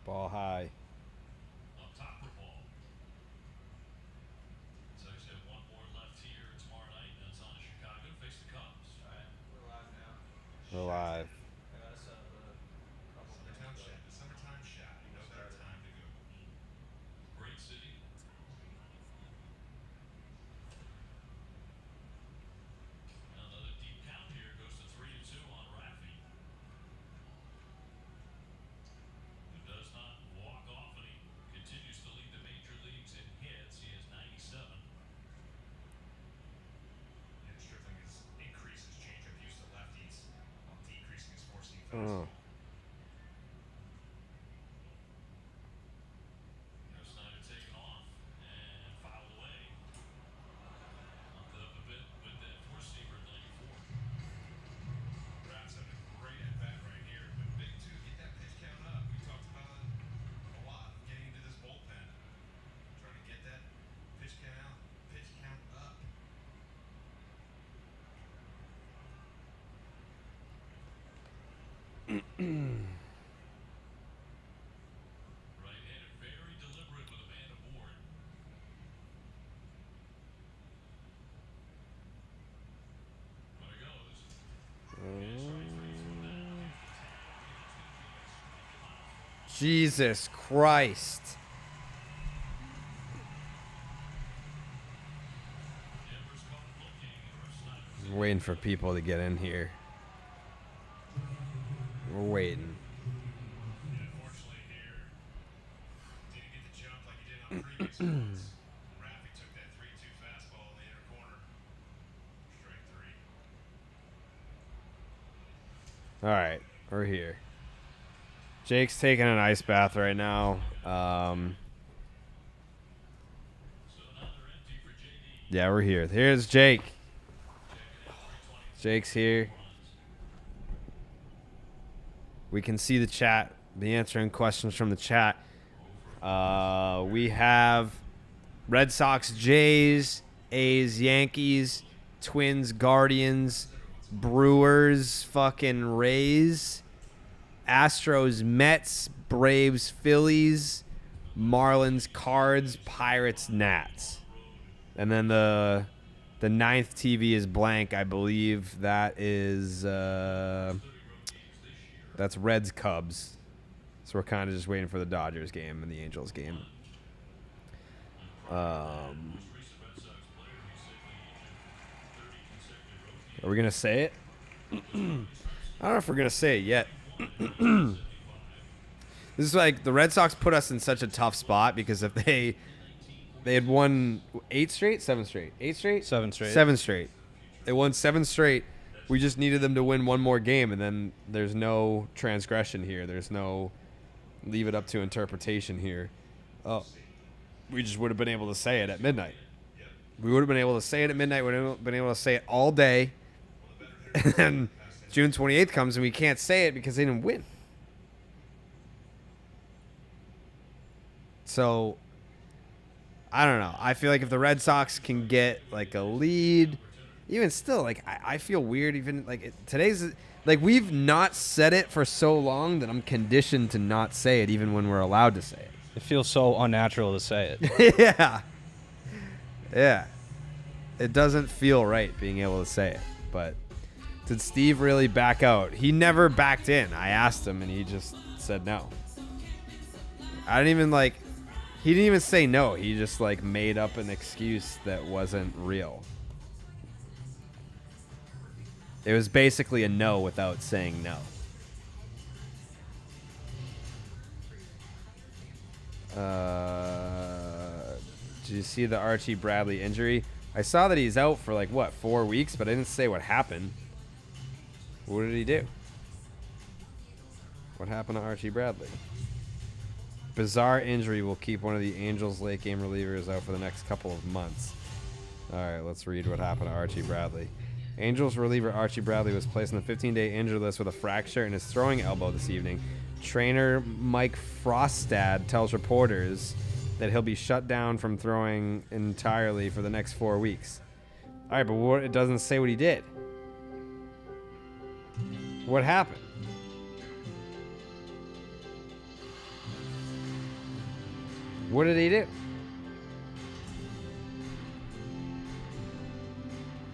Ball high. Up top for ball. Sox have one more left here tomorrow night. That's on Chicago to face the Cubs. All right, we're live now. We're live. I got us up a couple Summertime minutes shot. ago. The summertime shot. No better time to go. Great city. Another deep count here. Goes to 3-2 on Rafi. Who does not walk off, and he continues to lead the major leagues in hits. He has 97. And Stripling has increased his changeup use to lefties while decreasing his four-seam fastball. Snyder taken off and fouled away. Bumped it up a bit with that four-seamer 94. Brad's having a great at-bat right here. But big two, get that pitch count up. We talked about it a lot, getting into this bullpen. Trying to get that pitch count up. Right-handed, very deliberate with a man aboard. There goes. Jesus Christ. I'm waiting for people to get in here. We're waiting. Unfortunately here, didn't get the jump like he did on previous ones. Rafi took that 3-2 fastball in the inner corner. Strike three. All right, we're here. Jake's taking an ice bath right now. Yeah, we're here. Here's Jake. Jake's here. We can see the chat. Be answering questions from the chat. We have Red Sox, Jays, A's, Yankees, Twins, Guardians, Brewers, fucking Rays, Astros, Mets, Braves, Phillies, Marlins, Cards, Pirates, Nats. And then the ninth TV is blank, I believe. That is that's Reds, Cubs. So we're kind of just waiting for the Dodgers game and the Angels game. Are we going to say it? I don't know if we're going to say it yet. This is like the Red Sox put us in such a tough spot because if they had won 8 straight, 7 straight, 8 straight, 7 straight, 7 straight. They won 7 straight. We just needed them to win one more game, and then there's no transgression here. There's no leave it up to interpretation here. Oh, we just would have been able to say it at midnight. We would have been able to say it at midnight. We would have been able to say it all day. And then June 28th comes, and we can't say it because they didn't win. So, I don't know. I feel like if the Red Sox can get, like, a lead, even still, like, I feel weird even, like, today's, like, we've not said it for so long that I'm conditioned to not say it even when we're allowed to say it. It feels so unnatural to say it. Yeah. Yeah. It doesn't feel right being able to say it. But did Steve really back out? He never backed in. I asked him, and he just said no. I didn't even, like, he didn't even say no. He just, like, made up an excuse that wasn't real. It was basically a no without saying no. Did you see the Archie Bradley injury? I saw that he's out for, like, what, 4 weeks, but I didn't say what happened. What did he do? What happened to Archie Bradley? Bizarre injury will keep one of the Angels' late game relievers out for the next couple of months. All right, let's read what happened to Archie Bradley. Angels reliever Archie Bradley was placed on the 15-day injured list with a fracture in his throwing elbow this evening. Trainer Mike Frostad tells reporters that he'll be shut down from throwing entirely for the next 4 weeks. All right, but it doesn't say what he did. What happened? What did he do?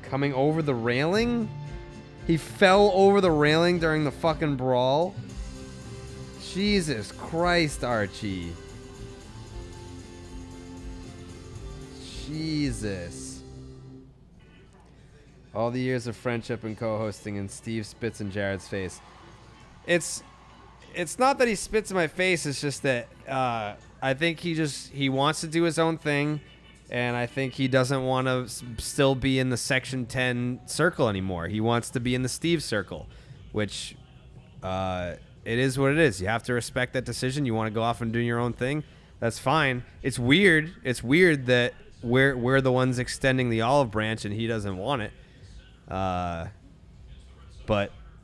Coming over the railing? He fell over the railing during the fucking brawl? Jesus Christ, Archie. Jesus. All the years of friendship and co-hosting, and Steve spits in Jared's face. It's not that he spits in my face. It's just that I think he wants to do his own thing, and I think he doesn't want to still be in the Section 10 circle anymore. He wants to be in the Steve circle, which it is what it is. You have to respect that decision. You want to go off and do your own thing. That's fine. It's weird. It's weird that we're the ones extending the olive branch and he doesn't want it. But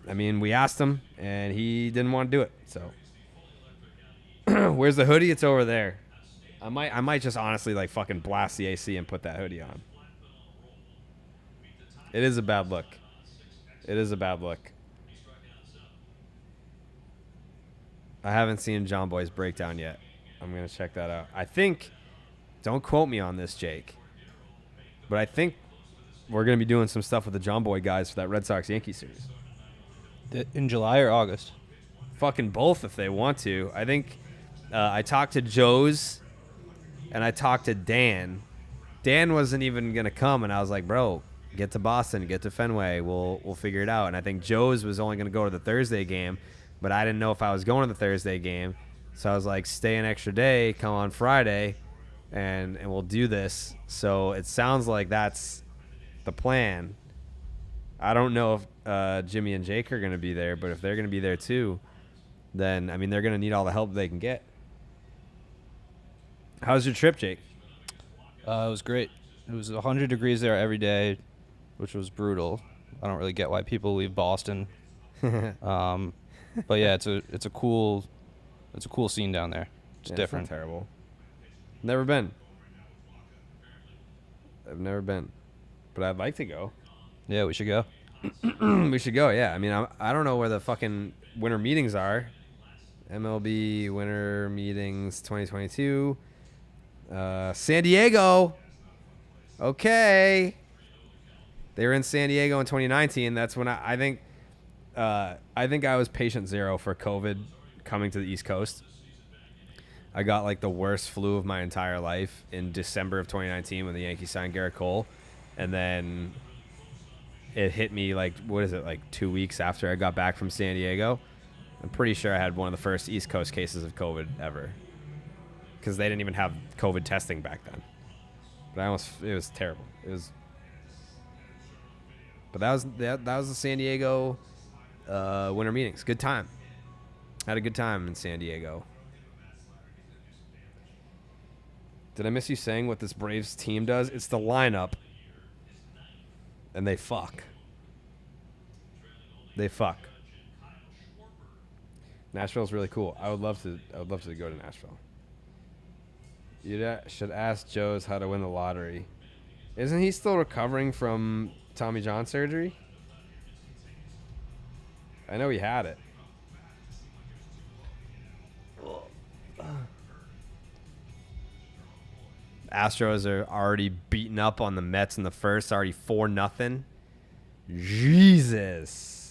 I mean, we asked him and he didn't want to do it. So where's the hoodie? It's over there. I might just honestly like fucking blast the AC and put that hoodie on. It is a bad look. It is a bad look. I haven't seen John Boy's breakdown yet. I'm going to check that out. I think, don't quote me on this, Jake, but I think we're going to be doing some stuff with the John Boy guys for that Red Sox-Yankees series. In July or August? Fucking both if they want to. I think I talked to Joe's and I talked to Dan. Dan wasn't even going to come, and I was like, bro, get to Boston, get to Fenway. We'll figure it out. And I think Joe's was only going to go to the Thursday game, but I didn't know if I was going to the Thursday game. So I was like, stay an extra day, come on Friday, and we'll do this. So it sounds like that's the plan. I don't know if Jimmy and Jake are going to be there, but if they're going to be there too, then, I mean, they're going to need all the help they can get. How's your trip, Jake? It was great. It was 100 degrees there every day, which was brutal. I don't really get why people leave Boston. But yeah, it's a cool scene down there. It's different. It's not terrible. Never been. I've never been, but I'd like to go. Yeah, we should go. We should go. Yeah, I mean, I don't know where the fucking winter meetings are. MLB winter meetings 2022. San Diego. Okay. They were in San Diego in 2019. That's when I think I was patient zero for COVID coming to the East Coast. I got like the worst flu of my entire life in December of 2019 when the Yankees signed Garrett Cole. And then it hit me like 2 weeks after I got back from San Diego. I'm pretty sure I had one of the first East Coast cases of COVID ever, because they didn't even have COVID testing back then. But it was terrible. But that was the San Diego winter meetings. Good time. Had a good time in San Diego. Did I miss you saying what this Braves team does? It's the lineup, and they fuck. They fuck. Nashville's really cool. I would love to go to Nashville. You should ask Joe's how to win the lottery. Isn't he still recovering from Tommy John surgery? I know he had it. Astros are already beaten up on the Mets in the first, already 4-0. Jesus.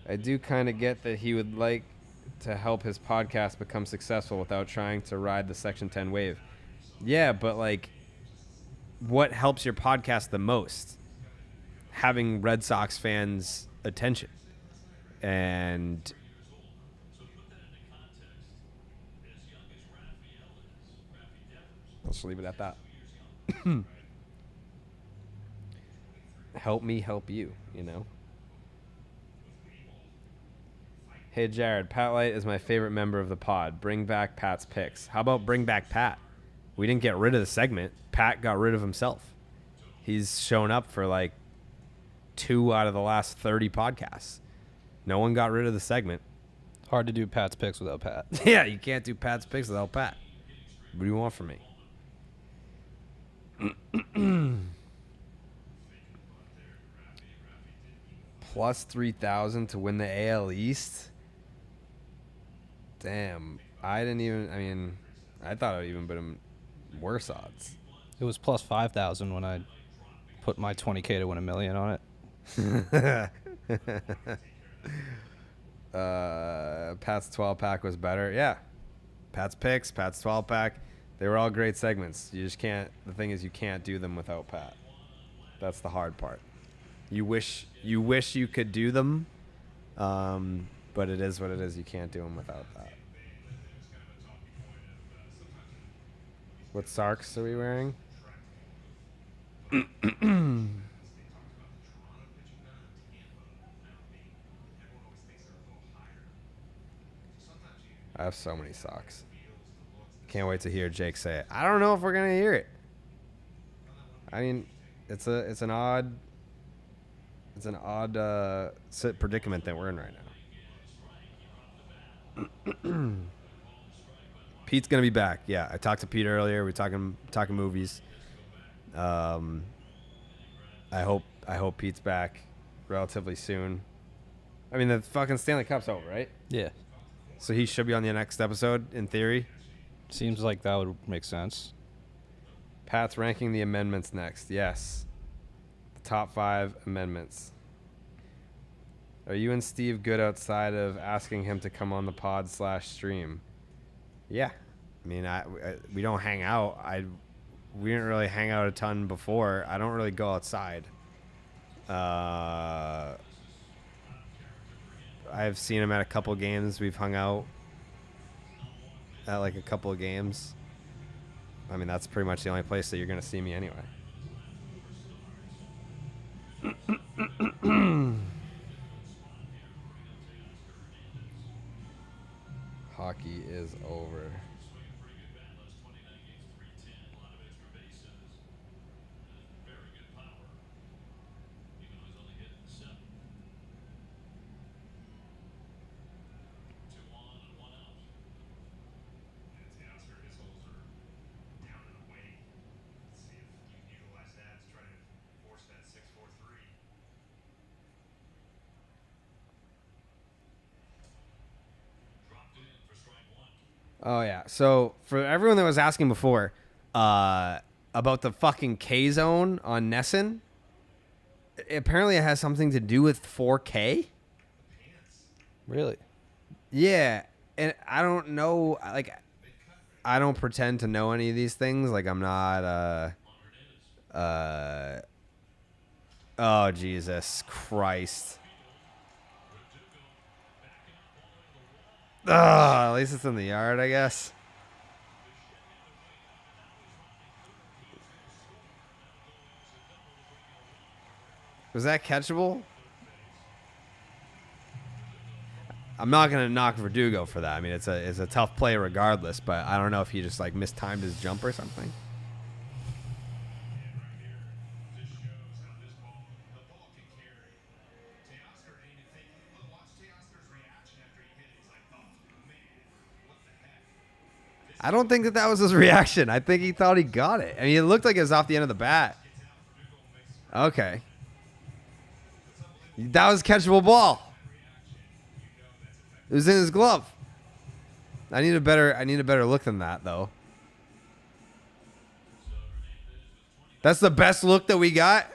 I do kind of get that he would like to help his podcast become successful without trying to ride the Section 10 wave. Yeah, but like, what helps your podcast the most? Having Red Sox fans' attention. And let's leave it at that. Help me help you, you know? Hey, Jared, Pat Light is my favorite member of the pod. Bring back Pat's picks. How about bring back Pat? We didn't get rid of the segment. Pat got rid of himself. He's shown up for like 2 out of the last 30 podcasts. No one got rid of the segment. Hard to do Pat's picks without Pat. Yeah, you can't do Pat's picks without Pat. What do you want from me? Plus 3,000 to win the AL East. Damn. I thought it would even been worse odds. It was plus 5,000 when I put my 20K to win $1 million on it. Pat's 12 pack was better. Yeah. Pat's picks, Pat's 12 pack. They were all great segments. You just can't. The thing is, you can't do them without Pat. That's the hard part. You wish you could do them, but it is what it is. You can't do them without that. What socks are we wearing? I have so many socks. Can't wait to hear Jake say it. I don't know if we're gonna hear it. I mean, it's an odd predicament that we're in right now. Pete's gonna be back. Yeah, I talked to Pete earlier. We're talking movies. I hope Pete's back relatively soon. I mean, the fucking Stanley Cup's over, right? Yeah. So he should be on the next episode, in theory. Seems like that would make sense. Pat's ranking the amendments next. Yes. The top 5 amendments. Are you and Steve good outside of asking him to come on the pod/stream? Yeah. I mean, we don't hang out. We didn't really hang out a ton before. I don't really go outside. I've seen him at a couple games. We've hung out at like a couple of games. I mean, that's pretty much the only place that you're going to see me anyway. Hockey is over. Oh, yeah. So, for everyone that was asking before about the fucking K-Zone on Nesson, apparently it has something to do with 4K? Really? Yeah. And I don't know, like, I don't pretend to know any of these things. Like, I'm not, oh, Jesus Christ. At least it's in the yard, I guess. Was that catchable? I'm not gonna knock Verdugo for that. I mean, it's a tough play regardless, but I don't know if he just like mistimed his jump or something. I don't think that was his reaction. I think he thought he got it. I mean, it looked like it was off the end of the bat. Okay. That was a catchable ball. It was in his glove. I need a better look than that, though. That's the best look that we got.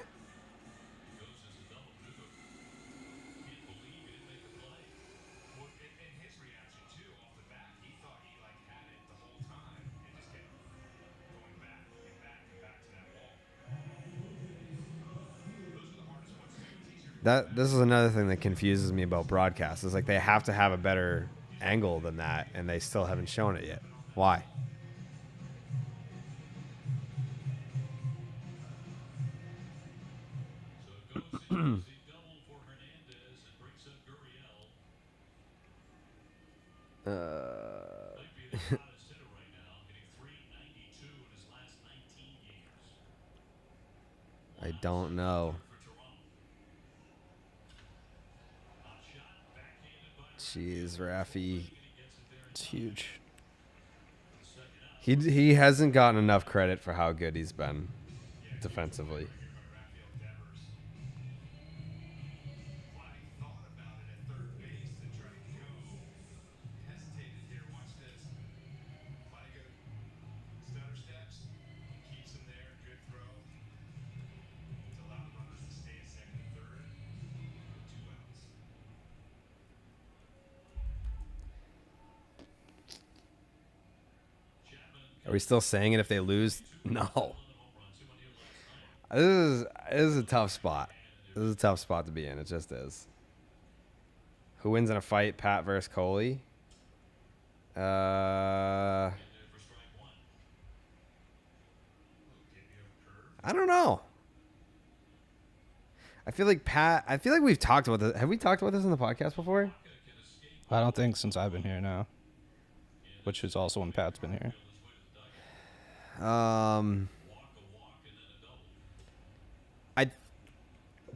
This is another thing that confuses me about broadcasts. Is like they have to have a better angle than that, and they still haven't shown it yet. Why? I don't know. Jeez, Rafi. It's huge. He hasn't gotten enough credit for how good he's been defensively. Are we still saying it if they lose? No. This is a tough spot. This is a tough spot to be in. It just is. Who wins in a fight, Pat versus Coley? I don't know. I feel like we've talked about this. Have we talked about this in the podcast before? I don't think since I've been here now, which is also when Pat's been here.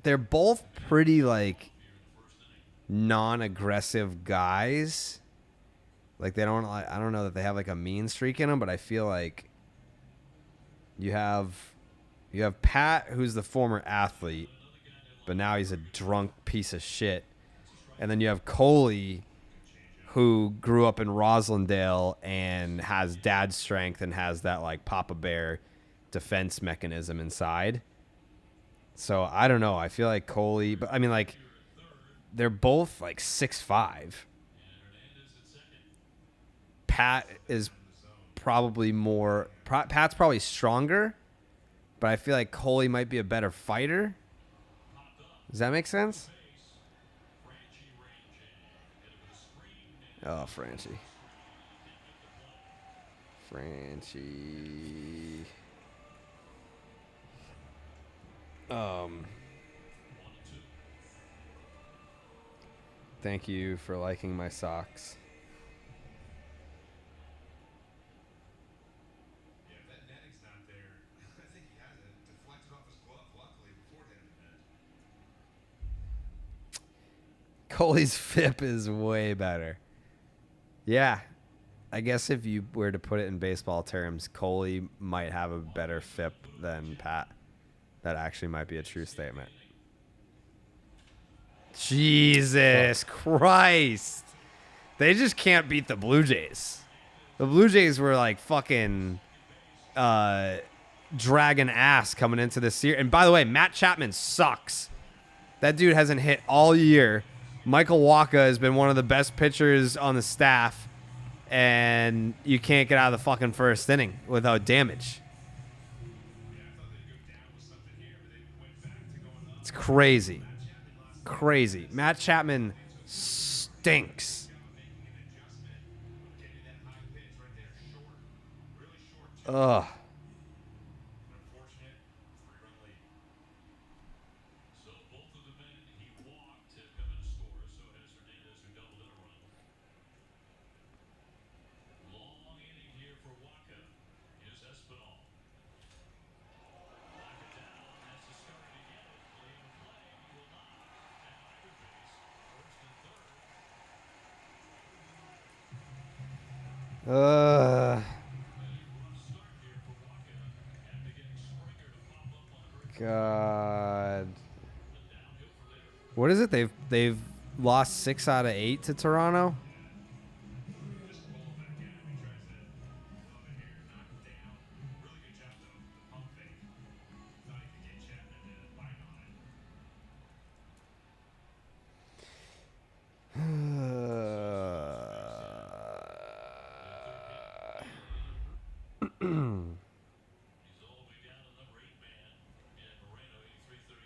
They're both pretty like non-aggressive guys. Like I don't know that they have like a mean streak in them, but I feel like you have Pat, who's the former athlete, but now he's a drunk piece of shit. And then you have Coley, who grew up in Roslindale and has dad strength and has that like Papa Bear defense mechanism inside. So I don't know. I feel like Coley, but I mean like they're both like 6'5". Pat is probably more. Pat's probably stronger, but I feel like Coley might be a better fighter. Does that make sense? Oh, Franchi. Thank you for liking my socks. Yeah, if that netting's not there, I think he has it deflected off his glove, luckily, before it hit him in the head. Coley's FIP is way better. Yeah. I guess if you were to put it in baseball terms, Coley might have a better FIP than Pat. That actually might be a true statement. Jesus Christ. They just can't beat the Blue Jays. The Blue Jays were like fucking dragging ass coming into this year. And by the way, Matt Chapman sucks. That dude hasn't hit all year. Michael Wacha has been one of the best pitchers on the staff. And you can't get out of the fucking first inning without damage. It's crazy. Crazy. Matt Chapman stinks. Ugh. God. What is it? They've lost 6 out of 8 to Toronto.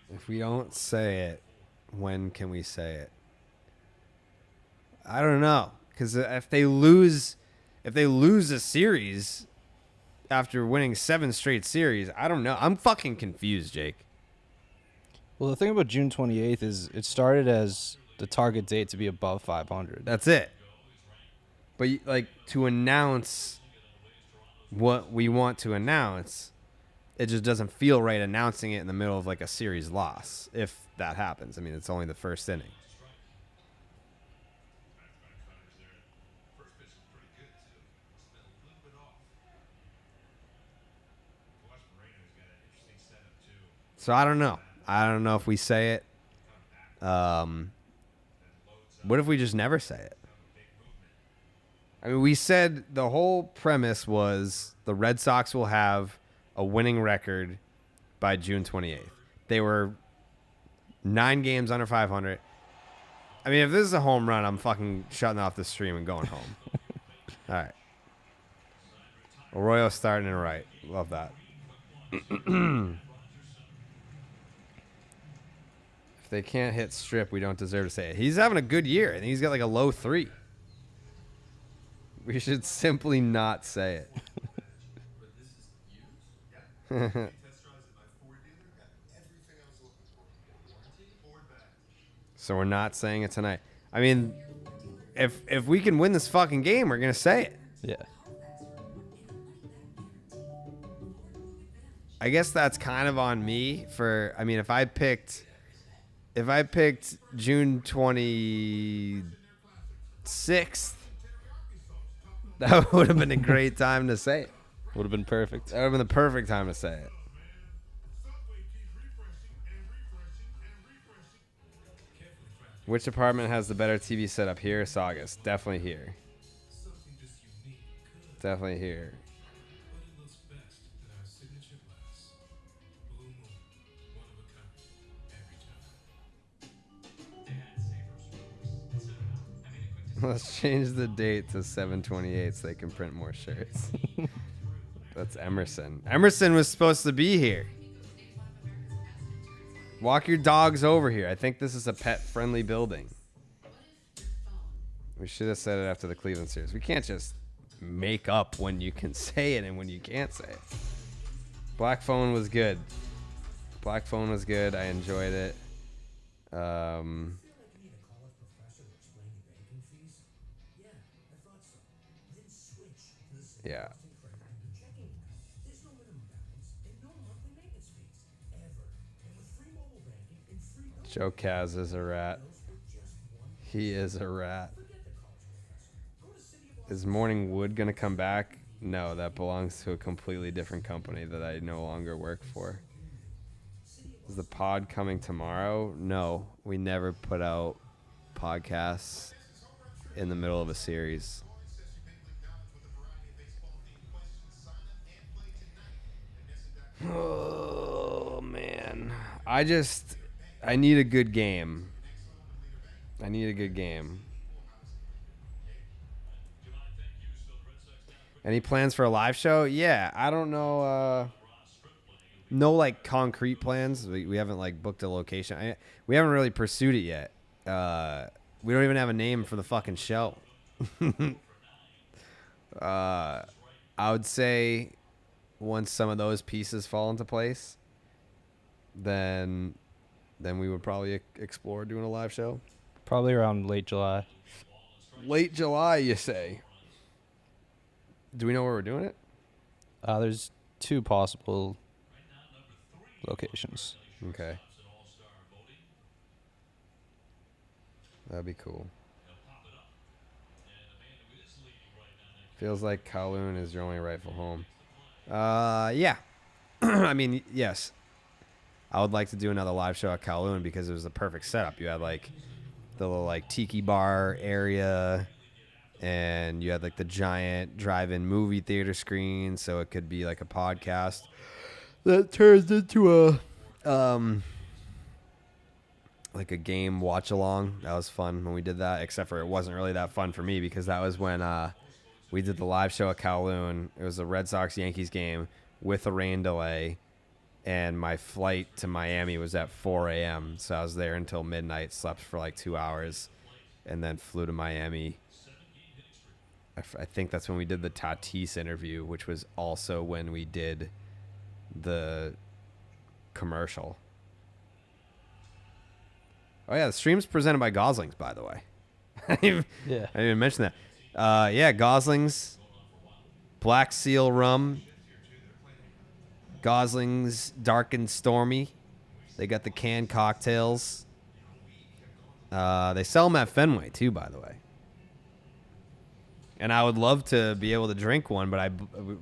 If we don't say it, when can we say it? I don't know, because if they lose a series after winning 7 straight series, I don't know. I'm fucking confused, Jake. Well, the thing about June 28th is it started as the target date to be above 500. That's it. But like to announce what we want to announce, it just doesn't feel right announcing it in the middle of like a series loss, if that happens. I mean, it's only the first inning. So I don't know. I don't know if we say it. What if we just never say it? I mean, we said the whole premise was the Red Sox will have a winning record by June 28th. They were 9 games under 500. I mean, if this is a home run, I'm fucking shutting off the stream and going home. All right. Arroyo's starting it right. Love that. If they can't hit strip, we don't deserve to say it. He's having a good year. I think he's got like a low 3. We should simply not say it. So we're not saying it tonight. I mean, if we can win this fucking game, we're gonna say it. Yeah. I guess that's kind of on me for. I mean, if I picked June 26th, that would have been a great time to say it. Would have been perfect. That would have been the perfect time to say it. Which department has the better TV setup, here or Saugus? Definitely here. Definitely here. Let's change the date to 7/28 so they can print more shirts. That's Emerson. Emerson was supposed to be here. Walk your dogs over here. I think this is a pet-friendly building. We should have said it after the Cleveland series. We can't just make up when you can say it and when you can't say it. Black Phone was good. Black Phone was good. I enjoyed it. Yeah. Joe Kaz is a rat. He is a rat. Is Morning Wood going to come back? No, that belongs to a completely different company that I no longer work for. Is the pod coming tomorrow? No, we never put out podcasts in the middle of a series. Oh, man. I need a good game. I need a good game. Any plans for a live show? Yeah, I don't know. No, like, concrete plans. We haven't, like, booked a location. We haven't really pursued it yet. We don't even have a name for the fucking show. I would say once some of those pieces fall into place, then we would probably explore doing a live show. Probably around late July. Late July, you say? Do we know where we're doing it? There's 2 possible locations. Okay. That'd be cool. Feels like Kowloon is your only rightful home. Yeah. I mean, yes. I would like to do another live show at Kowloon because it was the perfect setup. You had, like, the little, like, tiki bar area, and you had, like, the giant drive-in movie theater screen, so it could be, like, a podcast that turns into a, like, a game watch-along. That was fun when we did that, except for it wasn't really that fun for me because that was when we did the live show at Kowloon. It was a Red Sox-Yankees game with a rain delay, and my flight to Miami was at 4 a.m., so I was there until midnight, slept for like 2 hours, and then flew to Miami. I think that's when we did the Tatis interview, which was also when we did the commercial. Oh, yeah, the stream's presented by Goslings, by the way. Yeah. I didn't even mention that. Yeah, Goslings, Black Seal Rum, Goslings Dark and Stormy. They got the canned cocktails. They sell them at Fenway, too, by the way. And I would love to be able to drink one, but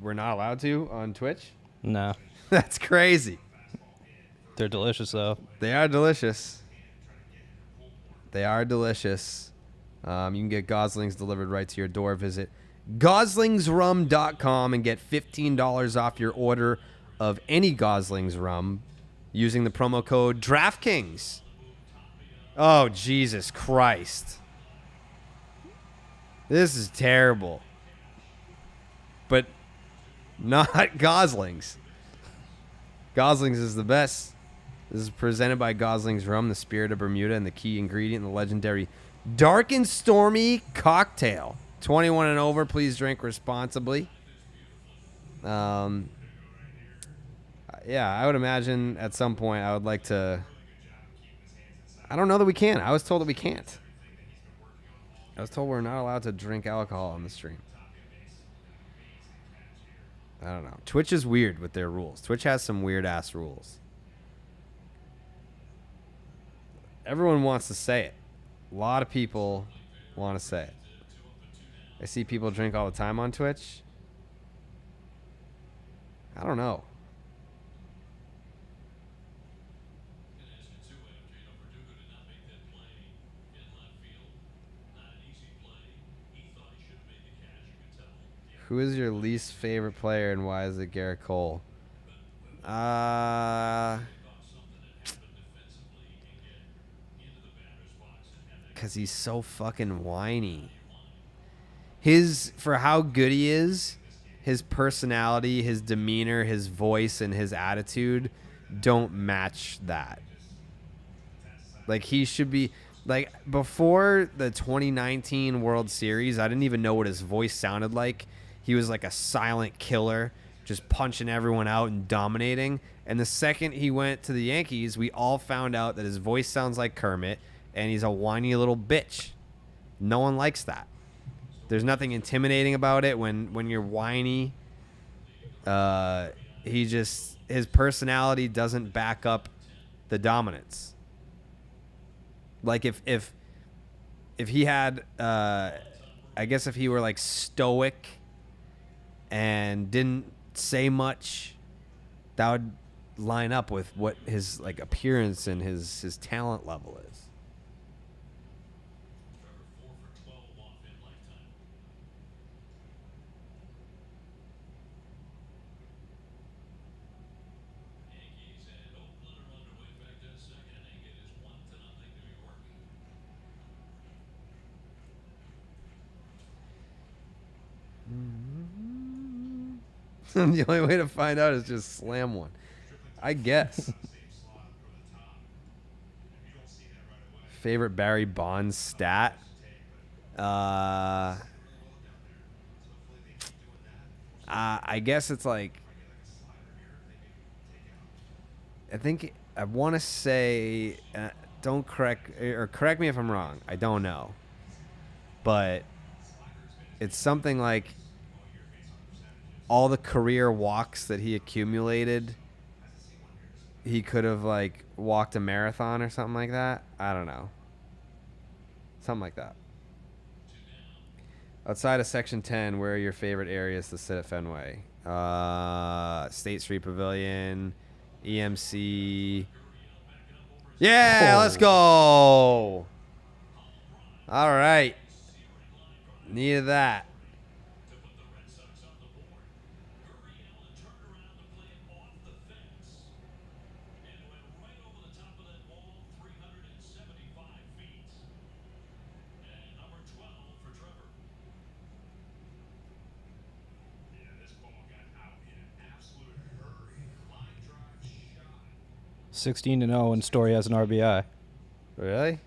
we're not allowed to on Twitch. No. That's crazy. They're delicious, though. They are delicious. They are delicious. You can get Goslings delivered right to your door. Visit goslingsrum.com and get $15 off your order of any Goslings rum using the promo code DraftKings. Oh, Jesus Christ. This is terrible. But not Gosling's. Gosling's is the best. This is presented by Gosling's Rum, the spirit of Bermuda, and the key ingredient in the legendary Dark and Stormy cocktail. 21 and over, please drink responsibly. Yeah, I would imagine at some point I would like to... I don't know that we can. I was told that we can't. I was told we're not allowed to drink alcohol on the stream. I don't know. Twitch is weird with their rules. Twitch has some weird-ass rules. Everyone wants to say it. A lot of people want to say it. I see people drink all the time on Twitch. I don't know. Who is your least favorite player and why is it Garrett Cole? Because he's so fucking whiny. For how good he is, his personality, his demeanor, his voice, and his attitude don't match that. Like, he should be... Like, before the 2019 World Series, I didn't even know what his voice sounded like. He was like a silent killer, just punching everyone out and dominating. And the second he went to the Yankees, we all found out that his voice sounds like Kermit, and he's a whiny little bitch. No one likes that. There's nothing intimidating about it when you're whiny. His personality doesn't back up the dominance. Like if he had, I guess if he were like stoic and didn't say much, that would line up with what his like appearance and his talent level is. The only way to find out is just slam one, I guess. Favorite Barry Bonds stat? I guess it's like, I think I want to say, don't correct me if I'm wrong. I don't know, but it's something like all the career walks that he accumulated, he could have like walked a marathon or something like that. I don't know. Something like that. Outside of Section 10, where are your favorite areas to sit at Fenway? State Street Pavilion, EMC. Yeah, let's go. All right. Needed that. For Trevor. Yeah, this ball got out in an absolute hurry. Line drive shot. 16-0, and Story has an RBI. Really? It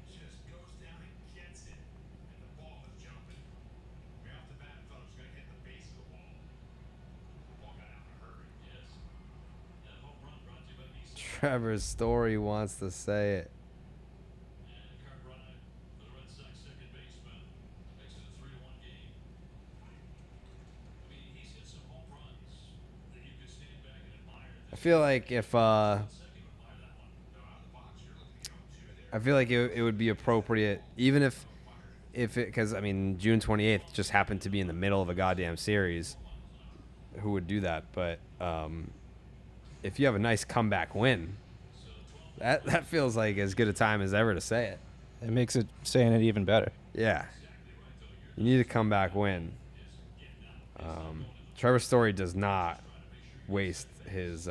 just goes down and gets it. And the ball is jumping. Right off the bat, I thought it was going to hit the base of the wall. The ball got out in a hurry. Yes. That home run brought to you by Visa. Trevor's Story wants to say it. And Carrabis, the Red Sox second baseman, makes it a 3-1 game. I mean, he's hit some home runs that you could stand back and admire. I feel like if I feel like it would be appropriate, even if it, because I mean June 28th just happened to be in the middle of a goddamn series. Who would do that? But if you have a nice comeback win, that feels like as good a time as ever to say it. It makes it saying it even better. Yeah, you need a comeback win. Trevor Story does not waste his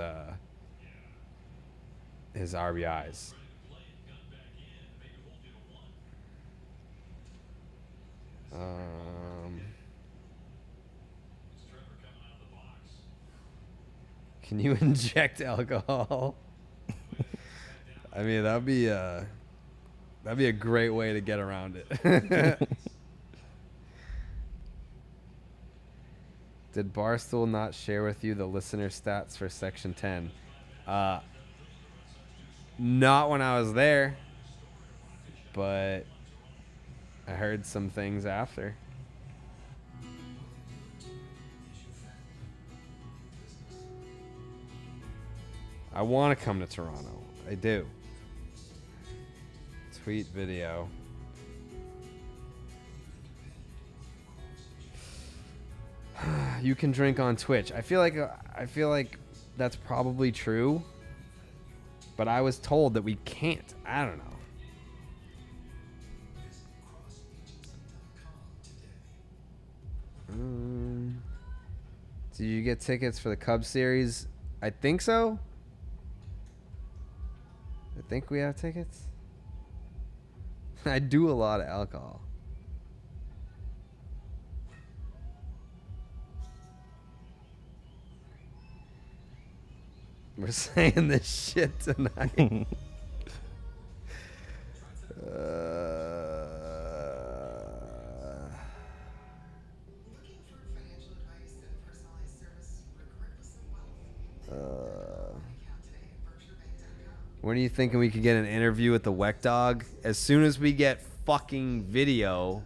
RBIs. Can you inject alcohol? I mean, that'd be a great way to get around it. Did Barstool not share with you the listener stats for Section 10? Not when I was there, but I heard some things after. I want to come to Toronto. I do. Tweet video. You can drink on Twitch. I feel like that's probably true, but I was told that we can't. I don't know. Did you get tickets for the Cubs series? I think so. I think we have tickets. I do a lot of alcohol. We're saying this shit tonight. When are you thinking we could get an interview with the Weck Dog? As soon as we get fucking video,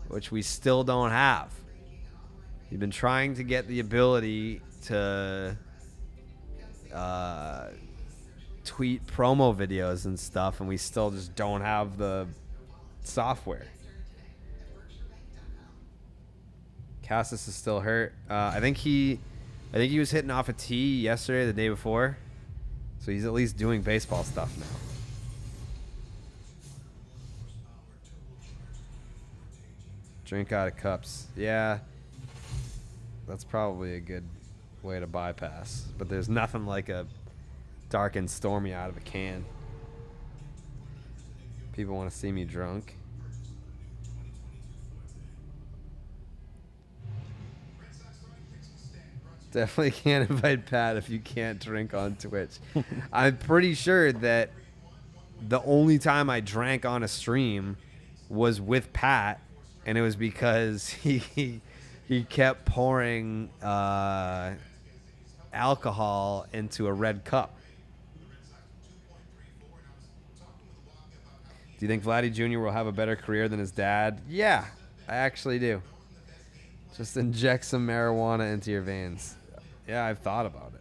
which we still don't have. We've been trying to get the ability to tweet promo videos and stuff, and we still just don't have the software. Cassis is still hurt. I think he was hitting off a tee yesterday, or the day before. So he's at least doing baseball stuff now. Drink out of cups. Yeah. That's probably a good way to bypass. But there's nothing like a dark and stormy out of a can. People want to see me drunk. Definitely can't invite Pat if you can't drink on Twitch. I'm pretty sure that the only time I drank on a stream was with Pat, and it was because he kept pouring alcohol into a red cup. Do you think Vladdy Jr. will have a better career than his dad? Yeah, I actually do. Just inject some marijuana into your veins. Yeah, I've thought about it.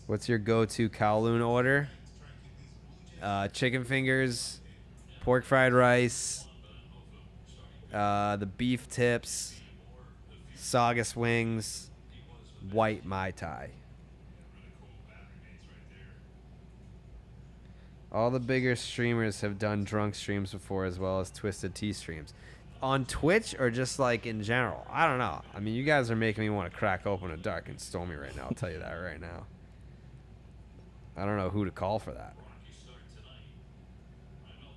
What's your go-to Kowloon order? Chicken fingers, pork fried rice, the beef tips, saugus wings, white Mai Tai. All the bigger streamers have done drunk streams before, as well as Twisted Tea streams. On Twitch or just like in general? I don't know. I mean, you guys are making me want to crack open a dark and stormy right now. I'll tell you that right now. I don't know who to call for that.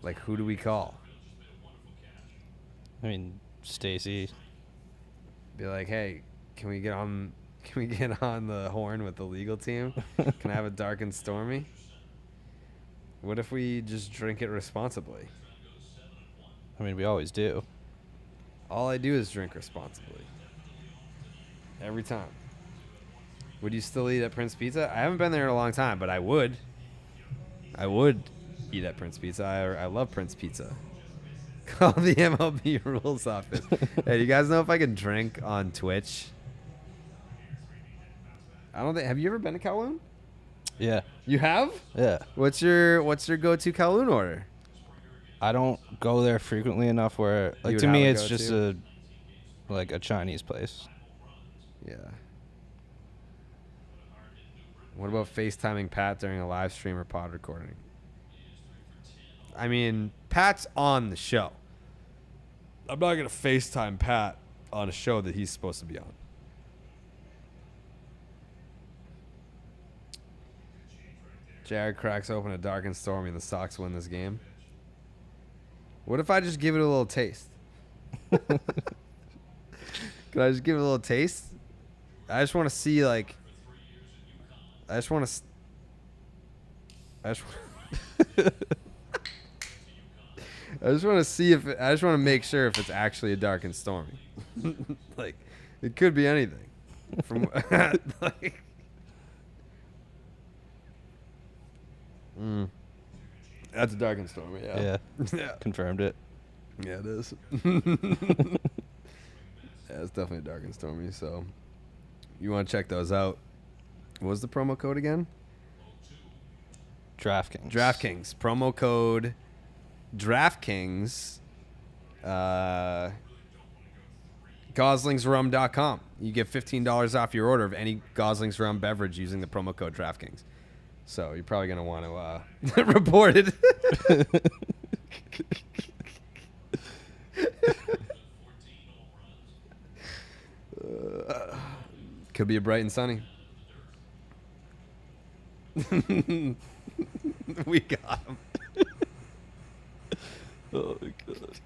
Like, who do we call? I mean, Stacy. Be like, hey, can we get on the horn with the legal team? Can I have a dark and stormy? What if we just drink it responsibly? I mean, we always do. All I do is drink responsibly. Every time. Would you still eat at Prince Pizza? I haven't been there in a long time, but I would. I would eat at Prince Pizza. I love Prince Pizza. Call the MLB rules office. Hey, do you guys know if I can drink on Twitch? I don't think. Have you ever been to Kowloon? Yeah. You have? Yeah. What's your go-to Kowloon order? I don't go there frequently enough where, like, would to me, have a it's just go-to? a Chinese place. Yeah. What about FaceTiming Pat during a live stream or pod recording? I mean, Pat's on the show. I'm not going to FaceTime Pat on a show that he's supposed to be on. Jared cracks open a dark and stormy and the Sox win this game. What if I just give it a little taste? Could I just give it a little taste? I just want to see like. I just want to. I just. I just want to see if I just want to make sure if it's actually a dark and stormy. Like, it could be anything. From like. That's a dark and stormy. Yeah. Yeah. Yeah. Confirmed it. Yeah, it is. Yeah, it's definitely dark and stormy. So, you want to check those out. What was the promo code again? DraftKings. DraftKings. Promo code DraftKings. GoslingsRum.com. You get $15 off your order of any Goslings Rum beverage using the promo code DraftKings. So, you're probably going to want to report it. Could be a bright and sunny. We got him. Oh my god.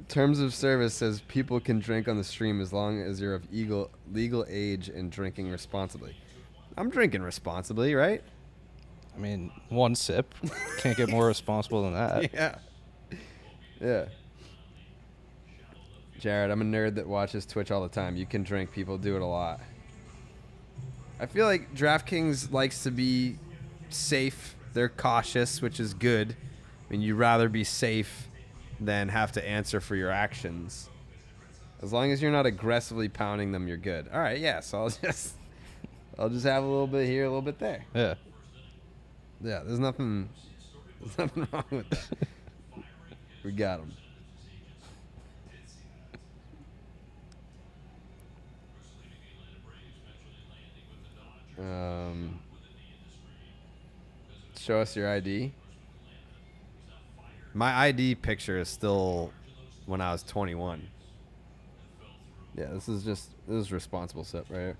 Terms of service says people can drink on the stream as long as you're of legal age and drinking responsibly. I'm drinking responsibly, right? I mean, one sip. Can't get more responsible than that. Yeah. Yeah. Jared, I'm a nerd that watches Twitch all the time. You can drink. People do it a lot. I feel like DraftKings likes to be safe. They're cautious, which is good. I mean, you'd rather be safe than have to answer for your actions. As long as you're not aggressively pounding them, you're good. All right, yeah. So I'll just have a little bit here, a little bit there. Yeah. Yeah, there's nothing wrong with that. We got him. Show us your ID. My ID picture is still when I was 21. Yeah, this is responsible sip right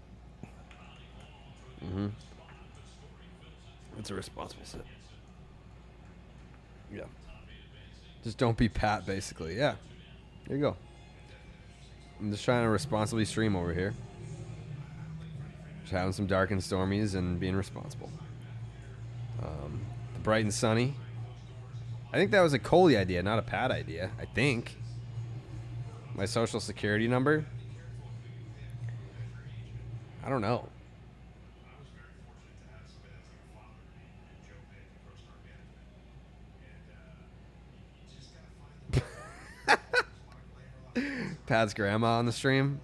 here. It's a responsible sip. Yeah. Just don't be Pat, basically. Yeah. There you go. I'm just trying to responsibly stream over here. Just having some dark and stormies and being responsible. The bright and sunny. I think that was a Coley idea, not a Pat idea. I think. My social security number. I don't know. Pat's grandma on the stream.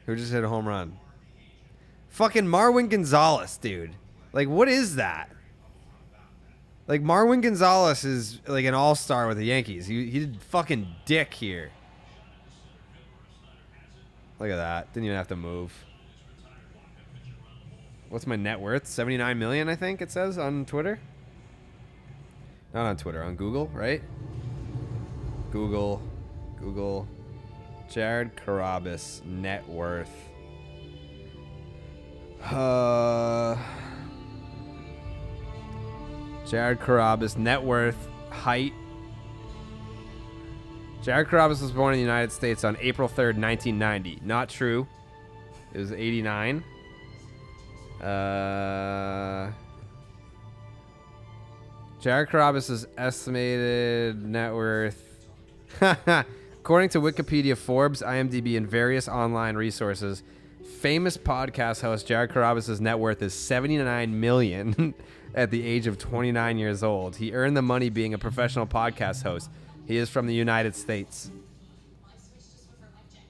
Who just hit a home run? Fucking Marwin Gonzalez, dude. Like, what is that? Like, Marwin Gonzalez is like an all-star with the Yankees. He did fucking dick here. Look at that. Didn't even have to move. What's my net worth? 79 million, I think it says on Twitter. Not on Twitter, on Google, right? Google. Jared Carrabis net worth. Jared Carrabis net worth, height. Jared Carrabis was born in the United States on April 3rd, 1990. Not true. It was 89. Jared Carrabis' estimated net worth. According to Wikipedia, Forbes, IMDb, and various online resources, famous podcast host Jared Carrabis' net worth is $79 million at the age of 29 years old. He earned the money being a professional podcast host. He is from the United States.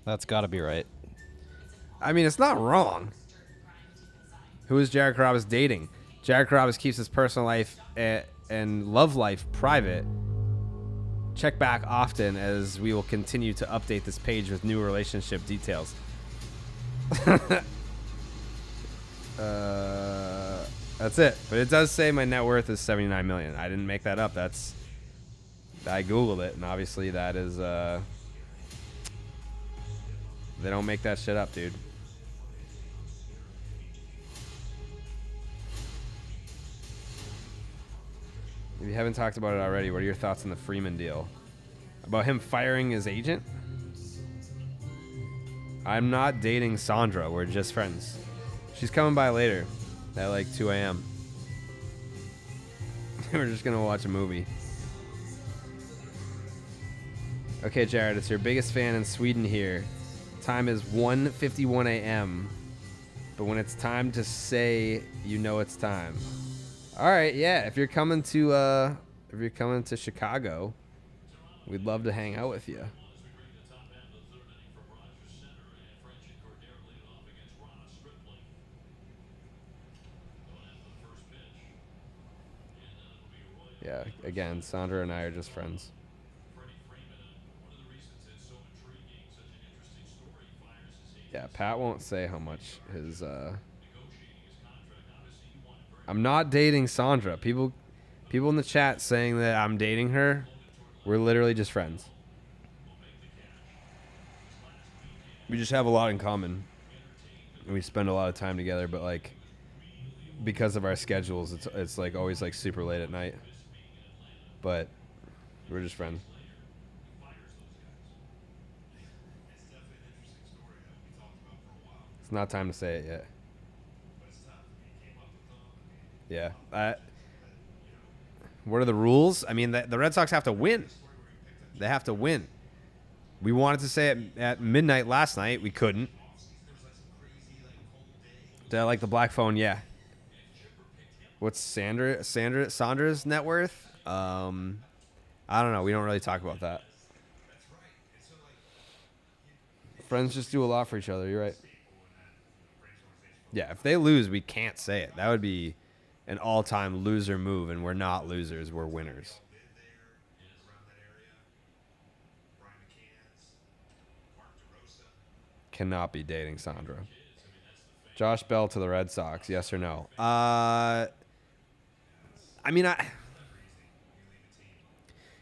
That's got to be right. I mean, it's not wrong. Who is Jared Carrabis dating? Jared Carrabis keeps his personal life and love life private. Check back often as we will continue to update this page with new relationship details. That's it. But it does say my net worth is $79 million. I didn't make that up. I Googled it, and obviously that is, they don't make that shit up, dude. you haven't talked about it already, what are your thoughts on the Freeman deal? About him firing his agent? I'm not dating Sandra. We're just friends. She's coming by later at like 2 a.m. We're just going to watch a movie. Okay, Jared, it's your biggest fan in Sweden here. Time is 1:51 a.m. But when it's time to say, you know it's time. All right, yeah. If you're coming to Chicago, we'd love to hang out with you. Yeah, again, Sandra and I are just friends. Yeah, Pat won't say how much his. I'm not dating Sandra. People in the chat saying that I'm dating her. We're literally just friends. We just have a lot in common, and we spend a lot of time together. But like, because of our schedules, it's like always like super late at night. But we're just friends. It's not time to say it yet. Yeah. What are the rules? I mean, the Red Sox have to win. They have to win. We wanted to say it at midnight last night. We couldn't. Did I like the black phone? Yeah. What's Sandra's net worth? I don't know. We don't really talk about that. Friends just do a lot for each other. You're right. Yeah, if they lose, we can't say it. That would be an all-time loser move, and we're not losers. We're winners. Cannot be dating Sandra. Josh Bell to the Red Sox, yes or no?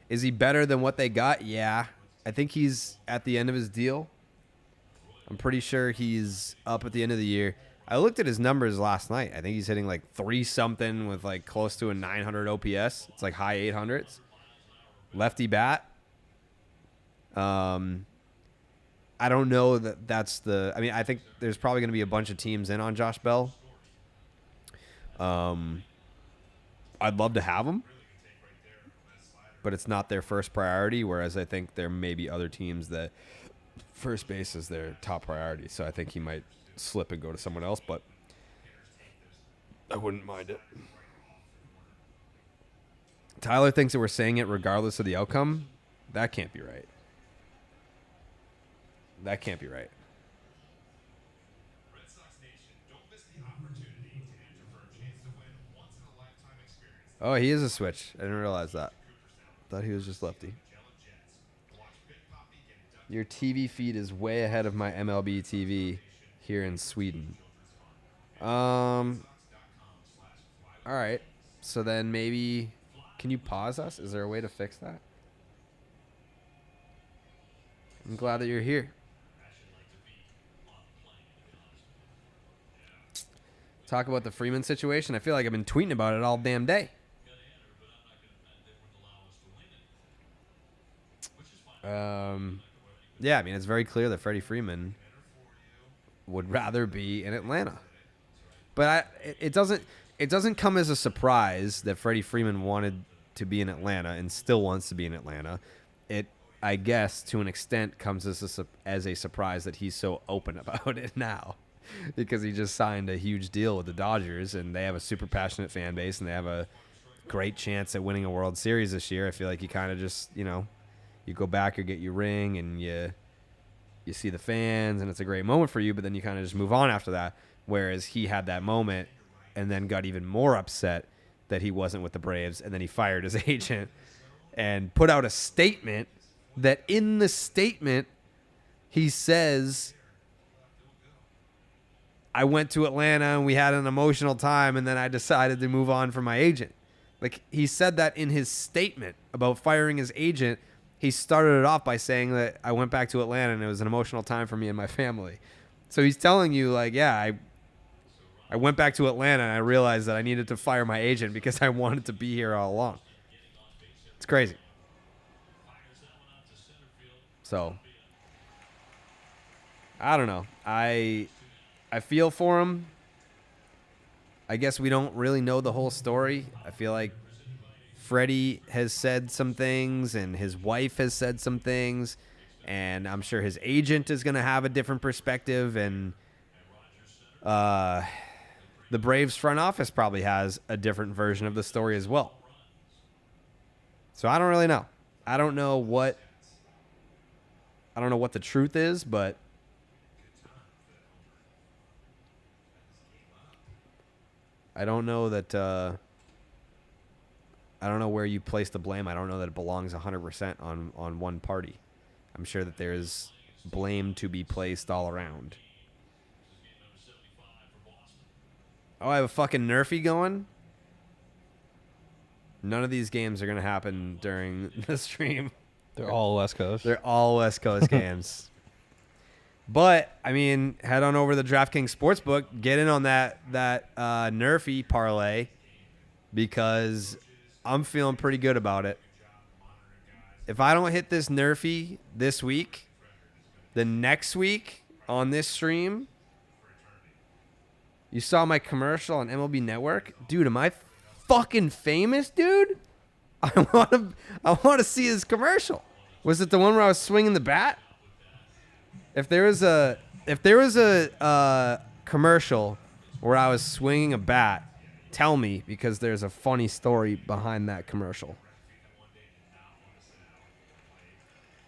Is he better than what they got? Yeah. I think he's at the end of his deal. I'm pretty sure he's up at the end of the year. I looked at his numbers last night. I think he's hitting like 3-something with like close to a 900 OPS. It's like high 800s. Lefty bat. I don't know that's the... I mean, I think there's probably going to be a bunch of teams in on Josh Bell. I'd love to have him, but it's not their first priority, whereas I think there may be other teams that first base is their top priority. So I think he might slip and go to someone else, but I wouldn't mind it. Tyler thinks that we're saying it regardless of the outcome. That can't be right. That can't be right. Red Sox Nation, don't miss the opportunity to enter for a chance to win once in a lifetime experience. Oh, he is a switch. I didn't realize that. Thought he was just lefty. Your TV feed is way ahead of my MLB TV here in Sweden. All right. So then maybe, can you pause us? Is there a way to fix that? I'm glad that you're here. Talk about the Freeman situation. I feel like I've been tweeting about it all damn day. Yeah, I mean, it's very clear that Freddie Freeman would rather be in Atlanta. But it doesn't come as a surprise that Freddie Freeman wanted to be in Atlanta and still wants to be in Atlanta. It, I guess, to an extent, comes as a surprise that he's so open about it now. Because he just signed a huge deal with the Dodgers, and they have a super passionate fan base, and they have a great chance at winning a World Series this year. I feel like you kind of just, you go back or get your ring, and you see the fans, and it's a great moment for you, but then you kind of just move on after that. Whereas he had that moment and then got even more upset that he wasn't with the Braves, and then he fired his agent and put out a statement that in the statement he says, I went to Atlanta and we had an emotional time, and then I decided to move on from my agent. Like, he said that in his statement about firing his agent. He started it off by saying that I went back to Atlanta and it was an emotional time for me and my family. So he's telling you, like, yeah, I went back to Atlanta and I realized that I needed to fire my agent because I wanted to be here all along. It's crazy. So, I don't know. I feel for him. I guess we don't really know the whole story. I feel like Freddie has said some things and his wife has said some things, and I'm sure his agent is going to have a different perspective, and the Braves front office probably has a different version of the story as well. So I don't really know. I don't know what the truth is, but I don't know that I don't know where you place the blame. I don't know that it belongs 100% on one party. I'm sure that there's blame to be placed all around. Oh, I have a fucking Nerfy going? None of these games are going to happen during the stream. They're all West Coast. They're all West Coast games. But, I mean, head on over to the DraftKings Sportsbook. Get in on that Nerfy parlay because I'm feeling pretty good about it. If I don't hit this Nerfy this week, the next week on this stream, you saw my commercial on MLB Network? Dude, am I fucking famous, dude? I want to see his commercial. Was it the one where I was swinging the bat? If there was a commercial where I was swinging a bat, tell me because there's a funny story behind that commercial.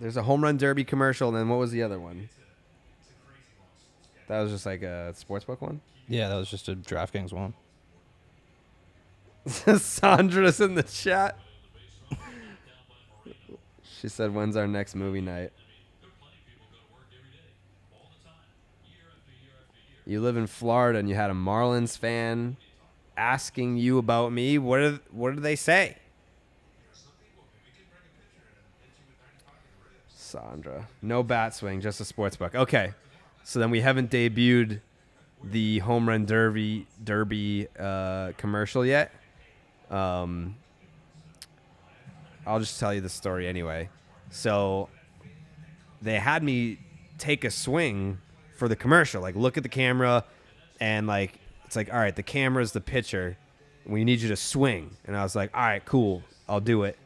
There's a home run derby commercial, and then what was the other one? That was just like a sportsbook one? Yeah, that was just a DraftKings one. Sandra's in the chat. She said, when's our next movie night? You live in Florida and you had a Marlins fan asking you about me. What did they say? Sandra. No bat swing, just a sportsbook. Okay. So then we haven't debuted the home run derby commercial yet. I'll just tell you the story anyway. So they had me take a swing for the commercial. Like, look at the camera, and like it's like, all right, the camera's the pitcher. We need you to swing. And I was like, all right, cool, I'll do it.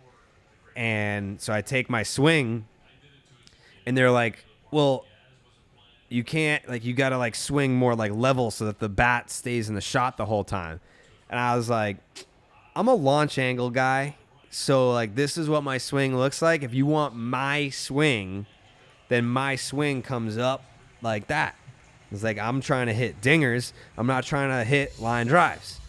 And so I take my swing, and they're like, well, you can't, like, you got to like swing more like level so that the bat stays in the shot the whole time. And I was like, I'm a launch angle guy. So like, this is what my swing looks like. If you want my swing, then my swing comes up like that. It's like, I'm trying to hit dingers. I'm not trying to hit line drives.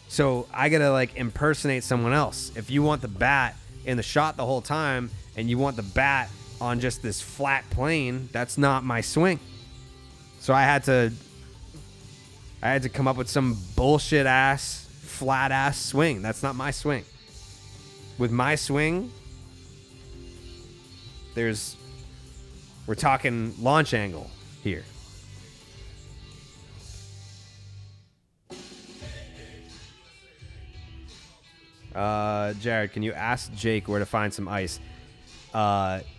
So I got to like impersonate someone else. If you want the bat in the shot the whole time and you want the bat on just this flat plane, that's not my swing. So I had to come up with some bullshit ass, flat ass swing. That's not my swing. With my swing, we're talking launch angle here. Jared, can you ask Jake where to find some ice?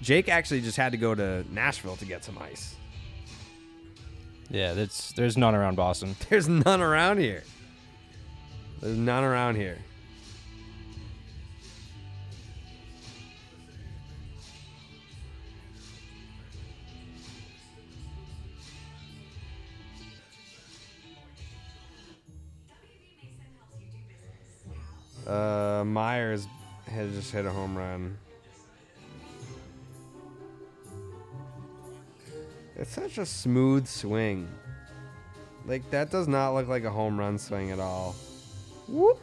Jake actually just had to go to Nashville to get some ice. Yeah, there's none around Boston. There's none around here. There's none around here. Myers has just hit a home run. It's such a smooth swing. Like, that does not look like a home run swing at all. Whoop.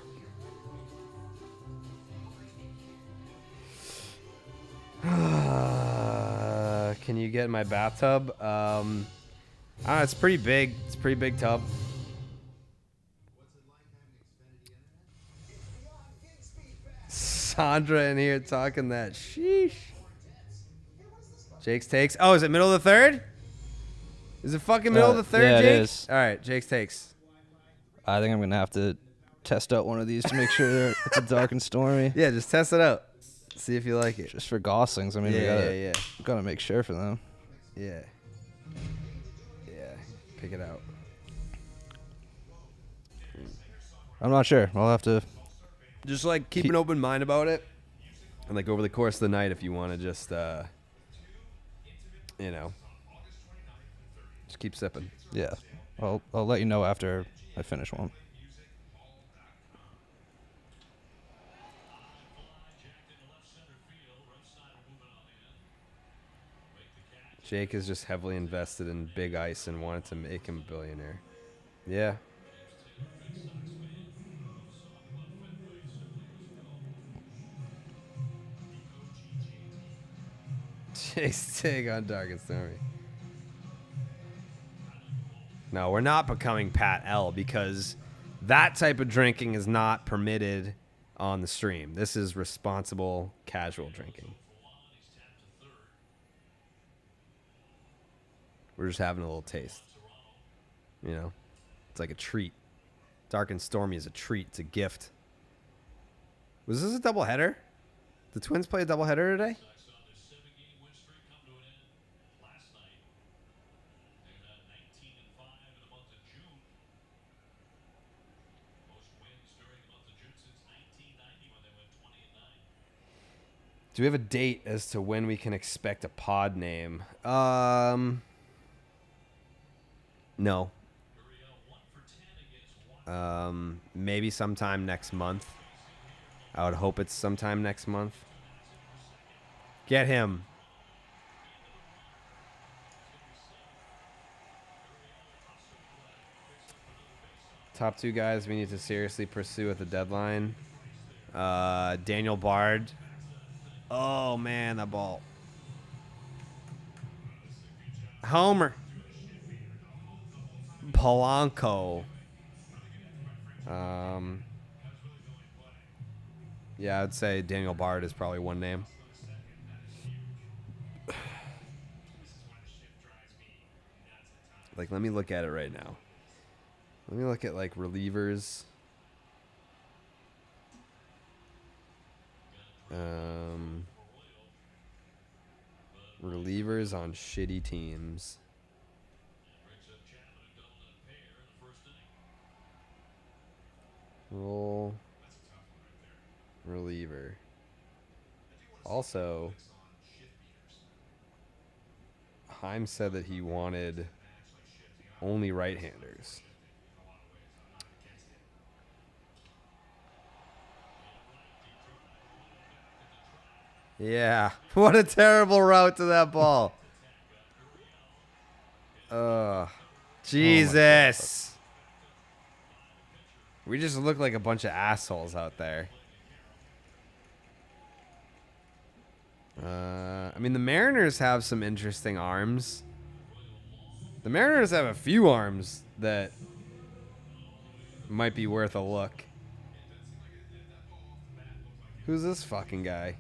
Can you get in my bathtub? It's pretty big. It's a pretty big tub. Sandra in here talking that sheesh. Jake's takes. Oh, is it middle of the third? Is it fucking middle of the third, yeah, Jake? it is. All right, Jake's takes. I think I'm going to have to test out one of these to make sure it's a dark and stormy. Yeah, just test it out. See if you like it. Just for Goslings. I mean, Yeah. we gotta make sure for them. Yeah. Yeah. Pick it out. I'm not sure. I'll have to. Just like keep an open mind about it, and like over the course of the night, if you want to just, you know, just keep sipping. Yeah. I'll let you know after I finish one. Jake is just heavily invested in Big Ice and wanted to make him a billionaire. Yeah. Jake's take on Dark and Stormy. No, we're not becoming Pat L because that type of drinking is not permitted on the stream. This is responsible, casual drinking. We're just having a little taste. You know? It's like a treat. Dark and Stormy is a treat. It's a gift. Was this a doubleheader? The Twins play a doubleheader today? Do we have a date as to when we can expect a pod name? No. Maybe sometime next month. I would hope it's sometime next month. Get him. Top two guys we need to seriously pursue at the deadline. Daniel Bard. Oh, man, that ball. Homer. Polanco. Yeah, I'd say Daniel Bard is probably one name. Like, let me look at it right now. Let me look at, like, relievers. Relievers on shitty teams. Roll. Reliever. Also, Heim said that he wanted only right-handers. Yeah. What a terrible route to that ball. Jesus. We just look like a bunch of assholes out there. I mean, the Mariners have some interesting arms. The Mariners have a few arms that might be worth a look. Who's this fucking guy?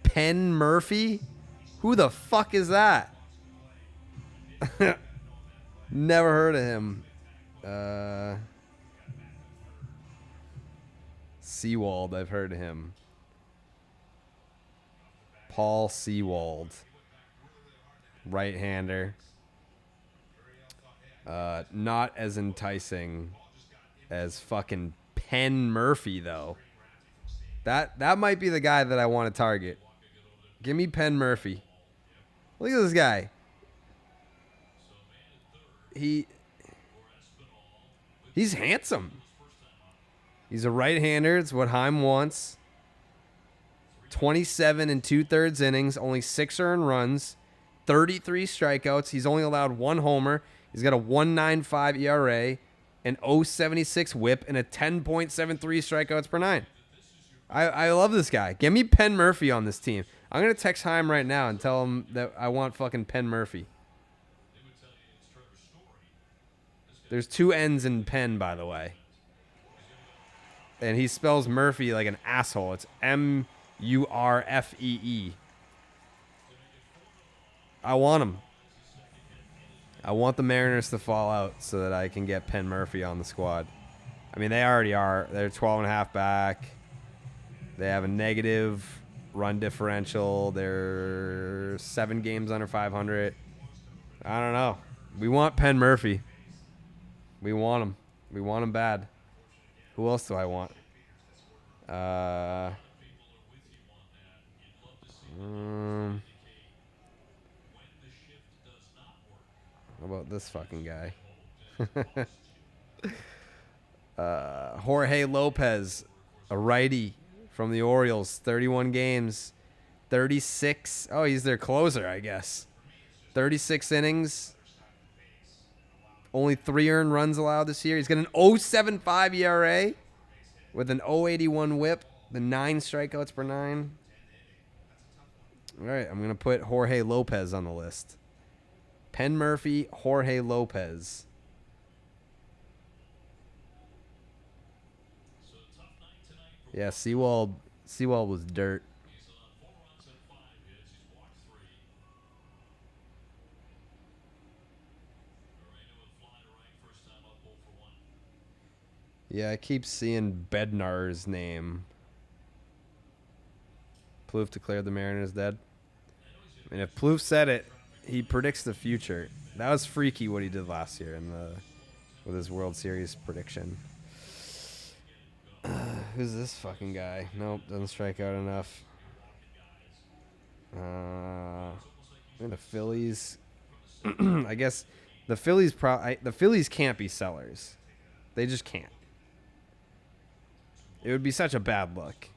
Penn Murphy? Who the fuck is that? Never heard of him. Seawald, I've heard of him. Paul Seawald. Right-hander. Not as enticing as fucking Penn Murphy, though. That might be the guy that I want to target. Give me Penn Murphy. Look at this guy. He's handsome. He's a right-hander. It's what Heim wants. 27 and 2/3 innings, only 6 earned runs, 33 strikeouts. He's only allowed 1 homer. He's got a 1.95 ERA, an 0.76 WHIP, and a 10.73 strikeouts per 9. I love this guy. Give me Penn Murphy on this team. I'm going to text Heim right now and tell him that I want fucking Penn Murphy. There's 2 N's in Penn, by the way. And he spells Murphy like an asshole. It's Murfee. I want him. I want the Mariners to fall out so that I can get Penn Murphy on the squad. I mean, they already are. They're 12.5 back. They have a negative run differential. They're 7 games under 500. I don't know. We want Penn Murphy. We want him. We want him bad. Who else do I want? How about this fucking guy? Jorge Lopez, a righty from the Orioles. 31 games. 36. Oh, he's their closer, I guess. 36 innings. Only 3 earned runs allowed this year. He's got an 0.75 ERA with an 0.81 whip. The 9 strikeouts per 9. All right, I'm going to put Jorge Lopez on the list. Penn Murphy, Jorge Lopez. Yeah, Seawald was dirt. Yeah, I keep seeing Bednar's name. Plouffe declared the Mariners dead. I mean, if Plouffe said it, he predicts the future. That was freaky what he did last year with his World Series prediction. Who's this fucking guy? Nope, doesn't strike out enough. The Phillies. I guess the Phillies the Phillies can't be sellers. They just can't. It would be such a bad look.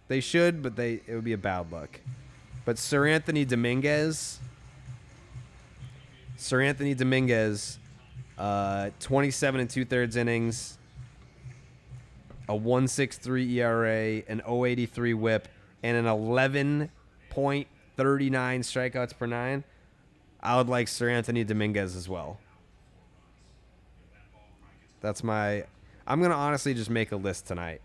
They should, but it would be a bad look. But Sir Anthony Dominguez, 27 and 2/3 innings, a 1.63 ERA, an 0.83 WHIP, and an 11.39 strikeouts per 9. I would like Sir Anthony Dominguez as well. I'm going to honestly just make a list tonight.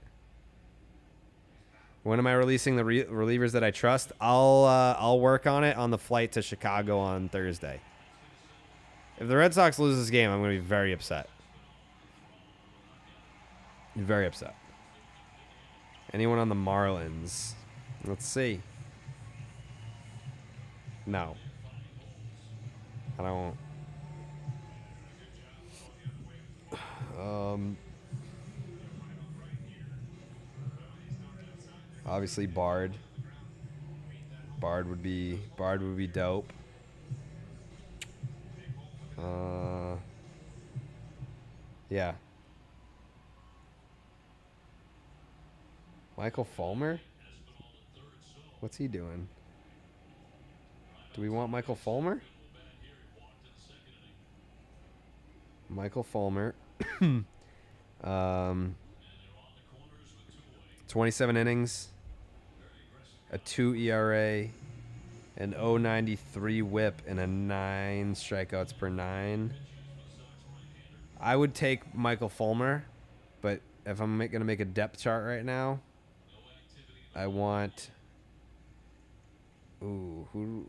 When am I releasing the relievers that I trust? I'll work on it on the flight to Chicago on Thursday. If the Red Sox lose this game, I'm going to be very upset. Very upset. Anyone on the Marlins? Let's see. No. I don't. Obviously Bard. Bard would be dope. Yeah. Michael Fulmer? What's he doing? Do we want Michael Fulmer? Michael Fulmer. 27 innings, a 2 ERA, an 0.93 WHIP, and a 9 strikeouts per 9. I would take Michael Fulmer, but if I'm going to make a depth chart right now, I want... who?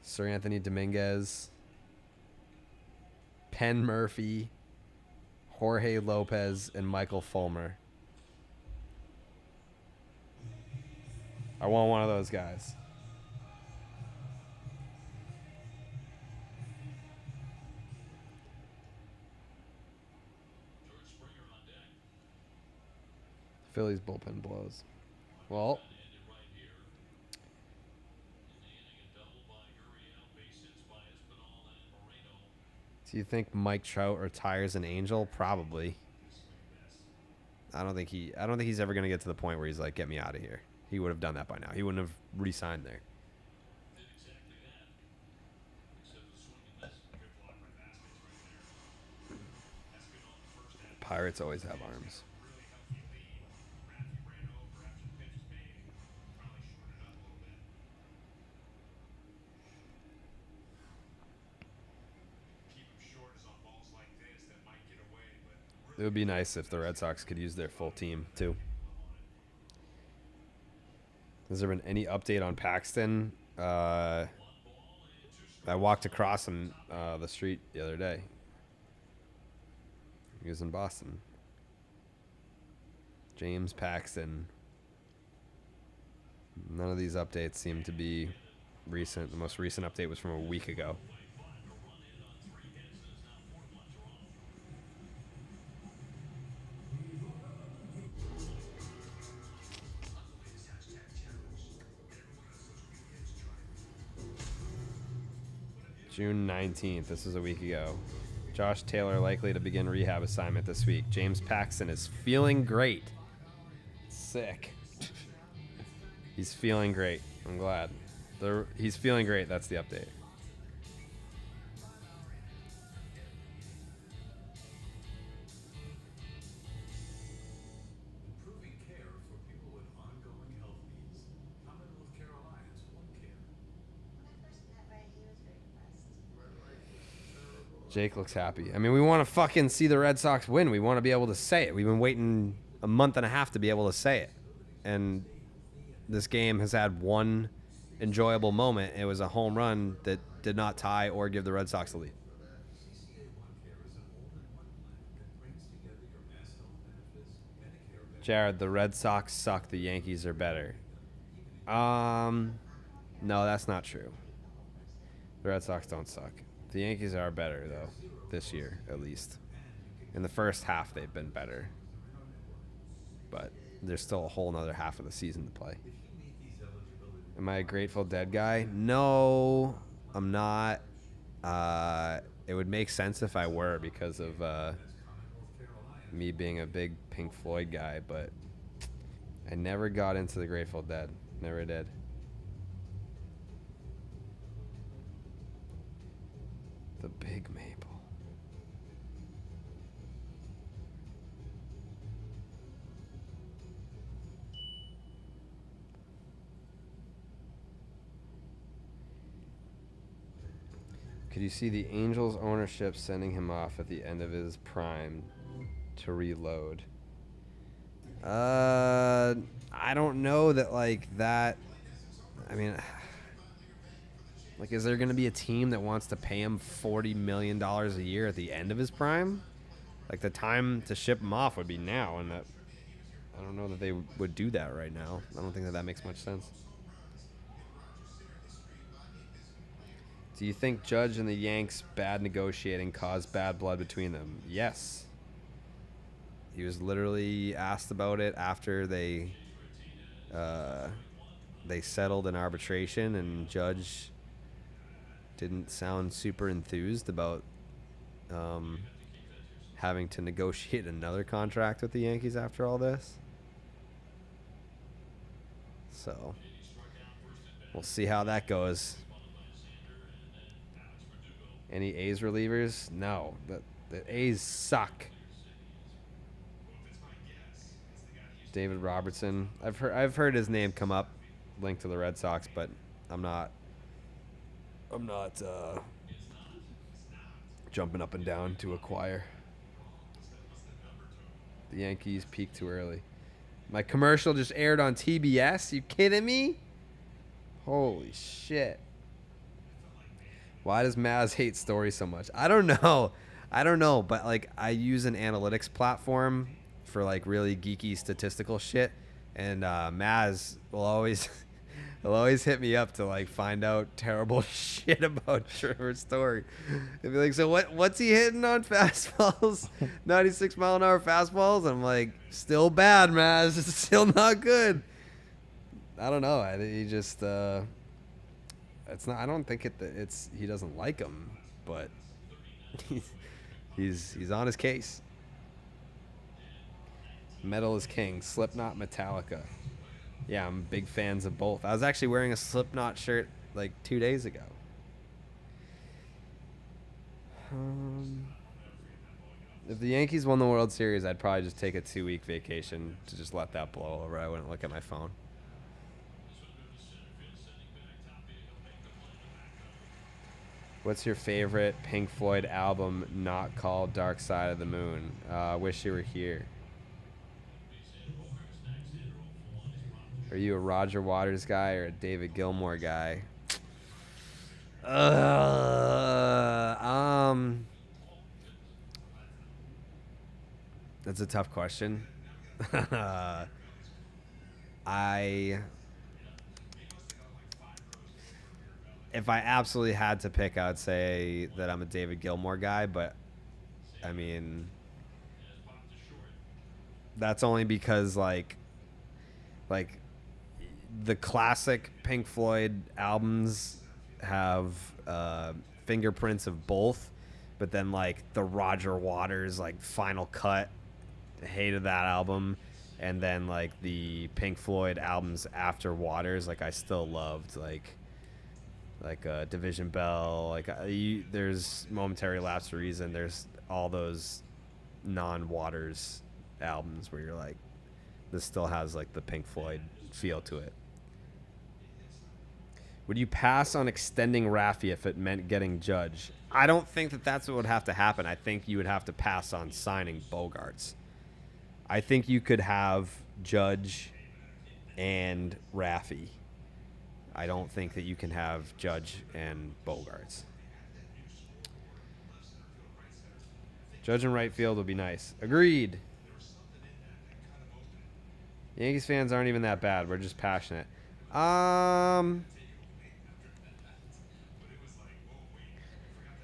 Sir Anthony Dominguez, Penn Murphy, Jorge Lopez, and Michael Fulmer. I want one of those guys. Phillies bullpen blows. Well, do you think Mike Trout retires an Angel? Probably. I don't think he's ever going to get to the point where he's like, get me out of here. He would have done that by now. He wouldn't have re-signed there. Pirates always have arms. It would be nice if the Red Sox could use their full team, too. Has there been any update on Paxton? I walked across him the street the other day. He was in Boston. James Paxton. None of these updates seem to be recent. The most recent update was from a week ago. June 19th. This is a week ago. Josh Taylor likely to begin rehab assignment this week. James Paxton is feeling great. Sick. He's feeling great. I'm glad. He's feeling great. That's the update. Improving care for people with ongoing health needs. Commonwealth Care Alliance, One Care. When I first met Ray, he was very impressed. Jake looks happy. I mean, we want to fucking see the Red Sox win. We want to be able to say it. We've been waiting a month and a half to be able to say it. And this game has had one enjoyable moment. It was a home run that did not tie or give the Red Sox the lead. CCA One Care is an all-in-one plan that brings together your mass health benefits, Medicare benefits. Jared, the Red Sox suck. The Yankees are better. No, that's not true. The Red Sox don't suck. The Yankees are better, though, this year, at least. In the first half, they've been better. But there's still a whole nother half of the season to play. Am I a Grateful Dead guy? No, I'm not. It would make sense if I were because of me being a big Pink Floyd guy, but I never got into the Grateful Dead. Never did. The Big Maple. Could you see the Angels ownership sending him off at the end of his prime to reload? I don't know that like that. I mean, like, is there going to be a team that wants to pay him $40 million a year at the end of his prime? Like, the time to ship him off would be now, and that I don't know that they would do that right now. I don't think that makes much sense. Do you think Judge and the Yanks' bad negotiating caused bad blood between them? Yes. He was literally asked about it after they settled in arbitration, and Judge didn't sound super enthused about having to negotiate another contract with the Yankees after all this. So we'll see how that goes. Any A's relievers? No. The A's suck. David Robertson. I've heard his name come up linked to the Red Sox, but I'm not jumping up and down to acquire. The Yankees peaked too early. My commercial just aired on TBS? You kidding me? Holy shit. Why does Maz hate stories so much? I don't know, but like I use an analytics platform for like really geeky statistical shit, and Maz will always hit me up to like find out terrible shit about Trevor Story. He'll be like, so what's he hitting on fastballs? 96 mile an hour fastballs? I'm like, still bad, Maz. It's still not good. I don't know. He just it's not. I don't think it's he doesn't like him, but he's on his case. Metal is king. Slipknot, Metallica. Yeah, I'm big fans of both. I was actually wearing a Slipknot shirt like 2 days ago. If the Yankees won the World Series, I'd probably just take a 2-week vacation to just let that blow over. I wouldn't look at my phone. What's your favorite Pink Floyd album not called Dark Side of the Moon? Wish You Were Here. Are you a Roger Waters guy or a David Gilmour guy? That's a tough question. If I absolutely had to pick, I would say that I'm a David Gilmour guy, but I mean, that's only because like the classic Pink Floyd albums have fingerprints of both, but then like the Roger Waters like Final Cut, hated that album, and then like the Pink Floyd albums after Waters, like I still loved like Division Bell, like there's Momentary Lapse of Reason, there's all those non-Waters albums where you're like, this still has like the Pink Floyd feel to it. Would you pass on extending Raffy if it meant getting Judge? I don't think that that's what would have to happen. I think you would have to pass on signing Bogarts. I think you could have Judge and Raffy. I don't think that you can have Judge and Bogarts. Judge and right field would be nice. Agreed. Yankees fans aren't even that bad. We're just passionate.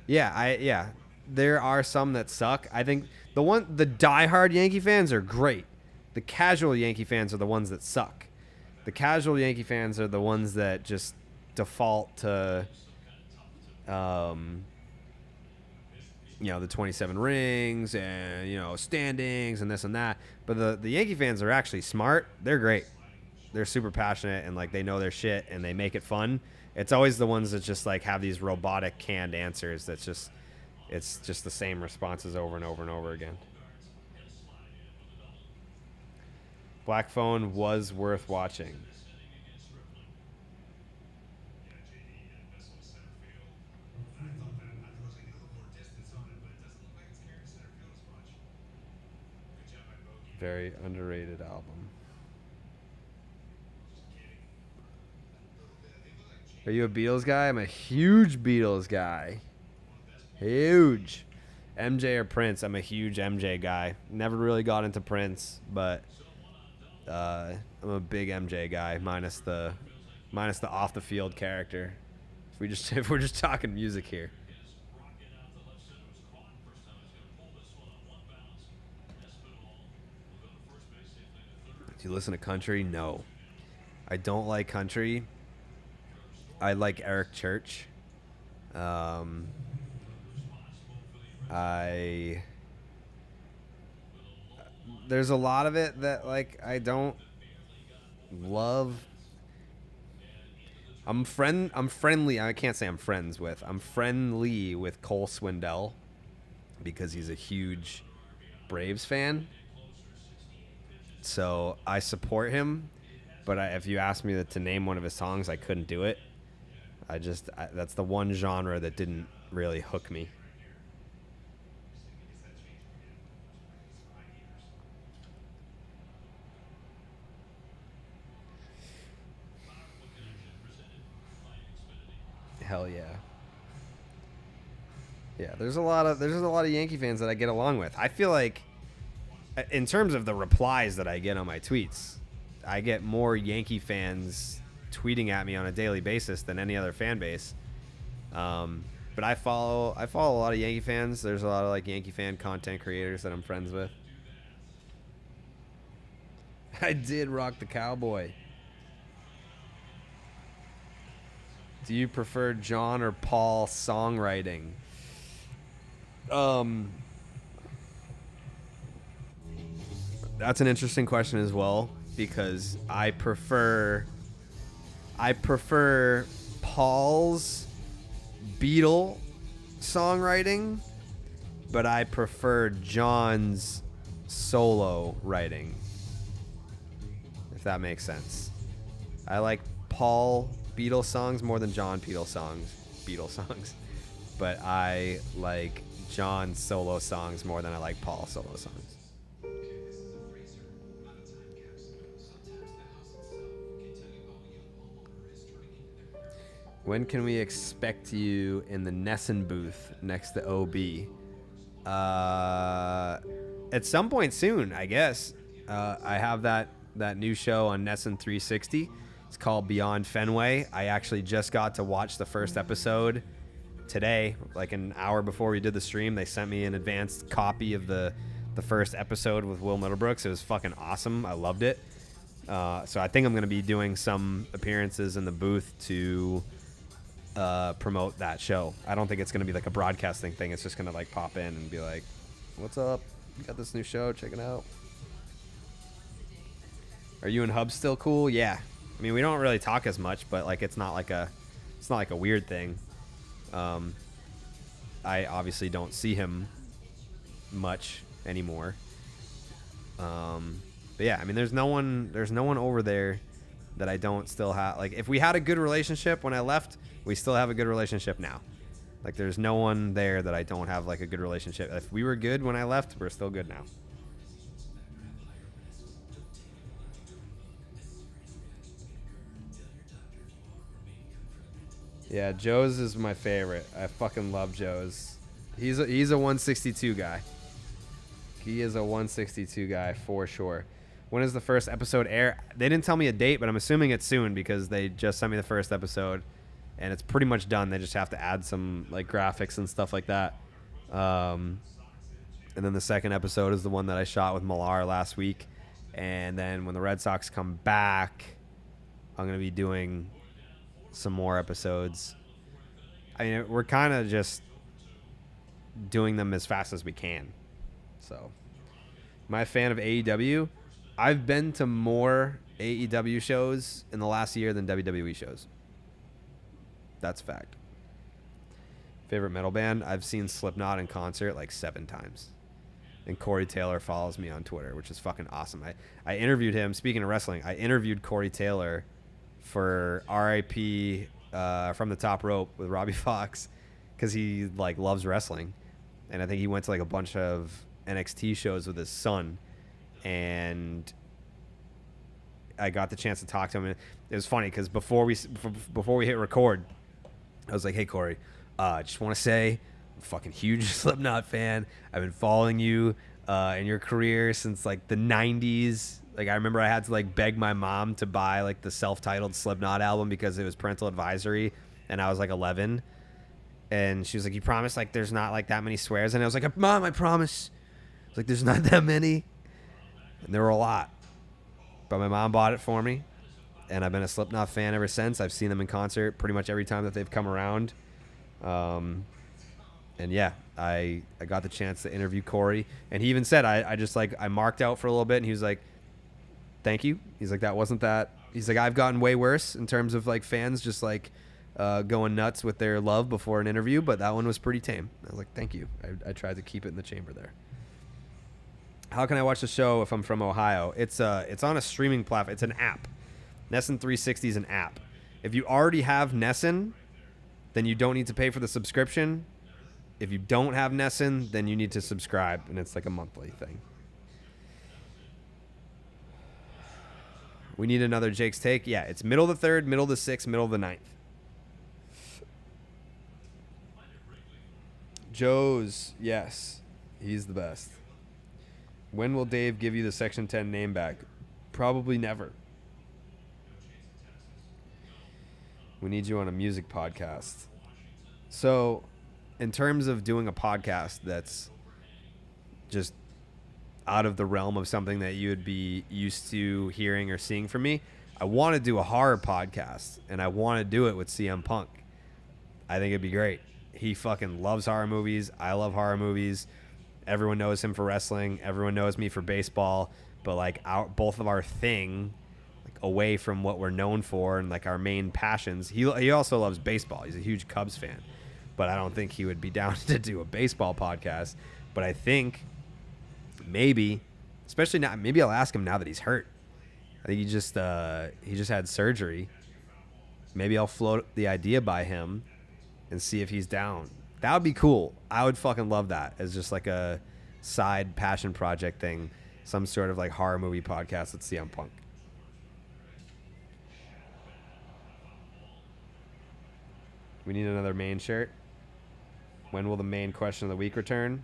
Yeah. There are some that suck. I think the diehard Yankee fans are great. The casual Yankee fans are the ones that suck. The casual Yankee fans are the ones that just default to, the 27 rings and, standings and this and that. But the Yankee fans are actually smart. They're great. They're super passionate and like they know their shit and they make it fun. It's always the ones that just like have these robotic canned answers it's just the same responses over and over and over again. Black Phone was worth watching. Very underrated album. Are you a Beatles guy? I'm a huge Beatles guy. Huge. MJ or Prince? I'm a huge MJ guy. Never really got into Prince, but I'm a big MJ guy, minus the off the field character. If we're just talking music here. Do you listen to country? No. I don't like country. I like Eric Church. There's a lot of it that like I don't love. I'm friendly. I can't say I'm friends with. I'm friendly with Cole Swindell because he's a huge Braves fan. So I support him, but if you asked me to name one of his songs, I couldn't do it. That's the one genre that didn't really hook me. Hell yeah. Yeah, there's a lot of Yankee fans that I get along with. I feel like in terms of the replies that I get on my tweets, I get more Yankee fans tweeting at me on a daily basis than any other fan base. But I follow a lot of Yankee fans. There's a lot of like Yankee fan content creators that I'm friends with. I did rock the cowboy. Do you prefer John or Paul songwriting? That's an interesting question as well, because I prefer Paul's Beatle songwriting, but I prefer John's solo writing, if that makes sense. I like Paul Beatle songs more than John Beatle songs, but I like John's solo songs more than I like Paul's solo songs. When can we expect you in the Nesson booth next to OB? at some point soon, I guess. I have that new show on Nessun 360. It's called Beyond Fenway. I actually just got to watch the first episode today, like an hour before we did the stream. They sent me an advanced copy of the first episode with Will Middlebrooks. It was fucking awesome. I loved it. So I think I'm going to be doing some appearances in the booth to promote that show. I don't think it's going to be like a broadcasting thing. It's just going to like pop in and be like, what's up? You got this new show. Check it out. Are you and Hub still cool? Yeah. I mean, we don't really talk as much, but like it's not like a weird thing. I obviously don't see him much anymore. But yeah, I mean, there's no one over there that I don't still have. Like, if we had a good relationship when I left, we still have a good relationship now. Like, there's no one there that I don't have like a good relationship. If we were good when I left, we're still good now. Yeah, Joe's is my favorite. I fucking love Joe's. He's a 162 guy. He is a 162 guy for sure. When does the first episode air? They didn't tell me a date, but I'm assuming it's soon because they just sent me the first episode, and it's pretty much done. They just have to add some like graphics and stuff like that. And then the second episode is the one that I shot with Millar last week. And then when the Red Sox come back, I'm gonna be doing some more episodes. I mean, we're kind of just doing them as fast as we can. So, am I a fan of AEW? I've been to more AEW shows in the last year than WWE shows. That's a fact. Favorite metal band? I've seen Slipknot in concert like 7 times. And Corey Taylor follows me on Twitter, which is fucking awesome. I interviewed him. Speaking of wrestling, I interviewed Corey Taylor for RIP From the Top Rope with Robbie Fox because he like loves wrestling. And I think he went to like a bunch of NXT shows with his son, and I got the chance to talk to him. And it was funny because before we hit record, I was like, "Hey Corey, I just want to say, I'm a fucking huge Slipknot fan. I've been following you in your career since like the '90s. Like I remember I had to like beg my mom to buy like the self-titled Slipknot album because it was parental advisory, and I was like 11." And she was like, "You promise like there's not like that many swears?" And I was like, "Mom, I promise." It's like, there's not that many. And there were a lot. But my mom bought it for me. And I've been a Slipknot fan ever since. I've seen them in concert pretty much every time that they've come around. And yeah, I got the chance to interview Corey. And he even said, I just like, I marked out for a little bit. And he was like, "Thank you." He's like, "That wasn't that." He's like, "I've gotten way worse in terms of like fans just like going nuts with their love before an interview. But that one was pretty tame." I was like, "Thank you." I tried to keep it in the chamber there. How can I watch the show if I'm from Ohio? It's on a streaming platform. It's an app. Nessun 360 is an app. If you already have Nessun, then you don't need to pay for the subscription. If you don't have Nessun, then you need to subscribe, and it's like a monthly thing. We need another Jake's Take. Yeah, it's middle of the 3rd, middle of the 6th, middle of the 9th. Joe's, yes. He's the best. When will Dave give you the Section 10 name back? Probably never. We need you on a music podcast. So, in terms of doing a podcast that's just out of the realm of something that you would be used to hearing or seeing from me, I want to do a horror podcast, and I want to do it with CM Punk. I think it'd be great. He fucking loves horror movies. I love horror movies. Everyone knows him for wrestling. Everyone knows me for baseball. But like both of our thing, like away from what we're known for and like our main passions. He also loves baseball. He's a huge Cubs fan. But I don't think he would be down to do a baseball podcast. But I think maybe, especially now, maybe I'll ask him now that he's hurt. I think he just had surgery. Maybe I'll float the idea by him and see if he's down. That would be cool. I would fucking love that as just like a side passion project thing. Some sort of like horror movie podcast with CM Punk. We need another main shirt. When will the main question of the week return?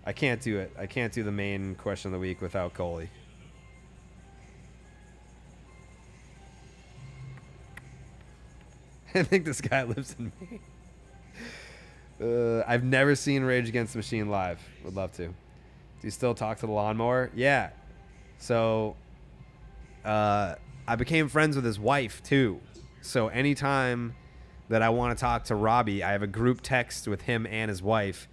I can't do it. I can't do the main question of the week without Coley. I think this guy lives in me. I've never seen Rage Against the Machine live. Would love to. Do you still talk to the lawnmower? Yeah. So, I became friends with his wife too. So anytime that I want to talk to Robbie, I have a group text with him and his wife.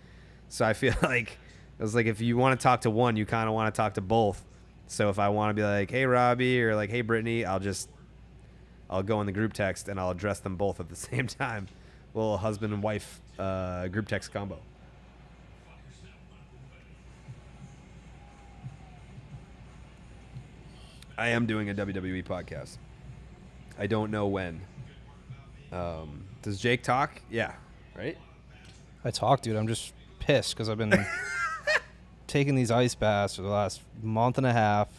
So I feel like it was like if you want to talk to one, you kind of want to talk to both. So if I want to be like, hey Robbie, or like, hey Brittany, I'll go in the group text and I'll address them both at the same time. Little husband and wife group text combo. I am doing a WWE podcast. I don't know when. Does Jake talk? Yeah, right? I talk, dude. I'm just pissed because I've been taking these ice baths for the last month and a half.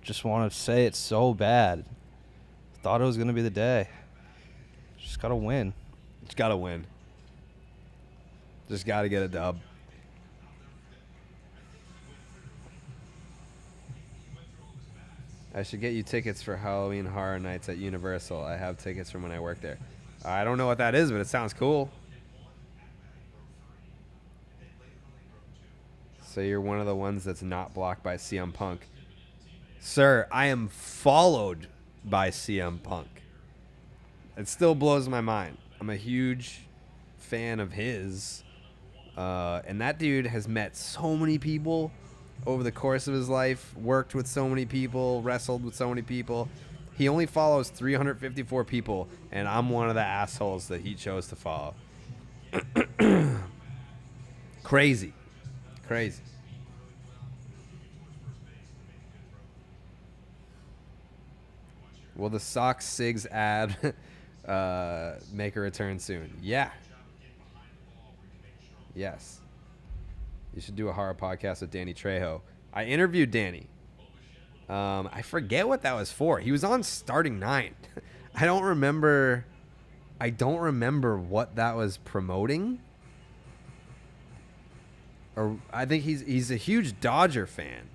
Just want to say it so bad. Thought it was going to be the day. Just got to win. Just got to win. Just got to get a dub. I should get you tickets for Halloween Horror Nights at Universal. I have tickets from when I worked there. I don't know what that is, but it sounds cool. So you're one of the ones that's not blocked by CM Punk. Sir, I am followed by CM Punk. It still blows my mind. I'm a huge fan of his. And that dude has met so many people over the course of his life, worked with so many people, wrestled with so many people. He only follows 354 people, and I'm one of the assholes that he chose to follow. Crazy. Crazy. Will the Sox Sigs ad make a return soon? Yeah. Yes. You should do a horror podcast with Danny Trejo. I interviewed Danny. I forget what that was for. He was on Starting Nine. I don't remember what that was promoting. Or I think he's a huge Dodger fan.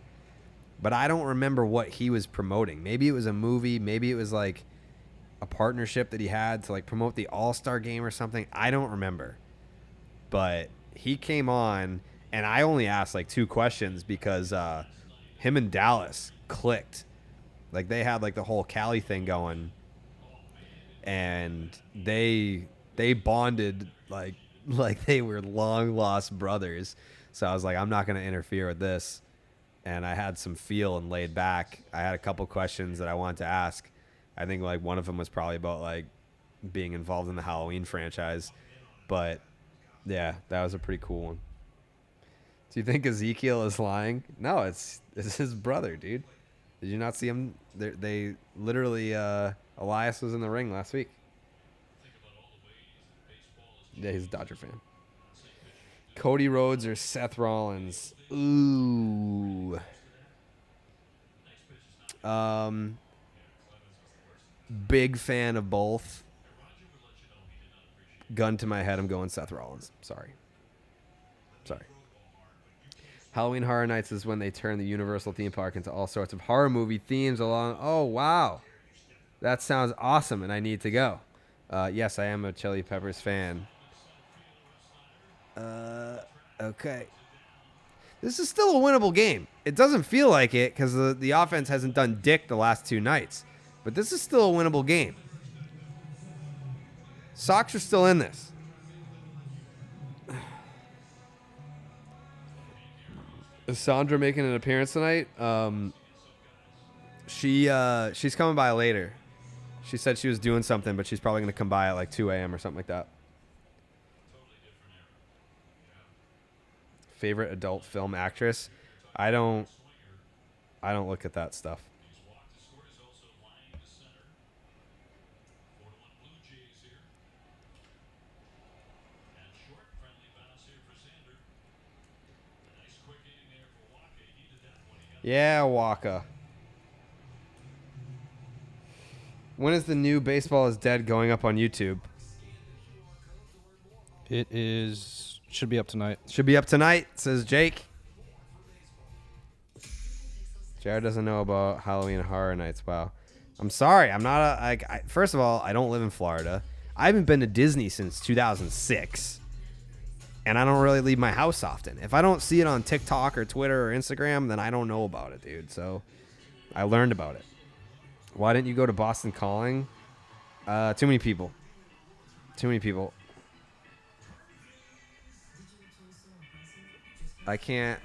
But I don't remember what he was promoting. Maybe it was a movie. Maybe it was like a partnership that he had to like promote the All-Star game or something. I don't remember. But he came on, and I only asked like 2 questions because him and Dallas clicked. Like they had like the whole Cali thing going, and they bonded like they were long lost brothers. So I was like, I'm not going to interfere with this. And I had some feel and laid back. I had a couple questions that I wanted to ask. I think like one of them was probably about like being involved in the Halloween franchise. But yeah, that was a pretty cool one. Do you think Ezekiel is lying? No, it's his brother, dude. Did you not see him? They literally, Elias was in the ring last week. Yeah, he's a Dodger fan. Cody Rhodes or Seth Rollins? Ooh. Big fan of both. Gun to my head, I'm going Seth Rollins. Sorry. Halloween Horror Nights is when they turn the Universal theme park into all sorts of horror movie themes along. Oh, wow. That sounds awesome, and I need to go. Yes, I am a Chili Peppers fan. Okay. This is still a winnable game. It doesn't feel like it because the offense hasn't done dick the last 2 nights. But this is still a winnable game. Sox are still in this. Is Sandra making an appearance tonight? She's coming by later. She said she was doing something, but she's probably going to come by at like 2 a.m. or something like that. Favorite adult film actress? I don't look at that stuff. Yeah, Waka. When is the new Baseball is Dead going up on YouTube? Should be up tonight. Should be up tonight, says Jake. Jared doesn't know about Halloween Horror Nights. Wow. I'm sorry. I'm not first of all, I don't live in Florida. I haven't been to Disney since 2006. And I don't really leave my house often. If I don't see it on TikTok or Twitter or Instagram, then I don't know about it, dude. So I learned about it. Why didn't you go to Boston Calling? Too many people. Too many people. I can't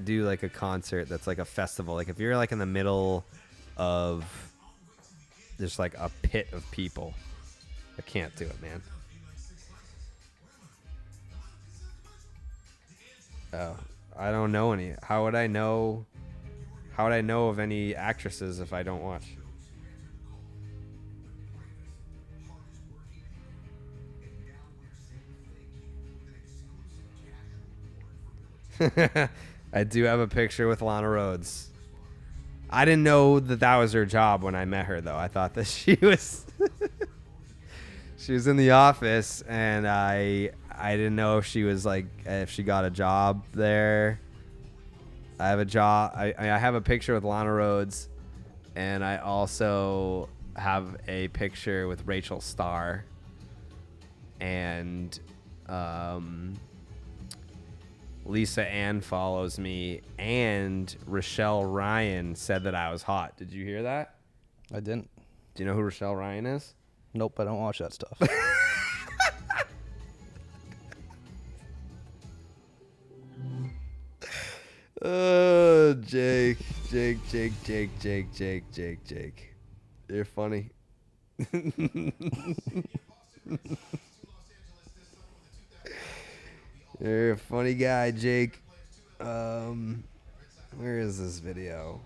do like a concert that's like a festival. Like if you're like in the middle of just like a pit of people, I can't do it, man. Oh, I don't know any. How would I know of any actresses if I don't watch? I do have a picture with Lana Rhoades. I didn't know that was her job when I met her, though. I thought that she was she was in the office, and I didn't know if she was like if she got a job there. I have a job. I have a picture with Lana Rhoades, and I also have a picture with Rachel Starr, and Lisa Ann follows me, and Rochelle Ryan said that I was hot. Did you hear that? I didn't. Do you know who Rochelle Ryan is? Nope, I don't watch that stuff. Oh, Jake. You're funny. You're a funny guy, Jake. Where is this video?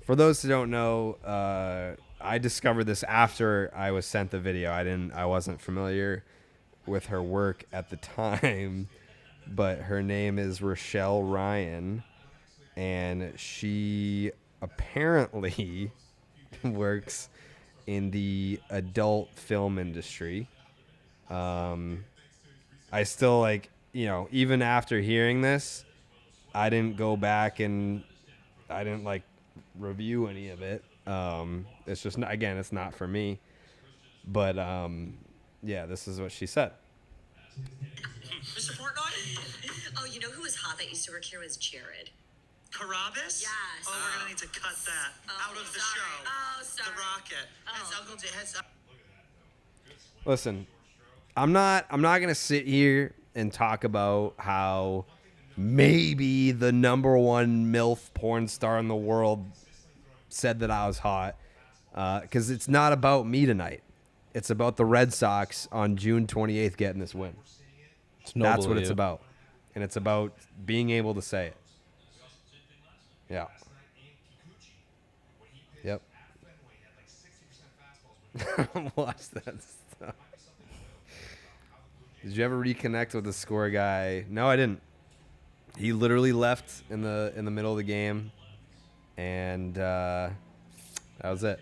For those who don't know, I discovered this after I was sent the video. I wasn't familiar with her work at the time, but her name is Rochelle Ryan, and she apparently works in the adult film industry. I still even after hearing this, I didn't go back and I didn't review any of it. It's just again, it's not for me. But yeah, this is what she said. Mr. Portnoy? Oh, you know who was hot that used to work here was Jared. Carrabis? Yes. Oh, we're gonna need to cut that out of the sorry. show. Oh, sorry. The rocket. Oh. Uncle J heads up. Listen, I'm not gonna sit here and talk about how maybe the number one MILF porn star in the world said that I was hot, because it's not about me tonight. It's about the Red Sox on June 28th getting this win. That's what it's about. And it's about being able to say it. Yeah. Yep. Watch that stuff. Did you ever reconnect with the score guy? No, I didn't. He literally left in the middle of the game, and that was it.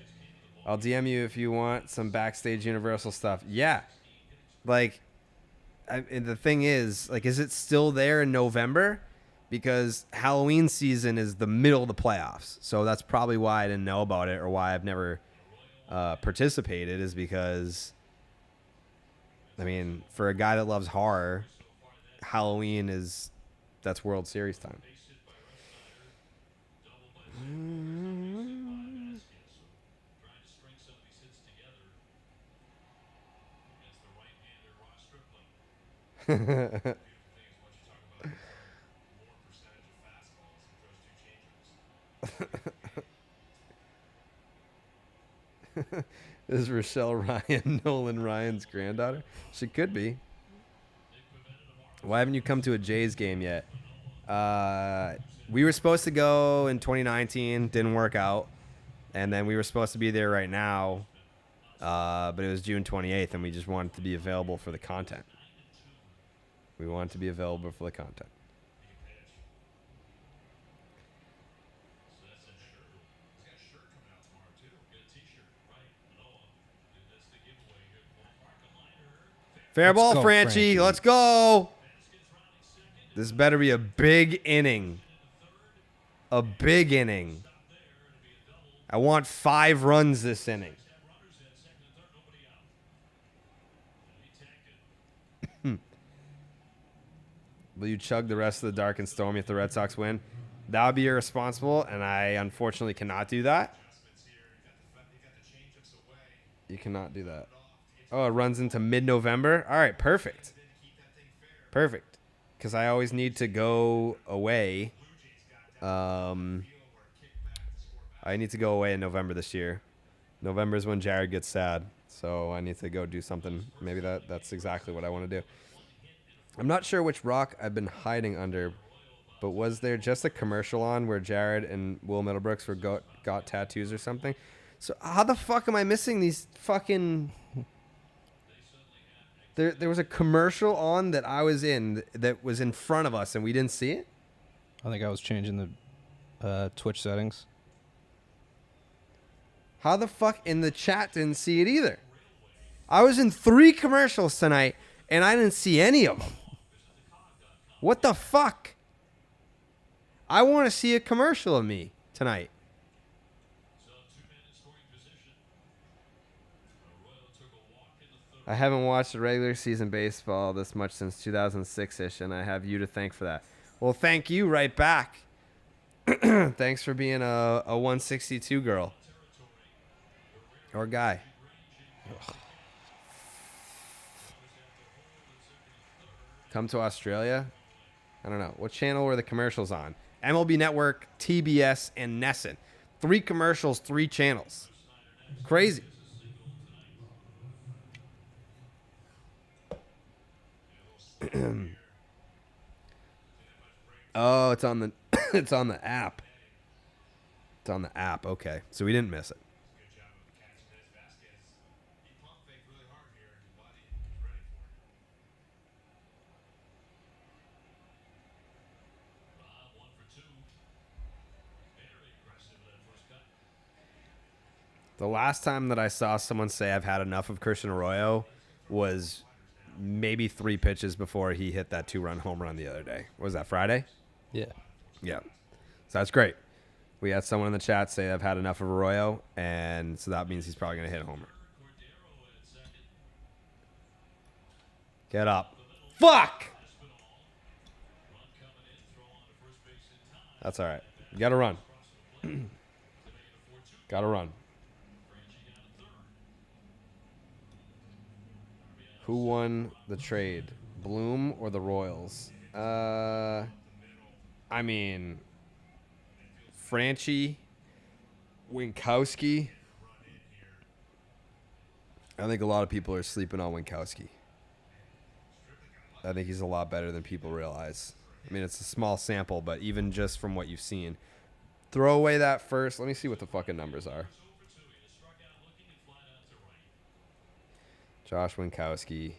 I'll DM you if you want some backstage Universal stuff. Yeah, and the thing is, is it still there in November? Because Halloween season is the middle of the playoffs, so that's probably why I didn't know about it or why I've never participated. Is because, I mean, for a guy that loves horror, Halloween that's World Series time. Is Rochelle Ryan Nolan Ryan's granddaughter? She could be. Why haven't you come to a Jays game yet? We were supposed to go in 2019, didn't work out, and then we were supposed to be there right now, but it was June 28th, and we just wanted to be available for the content. We wanted to be available for the content. Fair ball, go, Franchi. Let's go. This better be a big inning. a big inning. I want 5 runs this inning. Will you chug the rest of the dark and stormy if the Red Sox win? That would be irresponsible, and I unfortunately cannot do that. You cannot do that. Oh, it runs into mid-November? All right, perfect. Perfect. Because I always need to go away. I need to go away in November this year. November is when Jared gets sad. So I need to go do something. Maybe that's exactly what I want to do. I'm not sure which rock I've been hiding under, but was there just a commercial on where Jared and Will Middlebrooks got tattoos or something? So how the fuck am I missing these fucking... There was a commercial on that I was in that was in front of us and we didn't see it? I think I was changing the Twitch settings. How the fuck in the chat didn't see it either? I was in 3 commercials tonight and I didn't see any of them. What the fuck? I want to see a commercial of me tonight. I haven't watched regular season baseball this much since 2006-ish, and I have you to thank for that. Well, thank you right back. Thanks for being a 162 girl. Or guy. Come to Australia? I don't know. What channel were the commercials on? MLB Network, TBS, and Nesson. 3 commercials, 3 channels. Crazy. Oh, it's on the it's on the app. It's on the app. Okay, so we didn't miss it. The last time that I saw someone say I've had enough of Christian Arroyo was maybe 3 pitches before he hit that 2-run home run the other day. What was that, Friday? Yeah. Yeah. So that's great. We had someone in the chat say I've had enough of Arroyo, and so that means he's probably going to hit a homer. Get up. Fuck! That's all right. You got to run. Got to run. Who won the trade? Bloom or the Royals? I mean, Franchi, Winkowski. I think a lot of people are sleeping on Winkowski. I think he's a lot better than people realize. I mean, it's a small sample, but even just from what you've seen. Throw away that first. Let me see what the fucking numbers are. Josh Winkowski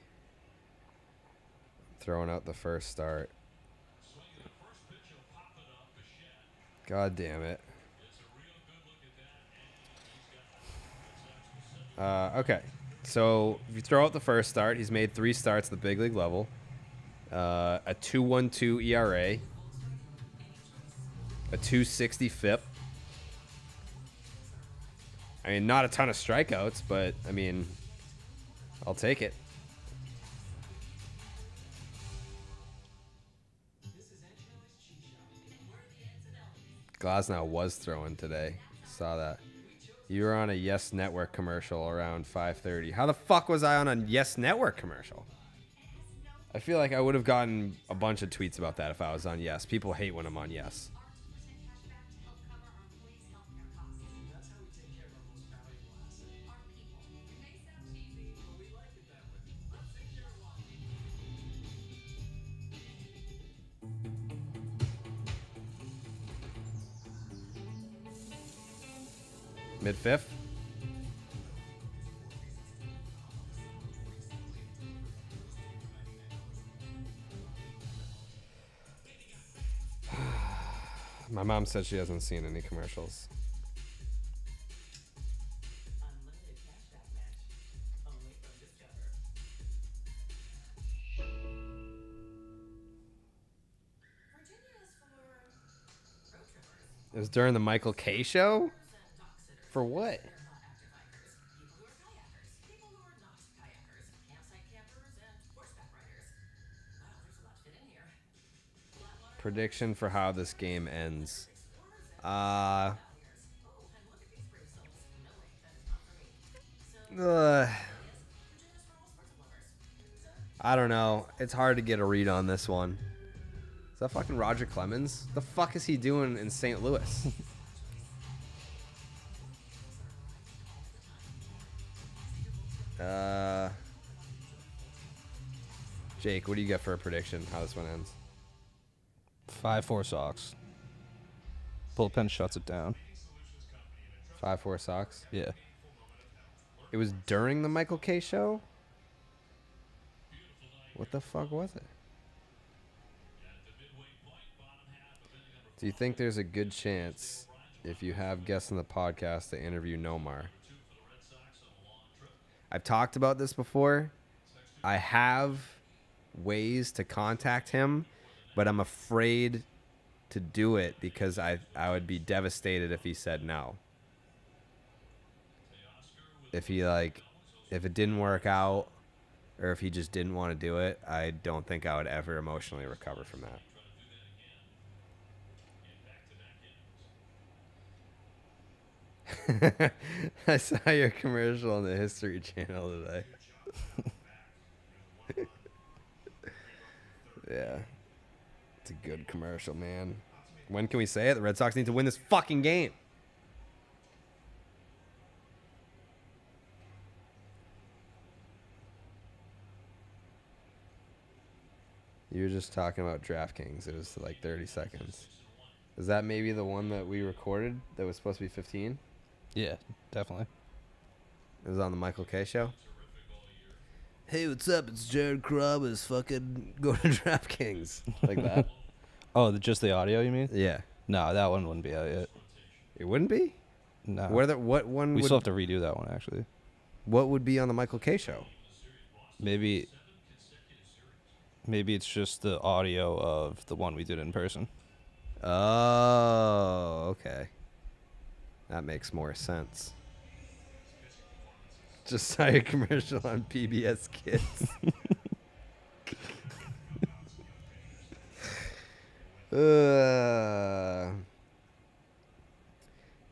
throwing out the first start. God damn it. Okay. So if you throw out the first start, he's made 3 starts at the big league level. A 2.12 ERA. A 2.60 FIP. I mean, not a ton of strikeouts, but, I mean, I'll take it. Glasnow was throwing today. Saw that. You were on a Yes Network commercial around 5:30. How the fuck was I on a Yes Network commercial? I feel like I would have gotten a bunch of tweets about that if I was on Yes. People hate when I'm on Yes. Mid-fifth? My mom said she hasn't seen any commercials. Unlimited cashback match. Only from Discover. Virginia is for road trippers. It was during the Michael K show? For what? Prediction for how this game ends. I don't know. It's hard to get a read on this one. Is that fucking Roger Clemens? The fuck is he doing in St. Louis? Jake, what do you got for a prediction how this one ends? 5-4 Sox. Bullpen shuts it down. 5-4 Sox? Yeah. It was during the Michael K show? What the fuck was it? Do you think there's a good chance, if you have guests on the podcast, to interview Nomar? I've talked about this before. I have ways to contact him, but I'm afraid to do it because I would be devastated if he said no. If it didn't work out, or if he just didn't want to do it, I don't think I would ever emotionally recover from that. I saw your commercial on the History Channel today. Yeah. It's a good commercial, man. When can we say it? The Red Sox need to win this fucking game. You were just talking about DraftKings. It was like 30 seconds. Is that maybe the one that we recorded that was supposed to be 15? Yeah, definitely. It was on the Michael K show? Hey, what's up? It's Jared Carrabis. Fucking go to DraftKings. Like that? Oh, just the audio, you mean? Yeah. No, that one wouldn't be out yet. It wouldn't be? No. What one We would, still have to redo that one, actually. what would be on the Michael K show? Maybe it's just the audio of the one we did in person. Oh, okay. That makes more sense. Just saw your commercial on PBS Kids.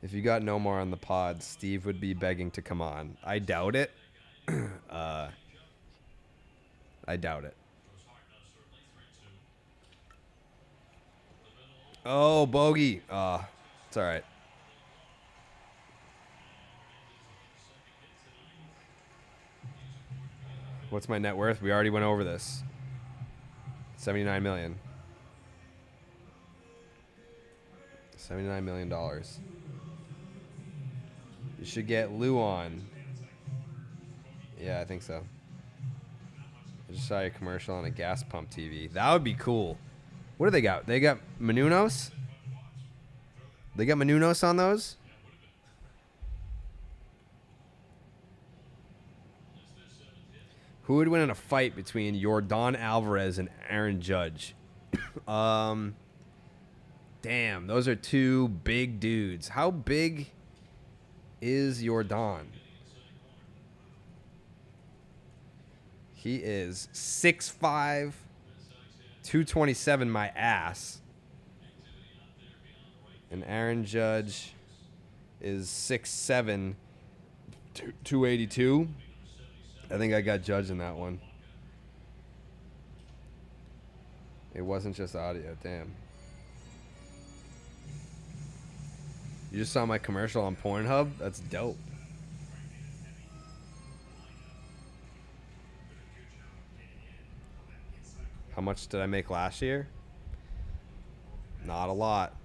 If you got no more on the pod, Steve would be begging to come on. I doubt it. I doubt it. Oh, bogey. It's all right. What's my net worth? We already went over this. 79 million. $79 million. You should get Lou on. Yeah, I think so. I just saw your commercial on a gas pump TV. That would be cool. What do they got? They got Menunos? They got Menunos on those? Who would win in a fight between Yordan Alvarez and Aaron Judge? Damn, those are two big dudes. How big is Yordan? He is 6'5", 227, my ass. And Aaron Judge is 6'7", 282. I think I got Judge in that one. It wasn't just audio, damn. You just saw my commercial on Pornhub? That's dope. How much did I make last year? Not a lot.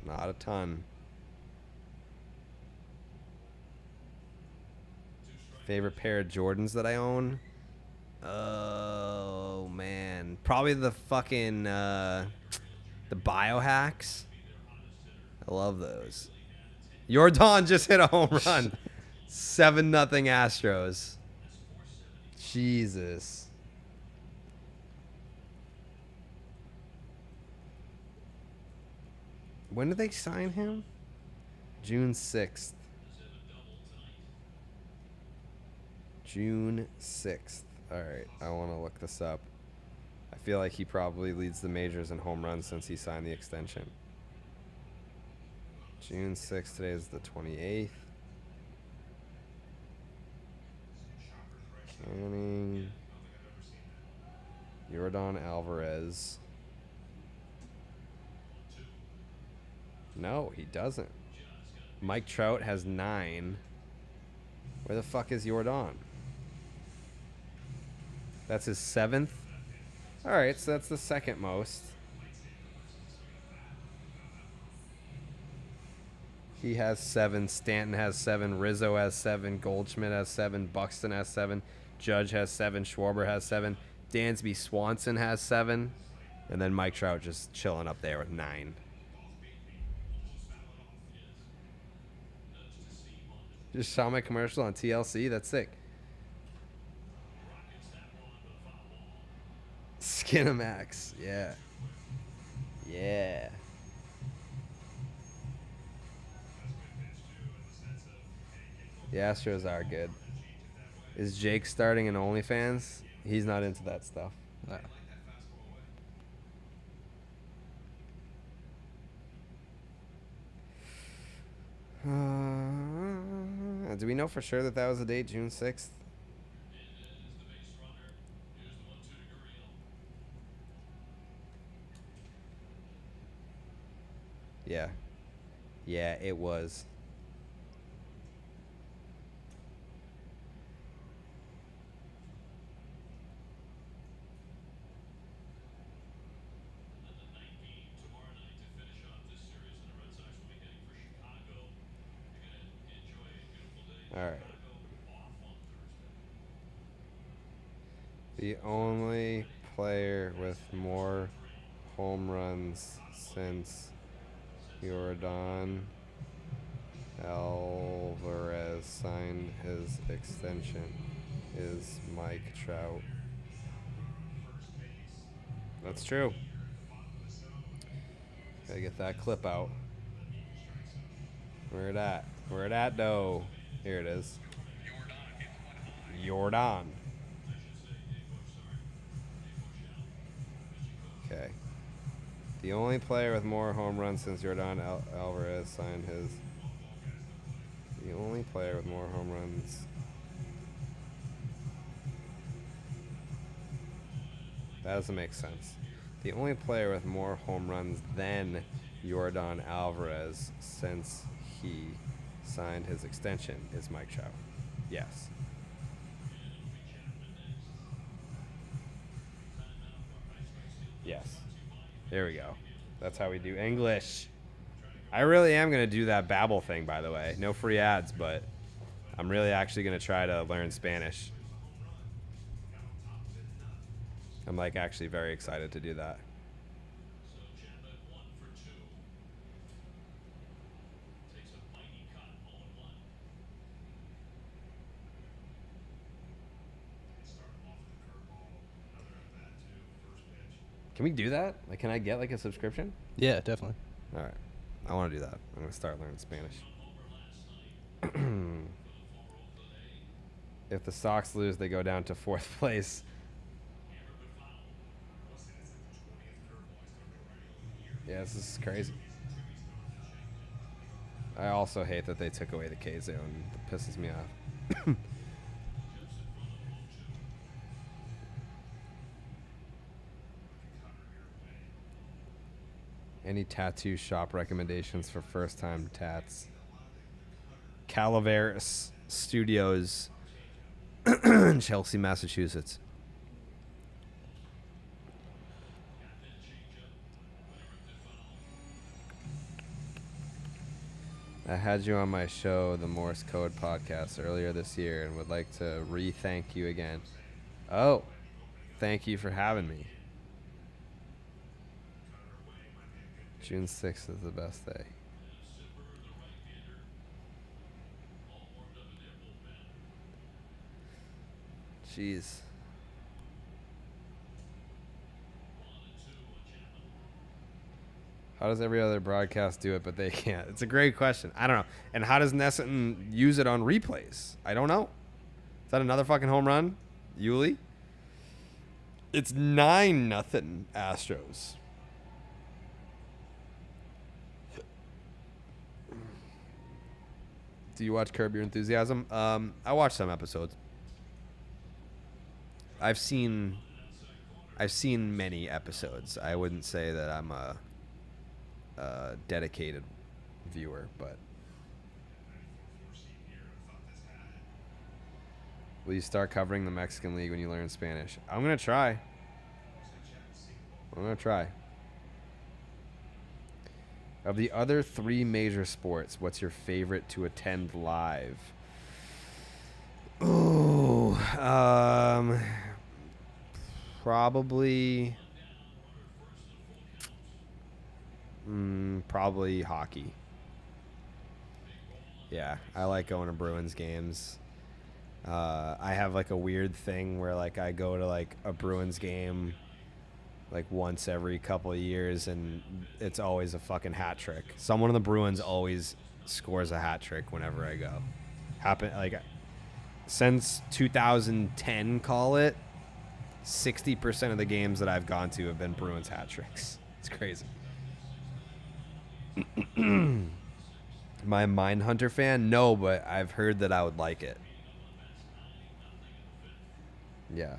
Not a ton. Favorite pair of Jordans that I own? Oh, man. Probably the fucking, the Biohacks. I love those. Yordan just hit a home run. 7-0 Astros. Jesus. When did they sign him? June 6th. June 6th. All right, I want to look this up. I feel like he probably leads the majors in home runs since he signed the extension. June 6th. Today is the 28th. Canning. Yordan Alvarez. No, he doesn't. Mike Trout has 9. Where the fuck is Yordan? That's his 7th? Alright, so that's the second most. He has 7. Stanton has 7. Rizzo has 7. Goldschmidt has 7. Buxton has 7. Judge has 7. Schwarber has 7. Dansby Swanson has 7. And then Mike Trout just chilling up there with 9. Just saw my commercial on TLC. That's sick. Skinamax. Yeah. Yeah. The Astros are good. Is Jake starting an OnlyFans? He's not into that stuff. No. Do we know for sure that that was the date, June 6th? Yeah. Yeah, it was. All right. The only player with more home runs since Yordan Alvarez signed his extension is Mike Trout. That's true. Gotta get that clip out. Where it at? Where it at, though? Here it is. Yordan. Okay. The only player with more home runs since Yordan Alvarez signed his. The only player with more home runs. That doesn't make sense. The only player with more home runs than Yordan Alvarez since he signed his extension is Mike Trout. Yes. Yes. There we go. That's how we do English. I really am going to do that Babbel thing, by the way. No free ads, but I'm really actually going to try to learn Spanish. I'm like actually very excited to do that. Can we do that? Like, can I get like a subscription? Yeah, definitely. All right. I want to do that. I'm going to start learning Spanish. If the Sox lose, they go down to 4th place. Yeah, this is crazy. I also hate that they took away the K zone. It pisses me off. Any tattoo shop recommendations for first-time tats? Calaveras Studios in Chelsea, Massachusetts. I had you on my show, the Morse Code podcast, earlier this year and would like to re-thank you again. Oh, thank you for having me. June 6th is the best day. Jeez. How How does every other broadcast do it, but they can't? It's a great question. I don't know. And how does Nesson use it on replays? I don't know. Is that another fucking home run? Yuli? It's 9-0 Astros. Do you watch Curb Your Enthusiasm? I watched some episodes. I've seen many episodes. I wouldn't say that I'm a dedicated viewer, but will you start covering the Mexican League when you learn Spanish? I'm gonna try. Of the other 3 major sports, what's your favorite to attend live? Ooh, probably hockey. Yeah, I like going to Bruins games. I have like a weird thing where like I go to like a Bruins game like once every couple of years, and it's always a fucking hat trick. Someone on the Bruins always scores a hat trick whenever I go. Since 2010, call it, 60% of the games that I've gone to have been Bruins hat tricks. It's crazy. Am I a Mindhunter fan? No, but I've heard that I would like it. Yeah,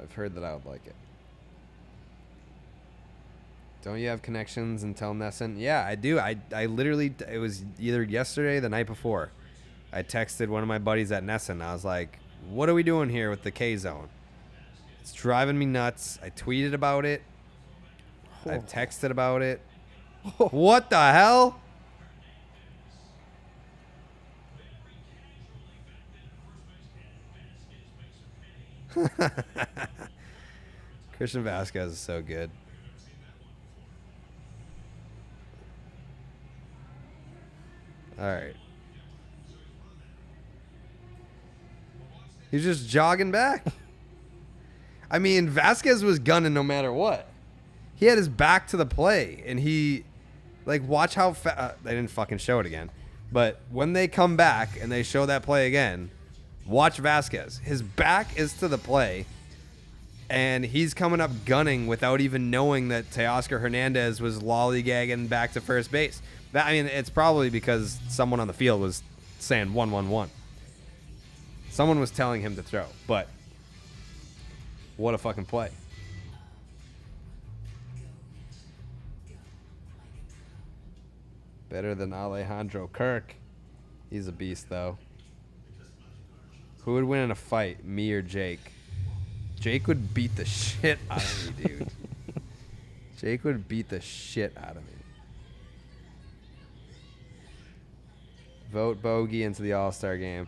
I've heard that I would like it. Don't you have connections in Telnesson? Yeah, I do. I literally, it was either yesterday or the night before. I texted one of my buddies at Nesson. I was like, what are we doing here with the K-Zone? It's driving me nuts. I tweeted about it. I texted about it. What the hell? Christian Vasquez is so good. All right. He's just jogging back. I mean, Vasquez was gunning no matter what. He had his back to the play, and he, like, watch how they didn't fucking show it again. But when they come back and they show that play again, watch Vasquez. His back is to the play, and he's coming up gunning without even knowing that Teoscar Hernandez was lollygagging back to first base. I mean, it's probably because someone on the field was saying 1-1-1. Someone was telling him to throw, but what a fucking play. Better than Alejandro Kirk. He's a beast, though. Who would win in a fight, me or Jake? Jake would beat the shit out of me, dude. Jake would beat the shit out of me. Vote Bogey into the All-Star game.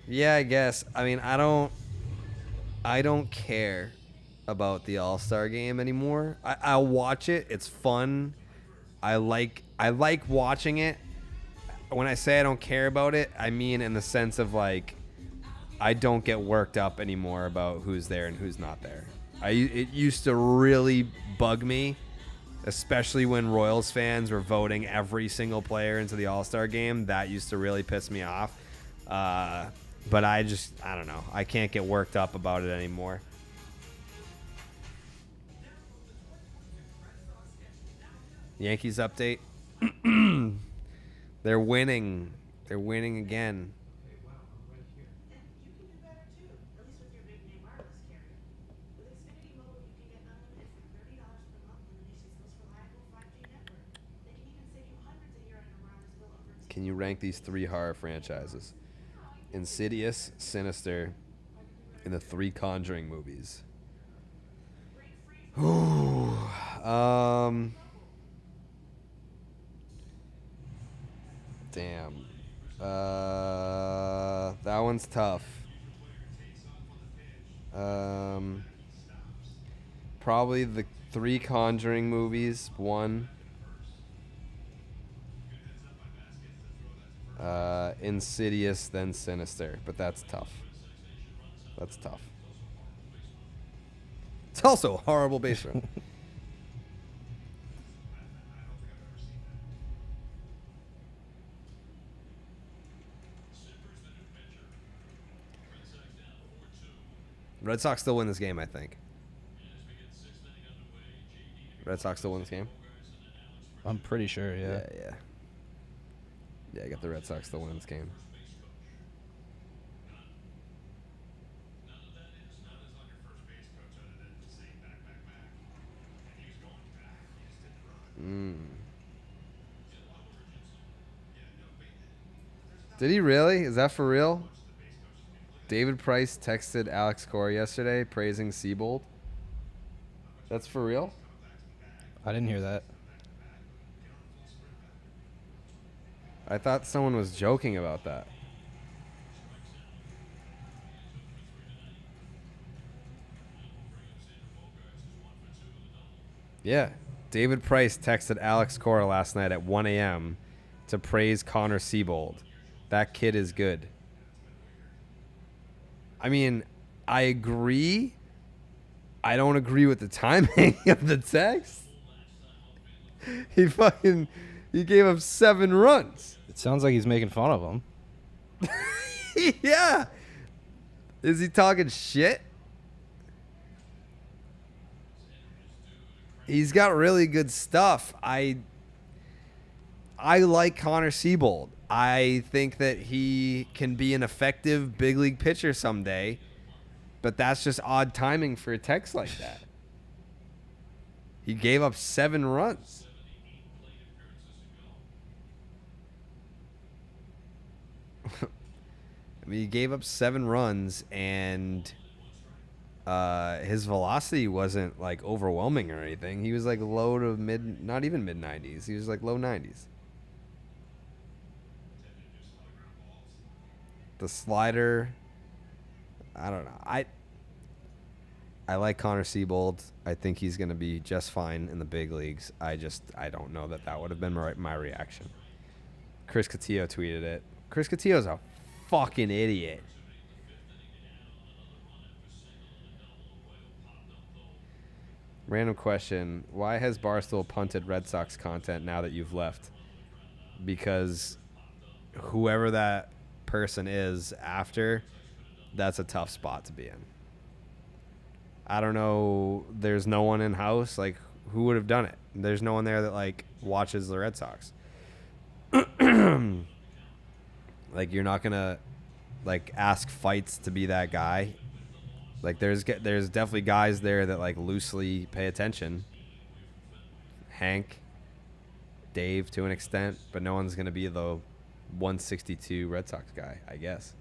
Yeah, I guess. I mean, I don't care about the All-Star game anymore. I'll watch it. It's fun. I like watching it. When I say I don't care about it, I mean in the sense of like I don't get worked up anymore about who's there and who's not there. It used to really bug me, especially when Royals fans were voting every single player into the All-Star game. That used to really piss me off. But I don't know. I can't get worked up about it anymore. Yankees update. They're winning. They're winning again. You can do better too, at least with your big name wireless carrier. With Xfinity Mobile, you can get unlimited for $30 per month on the nation's most reliable 5G network. They can even save you hundreds a year on your wireless bill over. Can you rank these 3 horror franchises? Insidious, Sinister, and the 3 Conjuring movies. Ooh, damn. That one's tough. Probably the 3 Conjuring movies, 1. Insidious, then Sinister, but that's tough. That's tough. It's also a horrible base run. Red Sox still win this game, I think. Red Sox still win this game? I'm pretty sure. Yeah. Yeah. Yeah, I got the Red Sox still win this game. None of that is not as on your first base coach other than saying back. And he was going back. He just didn't run. Get a lot of urgency. Yeah, no, but there's not Did he really? Is that for real? much the base coaches can look at. David Price texted Alex Cora yesterday praising Seabold. That's for real? I didn't hear that. I thought someone was joking about that. Yeah. David Price texted Alex Cora last night at 1 a.m. to praise Connor Seabold. That kid is good. I mean, I agree. I don't agree with the timing of the text. He gave up 7 runs. It sounds like he's making fun of him. Yeah. Is he talking shit? He's got really good stuff. I like Connor Seabold. I think that he can be an effective big league pitcher someday, but that's just odd timing for a text like that. He gave up 7 runs. I mean, he gave up 7 runs, and his velocity wasn't like overwhelming or anything. He was like low to mid, not even mid 90s. He was like low 90s. The slider, I don't know. I like Connor Seabold. I think he's going to be just fine in the big leagues. I don't know that would have been my reaction. Chris Cotillo tweeted it. Chris Cotillo's a fucking idiot. Random question. Why has Barstool punted Red Sox content now that you've left? Because whoever that person is after, that's a tough spot to be in. I don't know. There's no one in house. Like, who would have done it? There's no one there that, like, watches the Red Sox. Like, you're not going to, like, ask Fights to be that guy. Like, there's definitely guys there that, like, loosely pay attention. Hank, Dave to an extent, but no one's going to be the 162 Red Sox guy, I guess.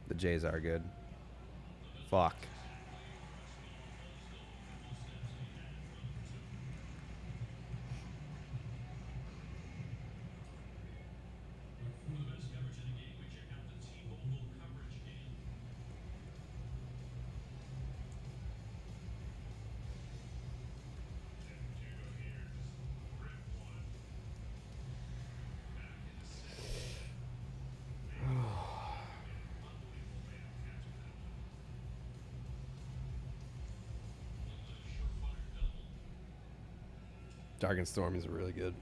The Jays are good. Fuck. For the best coverage of the game, we check out the T-Mobile coverage game. Hugo here just ripped one. Back in the center. Unbelievable way to catch that one. Surefire double. Dark and Stormies are really good.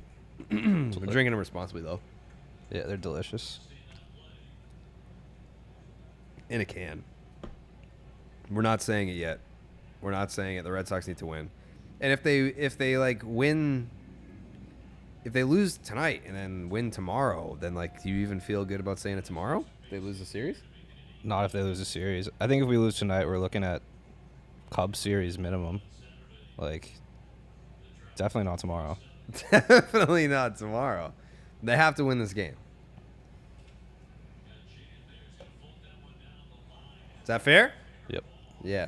I'm drinking them responsibly, though. Yeah, they're delicious. In a can. We're not saying it yet. We're not saying it. The Red Sox need to win. And if they like win, if they lose tonight and then win tomorrow, then like, do you even feel good about saying it tomorrow? If they lose the series? Not if they lose a series. I think if we lose tonight, we're looking at Cubs series minimum. Like, definitely not tomorrow. Definitely not tomorrow. They have to win this game. Is that fair? Yep. Yeah.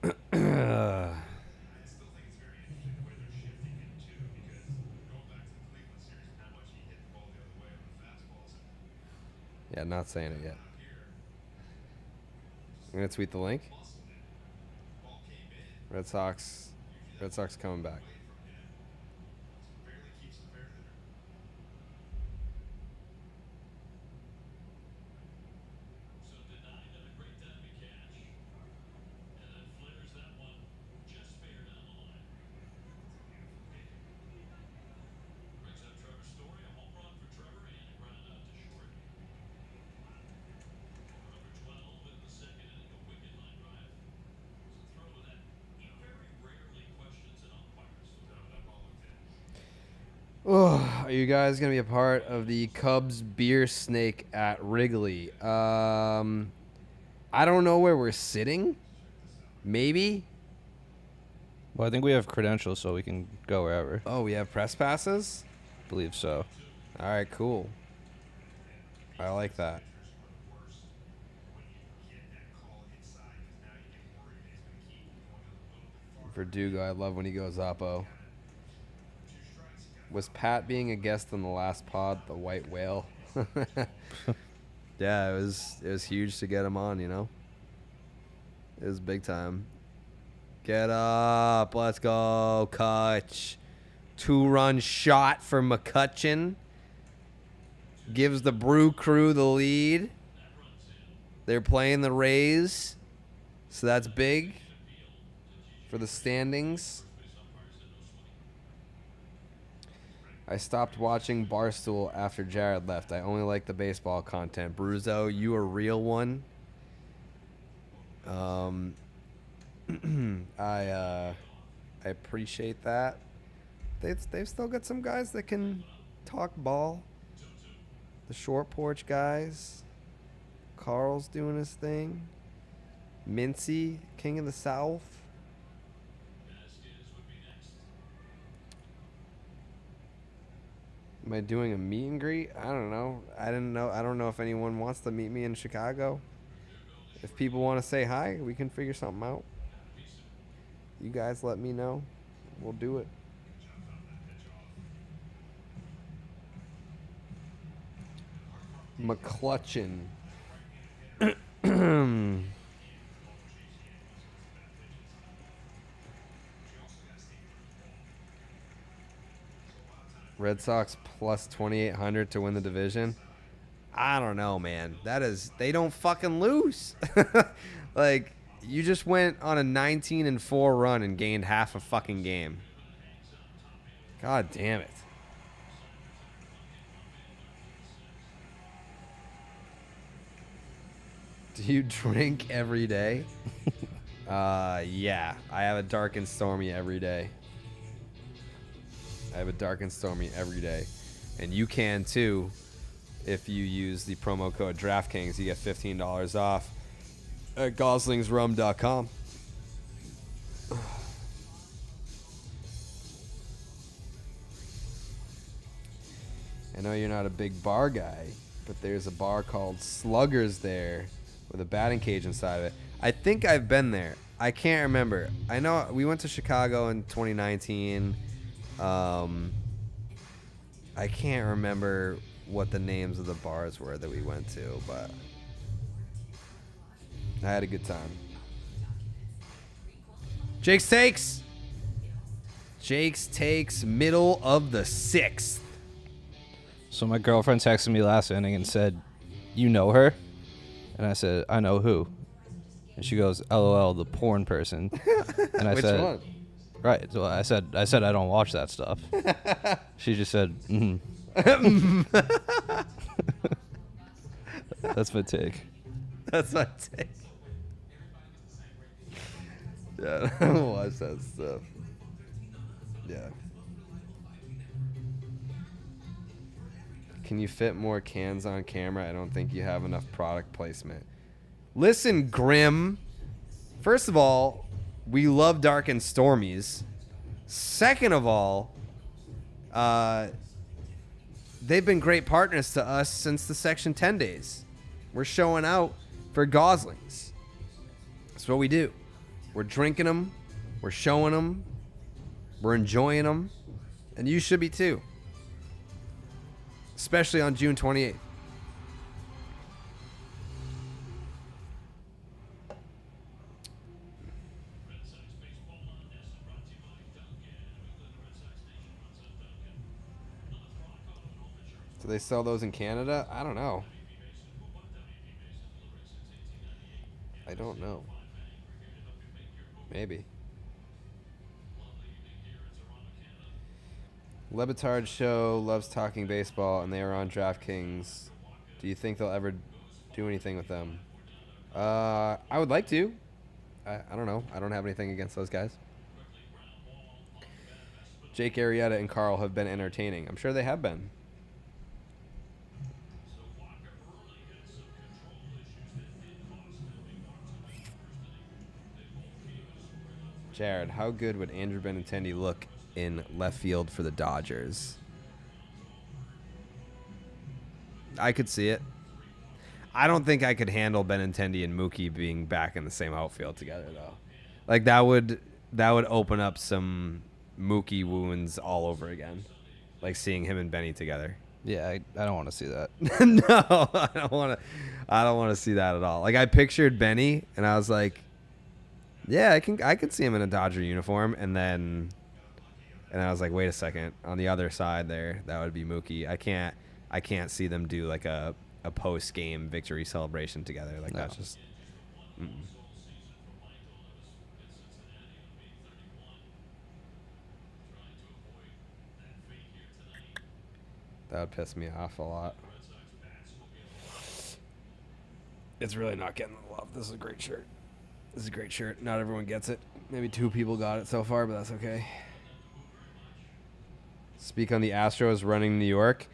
I still think it's very interesting the way they're shifting it too, because going back to the Cleveland series and how much he hit the ball the other way on the fastballs. Yeah, not saying it yet. Here, I'm going to tweet the link. muscled it. Ball came in. Red Sox Red Sox coming back. Barely keeps the fair there. So denied on a great time to catch. And then flares that one just fair down the line. Brings up Trevor Story, a home run for Trevor and a ground out to short. Number 12 in the second inning, a wicket line drive. It's a throw that he very rarely questions an umpire. So that ball looked in. Oh, are you guys gonna be a part of the Cubs beer snake at Wrigley? I don't know where we're sitting. Maybe. Well, I think we have credentials, so we can go wherever. Oh, we have press passes. Believe so. All right, cool. I like that. Verdugo, I love when he goes Oppo. Was Pat being a guest on the last pod, the white whale? Yeah, it was huge to get him on, you know? It was big time. Get up. Let's go, Kutch. 2-run shot for McCutcheon. Gives the Brew Crew the lead. They're playing the Rays. So that's big for the standings. I stopped watching Barstool after Jared left. I only like the baseball content. Bruzo, you a real one. I appreciate that. They've still got some guys that can talk ball. The short porch guys. Carl's doing his thing. Mincy, King of the South. Am I doing a meet and greet? I don't know. I don't know if anyone wants to meet me in Chicago. If people want to say hi, we can figure something out. You guys let me know. We'll do it. McClutchin. Red Sox plus 2,800 to win the division. I don't know, man. They don't fucking lose. Like, you just went on a 19-4 run and gained half a fucking game. God damn it. Do you drink every day? Yeah. I have a dark and stormy every day. I have a dark and stormy every day. And you can too if you use the promo code DraftKings. You get $15 off at goslingsrum.com. I know you're not a big bar guy, but there's a bar called Sluggers there with a batting cage inside of it. I think I've been there. I can't remember. I know we went to Chicago in 2019. I can't remember what the names of the bars were that we went to, but I had a good time. Jake's Takes. Jake's Takes, middle of the 6th. So my girlfriend texted me last inning and said, "You know her?" And I said, "I know who." And she goes, "LOL, the porn person." And I Which said, one? "Right." So I said I don't watch that stuff. She just said, "Mm." That's my take. That's my take. Yeah, I don't watch that stuff. Yeah. Can you fit more cans on camera? I don't think you have enough product placement. Listen, Grim. First of all, we love Dark and Stormies. Second of all, they've been great partners to us since the Section 10 days. We're showing out for Goslings. That's what we do. We're drinking them. We're showing them. We're enjoying them. And you should be too. Especially on June 28th. Do they sell those in Canada? I don't know. I don't know. Maybe. Lebitard show loves talking baseball, and they are on DraftKings. Do you think they'll ever do anything with them? I would like to. I don't know. I don't have anything against those guys. Jake Arrieta and Carl have been entertaining. I'm sure they have been. Jared, how good would Andrew Benintendi look in left field for the Dodgers? I could see it. I don't think I could handle Benintendi and Mookie being back in the same outfield together, though. Like, that would open up some Mookie wounds all over again. Like seeing him and Benny together. Yeah, I don't want to see that. No, I don't want to see that at all. Like, I pictured Benny, and I was like, yeah, I could see him in a Dodger uniform, and then I was like, wait a second, on the other side there, that would be Mookie. I can't see them do like a post game victory celebration together. Like, No. that's just. Mm-mm. That would piss me off a lot. It's really not getting the love. This is a great shirt. This is a great shirt. Not everyone gets it. Maybe 2 people got it so far, but that's okay. Speak on the Astros running New York.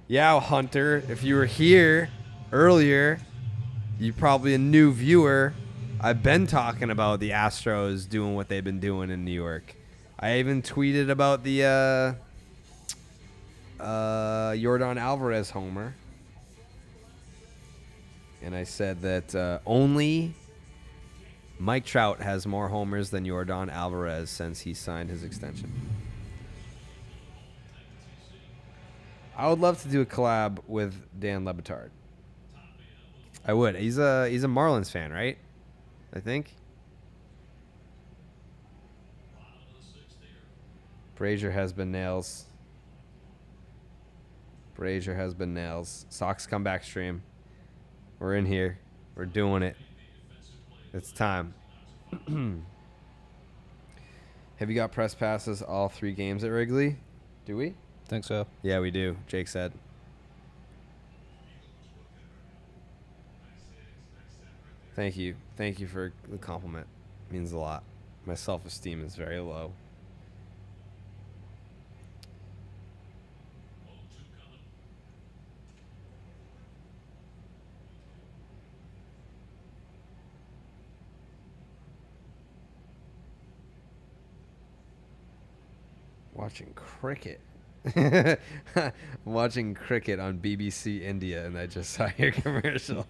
Yeah, Hunter, if you were here earlier, you're probably a new viewer. I've been talking about the Astros doing what they've been doing in New York. I even tweeted about the Yordan Alvarez homer. And I said that only Mike Trout has more homers than Yordan Alvarez since he signed his extension. I would love to do a collab with Dan Lebitard. I would. He's a Marlins fan, right? I think. Brazier has been nails. Brazier has been nails. Sox comeback stream. We're in here. We're doing it. It's time. Have you got press passes all 3 games at Wrigley? Do we? Think so. Yeah, we do. Jake said. Thank you. Thank you for the compliment. It means a lot. My self-esteem is very low. Watching cricket. Watching cricket on BBC India, and I just saw your commercial.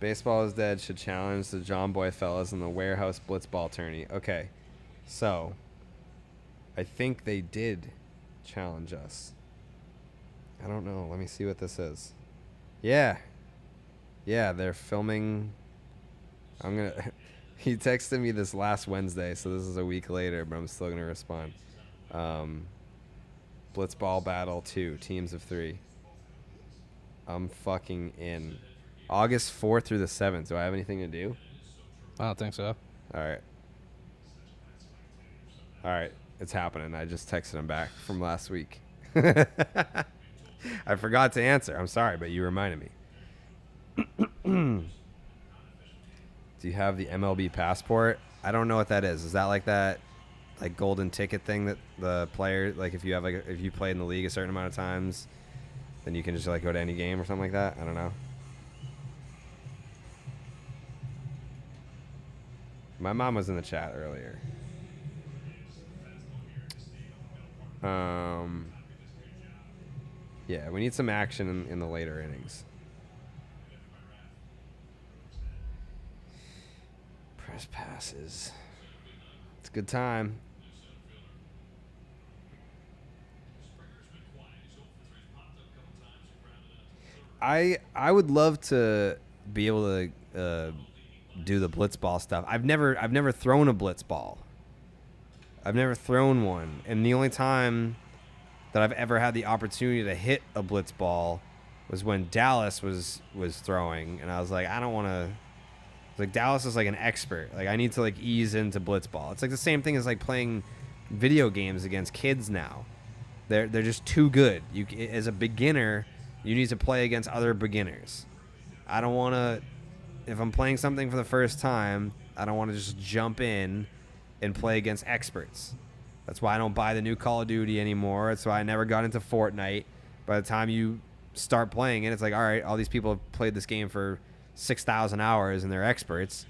Baseball is Dead should challenge the John Boy fellas in the warehouse blitzball tourney. Okay, so I think they did challenge us. I don't know. Let me see what this is. Yeah, they're filming. I'm gonna. He texted me this last Wednesday, so this is a week later, but I'm still gonna respond. Blitzball Battle 2, teams of 3. I'm fucking in. August 4th through the 7th. Do I have anything to do? I don't think so. All right, it's happening. I just texted him back from last week. I forgot to answer. I'm sorry, but you reminded me. Do you have the MLB passport? I don't know what that is. Is that like that like golden ticket thing that the player, like if you have like if you played in the league a certain amount of times, then you can just like go to any game or something like that? I don't know. My mom was in the chat earlier. Yeah, we need some action in the later innings. Press passes. It's a good time. I would love to be able to do the blitzball stuff. I've never thrown a blitzball. I've never thrown one, and the only time that I've ever had the opportunity to hit a blitzball was when Dallas was throwing, and I was like, I don't want to. Like, Dallas is like an expert. Like, I need to like ease into blitzball. It's like the same thing as like playing video games against kids now. They're just too good. You, as a beginner, you need to play against other beginners. I don't want to. If I'm playing something for the first time, I don't want to just jump in and play against experts. That's why I don't buy the new Call of Duty anymore. That's why I never got into Fortnite. By the time you start playing it, it's like, all right, all these people have played this game for 6,000 hours and they're experts.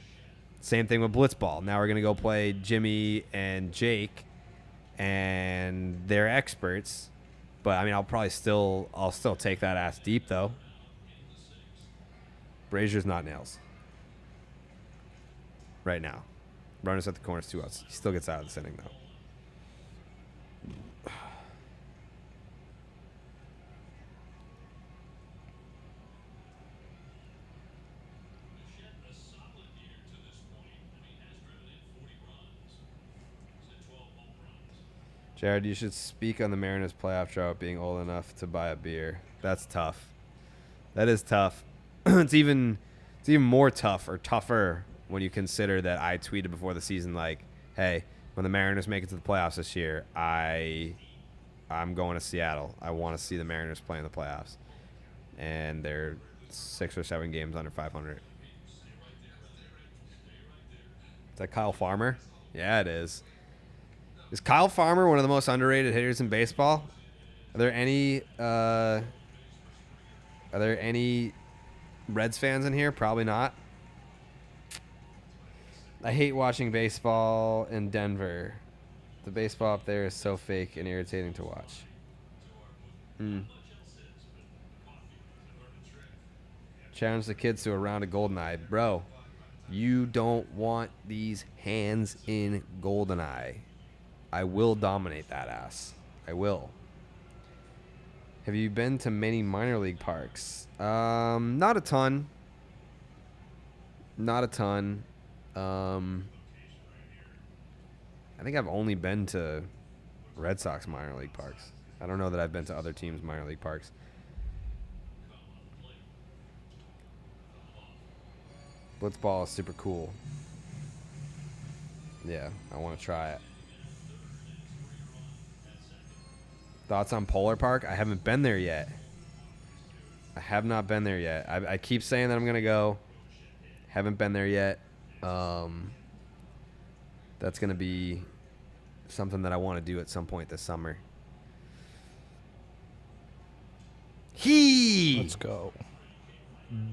Same thing with blitzball. Now we're going to go play Jimmy and Jake, and they're experts. But I mean, I'll still take that ass deep though. Brazier's not nails right now. Runners at the corners, 2 outs. He still gets out of this inning though. A solid year to this point. I mean, has driven in 40 runs. He's had 12 home runs. Jared, you should speak on the Mariners playoff drought being old enough to buy a beer. That's tough. That is tough. It's even more tough or tougher when you consider that I tweeted before the season like, hey, when the Mariners make it to the playoffs this year, I'm going to Seattle. I want to see the Mariners play in the playoffs. And they're 6 or 7 games under 500. Is that Kyle Farmer? Yeah, it is. Is Kyle Farmer one of the most underrated hitters in baseball? Are there any Reds fans in here? Probably not. I hate watching baseball in Denver. The baseball up there is so fake and irritating to watch. Challenge the kids to a round of Goldeneye. Bro, you don't want these hands in Goldeneye. I will dominate that ass. I will. Have you been to many minor league parks? Not a ton. Not a ton. I think I've only been to Red Sox minor league parks. I don't know that I've been to other teams' minor league parks. Blitzball is super cool. Yeah, I want to try it. Thoughts on Polar Park? I haven't been there yet. I have not been there yet. I keep saying that I'm going to go. Haven't been there yet. That's going to be something that I want to do at some point this summer. Let's go.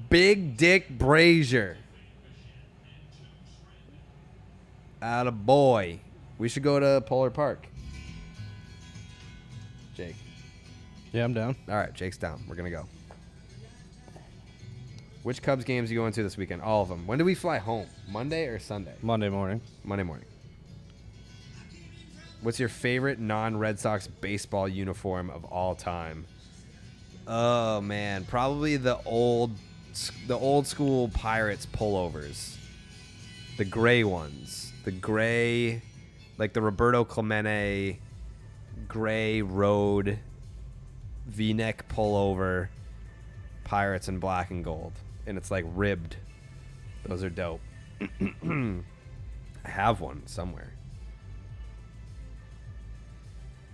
Big Dick Brazier. Atta boy. We should go to Polar Park. Jake. Yeah, I'm down. All right, Jake's down. We're going to go. Which Cubs games are you going to this weekend? All of them. When do we fly home? Monday or Sunday? Monday morning. Monday morning. What's your favorite non-Red Sox baseball uniform of all time? Oh, man. Probably the old school Pirates pullovers. The gray ones. The gray, like the Roberto Clemente gray road V-neck pullover Pirates in black and gold. And it's like ribbed. Those are dope. I have one somewhere.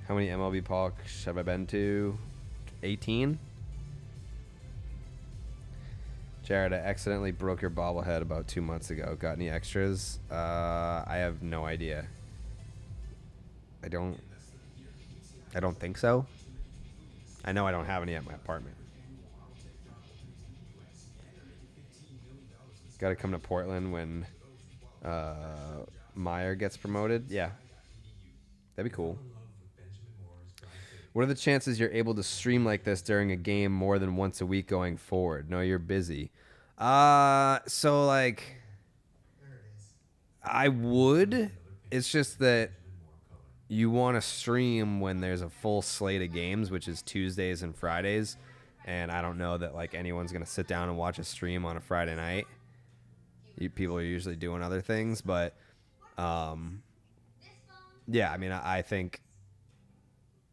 How many MLB parks have I been to? 18? Jared, I accidentally broke your bobblehead about 2 months ago. Got any extras? I have no idea. I don't think so. I know I don't have any at my apartment. Got to come to Portland when Meyer gets promoted. Yeah. That'd be cool. What are the chances you're able to stream like this during a game more than once a week going forward? No, you're busy. So like, I would. It's just that you want to stream when there's a full slate of games, which is Tuesdays and Fridays. And I don't know that like anyone's going to sit down and watch a stream on a Friday night. People are usually doing other things, but yeah, I mean, I think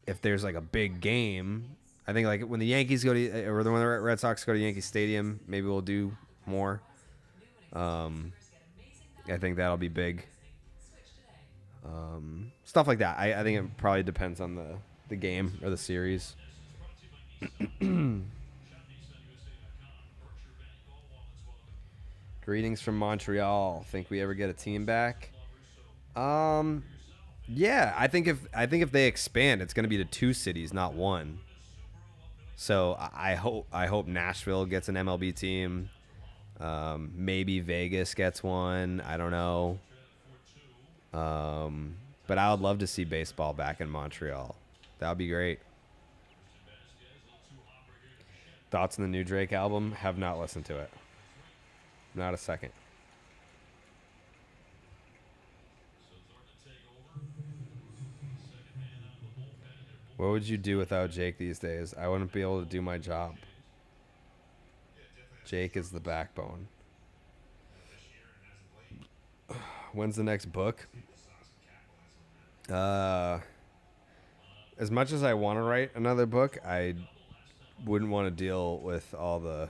if there's like a big game, I think like when the Yankees go to, or when the Red Sox go to Yankee Stadium, maybe we'll do more. I think that'll be big. Stuff like that. I think it probably depends on the game or the series. Greetings from Montreal. Think we ever get a team back? Yeah, I think if they expand, it's going to be to 2 cities, not 1. So I hope Nashville gets an MLB team. Maybe Vegas gets one. I don't know. But I would love to see baseball back in Montreal. That would be great. Thoughts on the new Drake album? Have not listened to it. Not a second. What would you do without Jake these days? I wouldn't be able to do my job. Jake is the backbone. When's the next book? As much as I want to write another book, I wouldn't want to deal with all the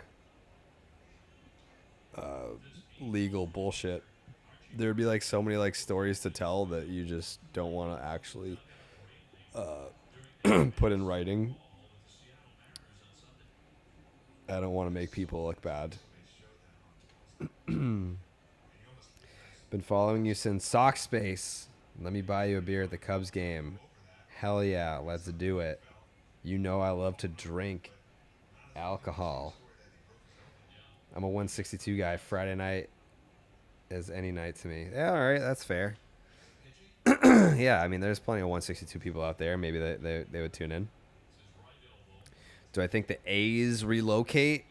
legal bullshit. There'd be like so many like stories to tell that you just don't want to actually put in writing. I don't want to make people look bad. Been following you since Sock Space. Let me buy you a beer at the Cubs game. Hell yeah, let's do it. You know I love to drink alcohol. I'm a 162 guy. Friday night is any night to me. Yeah, all right, that's fair. Yeah, I mean, there's plenty of 162 people out there. Maybe they would tune in. Do I think the A's relocate?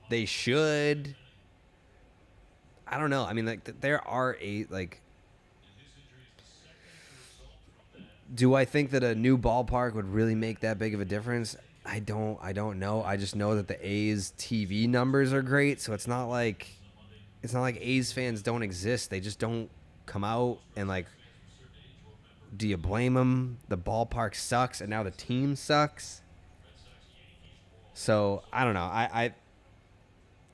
They should. I don't know. I mean, like there are do I think that a new ballpark would really make that big of a difference? I don't know. I just know that the A's TV numbers are great, so it's not like A's fans don't exist. They just don't come out, and like, do you blame them? The ballpark sucks, and now the team sucks. So I don't know.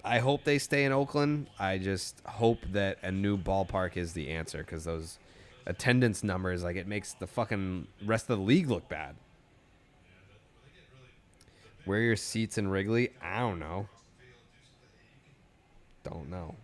I hope they stay in Oakland. I just hope that a new ballpark is the answer, because those attendance numbers, like, it makes the fucking rest of the league look bad. Where are your seats in Wrigley? I don't know. Don't know.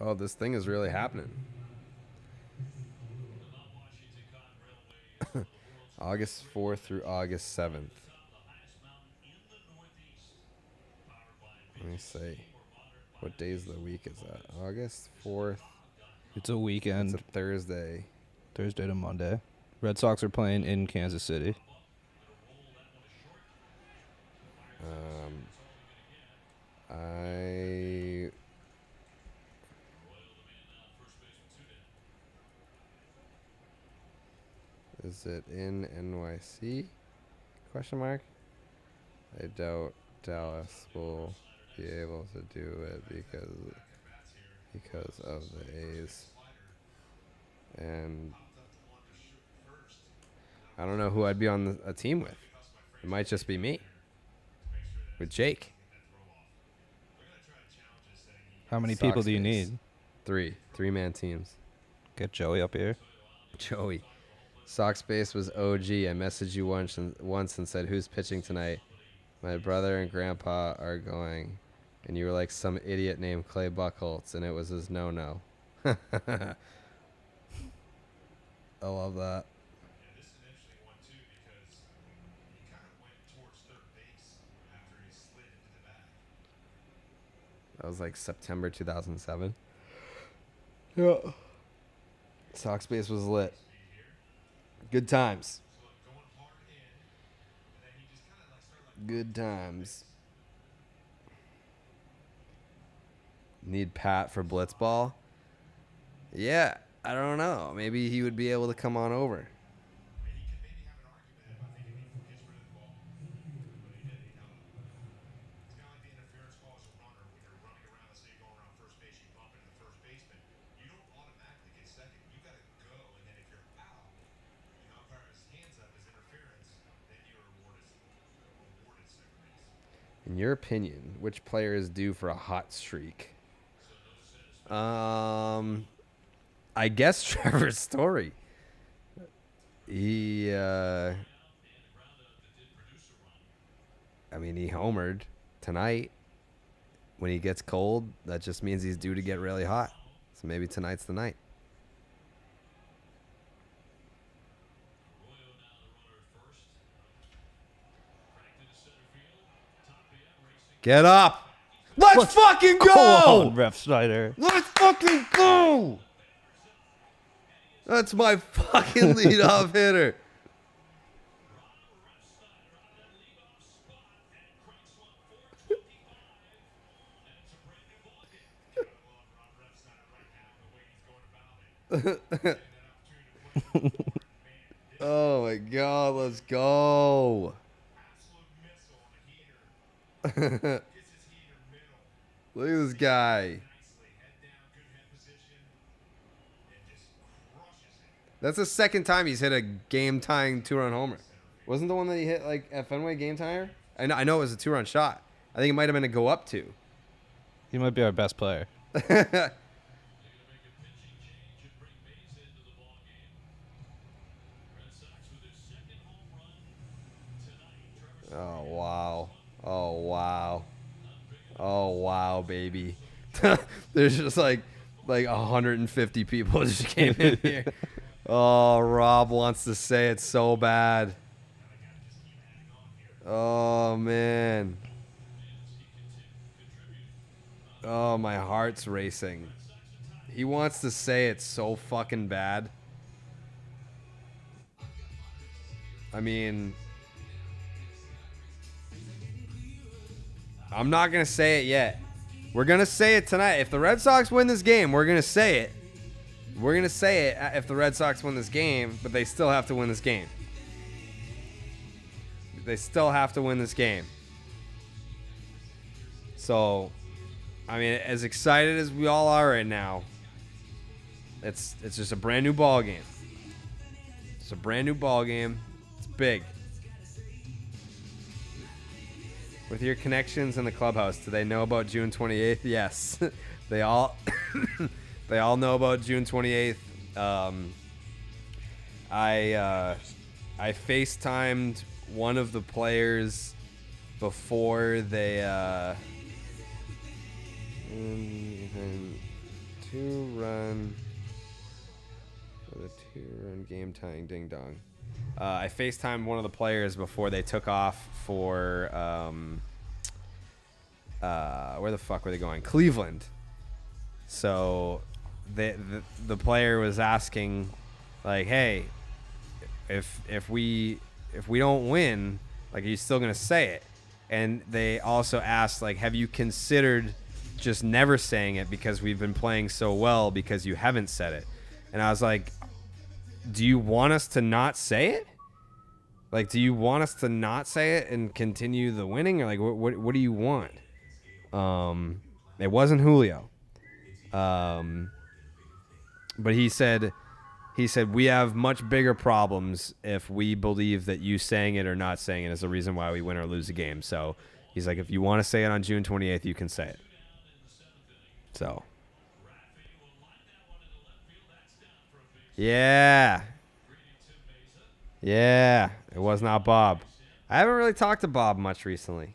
Oh, this thing is really happening. August 4th through August 7th. Let me see. What days of the week is that? August 4th. It's a weekend. It's a Thursday. Thursday to Monday. Red Sox are playing in Kansas City. Is it in NYC? Question mark. I doubt Dallas will be able to do it because of the A's. And I don't know who I'd be on a team with. It might just be me. With Jake. How many Sox people do you base. need? 3. 3-man teams. Get Joey up here. Joey. Sox base was OG. I messaged you once and said, who's pitching tonight? My brother and grandpa are going. And you were like some idiot named Clay Buchholz, and it was his no-no. I love that. This is an interesting one too, because he kind of went towards third base after he slid into the back. That was like September 2007. Yeah. Sox base was lit. Good times. So going hard in, and then he just kind of like started like Good times. Need Pat for blitzball. Yeah, I don't know. Maybe he would be able to come on over. And he could maybe have an argument about thinking he gets rid of the ball. But he didn't. He held it. It's kind of like the interference call as a runner when you're running around. Let's say you're going around first base, you bump into the first baseman. You don't automatically get second. You got to go, and then if you're out, and the umpire has hands up as interference, then you're awarded second base. In your opinion, which player is due for a hot streak? I guess Trevor Story. He, I mean, he homered tonight. When he gets cold, that just means he's due to get really hot. So maybe tonight's the night. Get up! Let's fucking go! Go on, Ref Snyder. Let's fucking go! That's my fucking leadoff hitter. Oh my god, let's go. Look at this guy. That's the second time he's hit a game-tying 2-run homer. Wasn't the one that he hit like at Fenway game-tire? I know it was a 2-run shot. I think it might have been a go-up 2. He might be our best player. Oh, wow. Oh, wow. Oh, wow, baby. There's just like 150 people just came in here. Oh, Rob wants to say it so bad. Oh, man. Oh, my heart's racing. He wants to say it so fucking bad. I mean, I'm not going to say it yet. We're going to say it tonight. If the Red Sox win this game, we're going to say it. We're going to say it if the Red Sox win this game, but they still have to win this game. They still have to win this game. So, I mean, as excited as we all are right now, it's just a brand new ball game. It's a brand new ball game. It's big. With your connections in the clubhouse, do they know about June 28th? Yes. They all they all know about June 28th. I FaceTimed one of the players before they two-run game tying ding dong. I FaceTimed one of the players before they took off for where the fuck were they going? Cleveland. So the player was asking, like, hey, if we don't win, like, are you still gonna say it? And they also asked, like, have you considered just never saying it because we've been playing so well because you haven't said it? And I was like, do you want us to not say it? Like, do you want us to not say it and continue the winning? Or, like, what do you want? It wasn't Julio. But he said we have much bigger problems if we believe that you saying it or not saying it is the reason why we win or lose a game. So he's like, if you want to say it on June 28th, you can say it. So. Yeah. Yeah. It was not Bob. I haven't really talked to Bob much recently.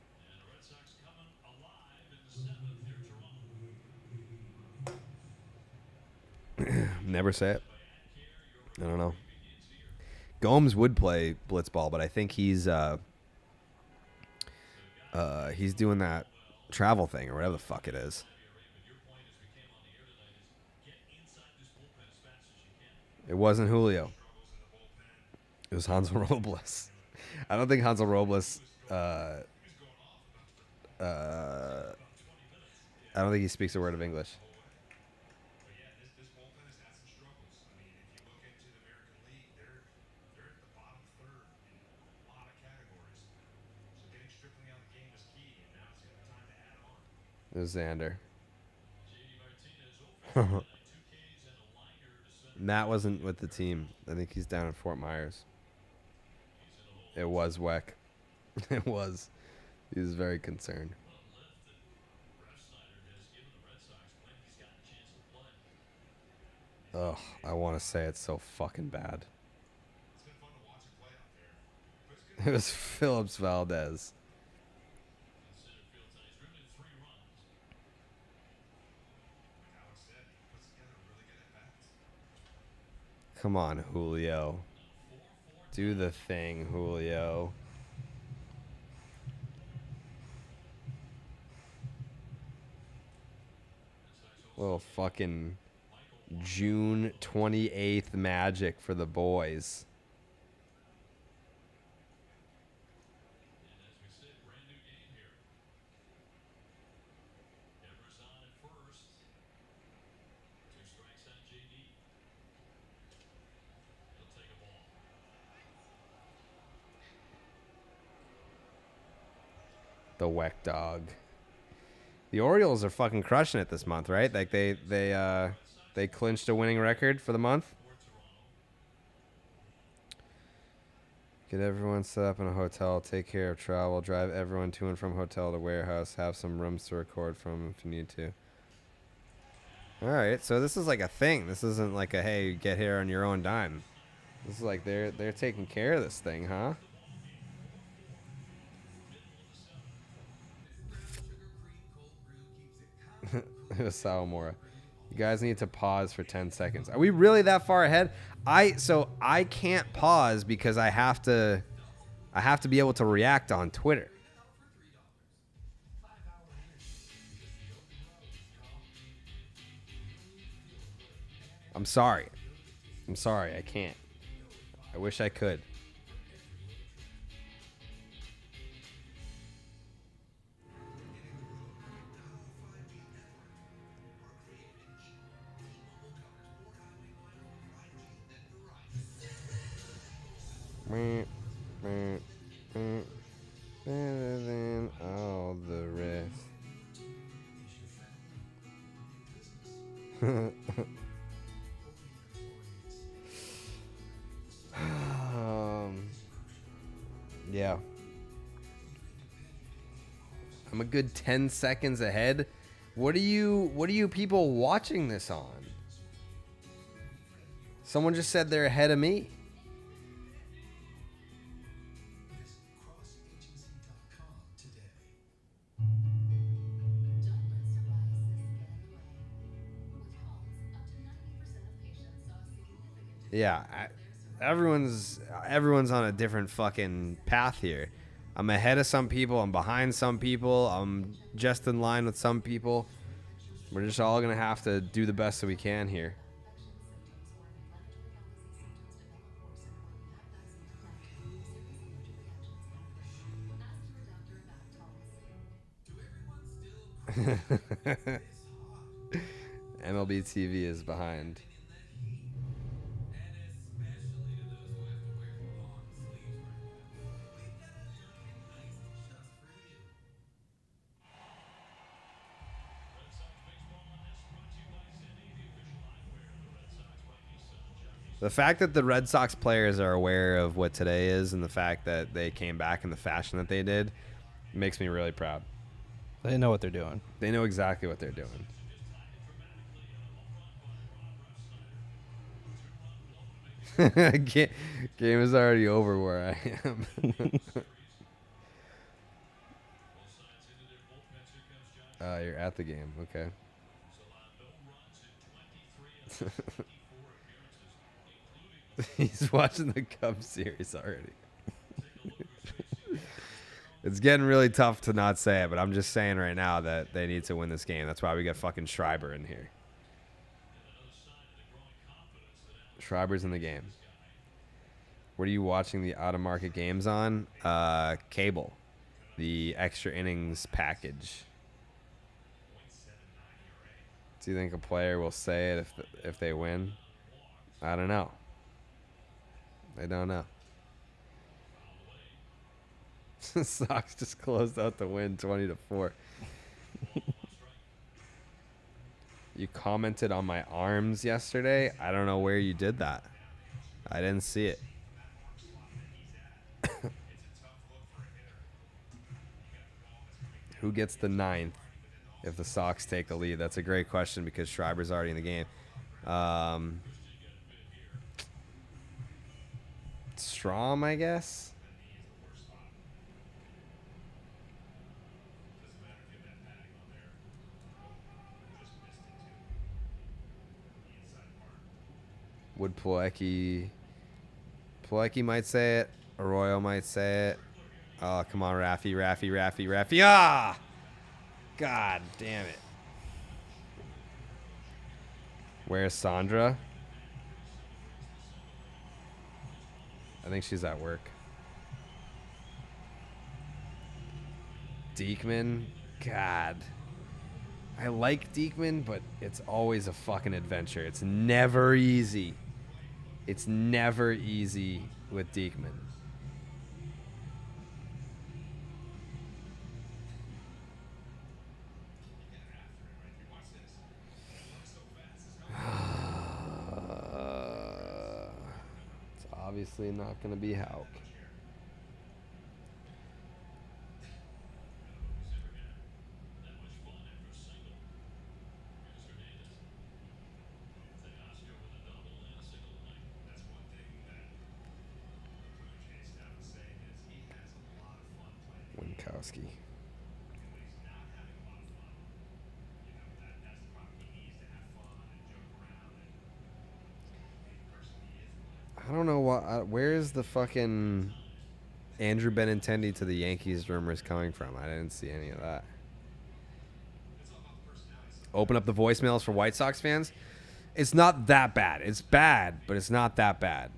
Never say it. I don't know. Gomes would play blitzball, but I think he's doing that travel thing or whatever the fuck it is. It wasn't Julio. It was Hansel Robles. I don't think Hansel Robles. I I don't think he speaks a word of English. But yeah, this bullpen has had some struggles. I mean, if you look into the American League, they're at the bottom third in a lot of categories. So getting Strictly on the game is key, and now it's time to add on. There's Xander. JD Martinez over 2 Ks and a liner to center. Matt wasn't with the team. I think he's down in Fort Myers. It was Weck. It was. He was very concerned. What a lift that Ref Snyder has given the Red Sox when he's gotten a chance to play. Ugh, I want to say it's so fucking bad. It's been fun to watch him play out there. But it's good. It was Phillips Valdez. In center field tonight, he's driven in 3 runs. Like Alex said, he puts together really good at bats. Come on, Julio. Do the thing, Julio. Little fucking June 28th magic for the boys. And as we said, brand new game here. Evers on at first. 2 strikes on JD. He'll take a ball. The Weck dog. The Orioles are fucking crushing it this month, right? Like they clinched a winning record for the month. For Toronto. Get everyone set up in a hotel, take care of travel, drive everyone to and from hotel to warehouse, have some rooms to record from if you need to. All right, so this is like a thing. This isn't like a hey, get here on your own dime. This is like they're taking care of this thing, huh? It was Sawamura. You guys need to pause for 10 seconds. Are we really that far ahead? So I can't pause because I have to be able to react on Twitter. I'm sorry. I can't. I wish I could. Better than all the rest. Yeah. I'm a good 10 seconds ahead. What are you people watching this on? Someone just said they're ahead of me. Yeah, everyone's on a different fucking path here. I'm ahead of some people. I'm behind some people. I'm just in line with some people. We're just all gonna have to do the best that we can here. MLB TV is behind. The fact that the Red Sox players are aware of what today is and the fact that they came back in the fashion that they did makes me really proud. They know what they're doing. They know exactly what they're doing. Game is already over where I am. You're at the game. Okay. He's watching the Cubs series already. It's getting really tough to not say it, but I'm just saying right now that they need to win this game. That's why we got fucking Schreiber in here. Schreiber's in the game. What are you watching the out-of-market games on? Cable. The extra innings package. Do you think a player will say it if they win? I don't know. I don't know. Sox just closed out the win 20-4. You commented on my arms yesterday. I don't know where you did that. I didn't see it. Who gets the 9th if the Sox take a lead? That's a great question because Schreiber's already in the game. Strom, I guess. Would Plawecki might say it. Arroyo might say it. Oh, come on, Raffy. Ah! God damn it. Where's Sandra? I think she's at work. Diekman? God. I like Diekman, but it's always a fucking adventure. It's never easy. It's never easy with Diekman. It's obviously not going to be Hauk. Winkowski. I don't know what. Where is the fucking Andrew Benintendi to the Yankees rumors coming from? I didn't see any of that. Open up the voicemails for White Sox fans. It's not that bad. It's bad, but it's not that bad.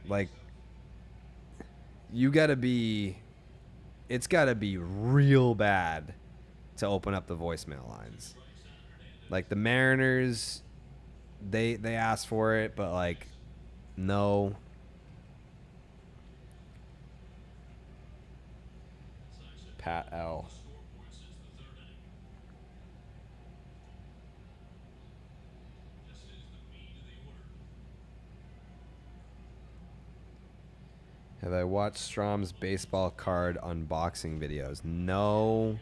Like, you gotta be. It's gotta be real bad to open up the voicemail lines. Like the Mariners, they asked for it, but like, no. Pat L. Have I watched Strom's baseball card unboxing videos? No,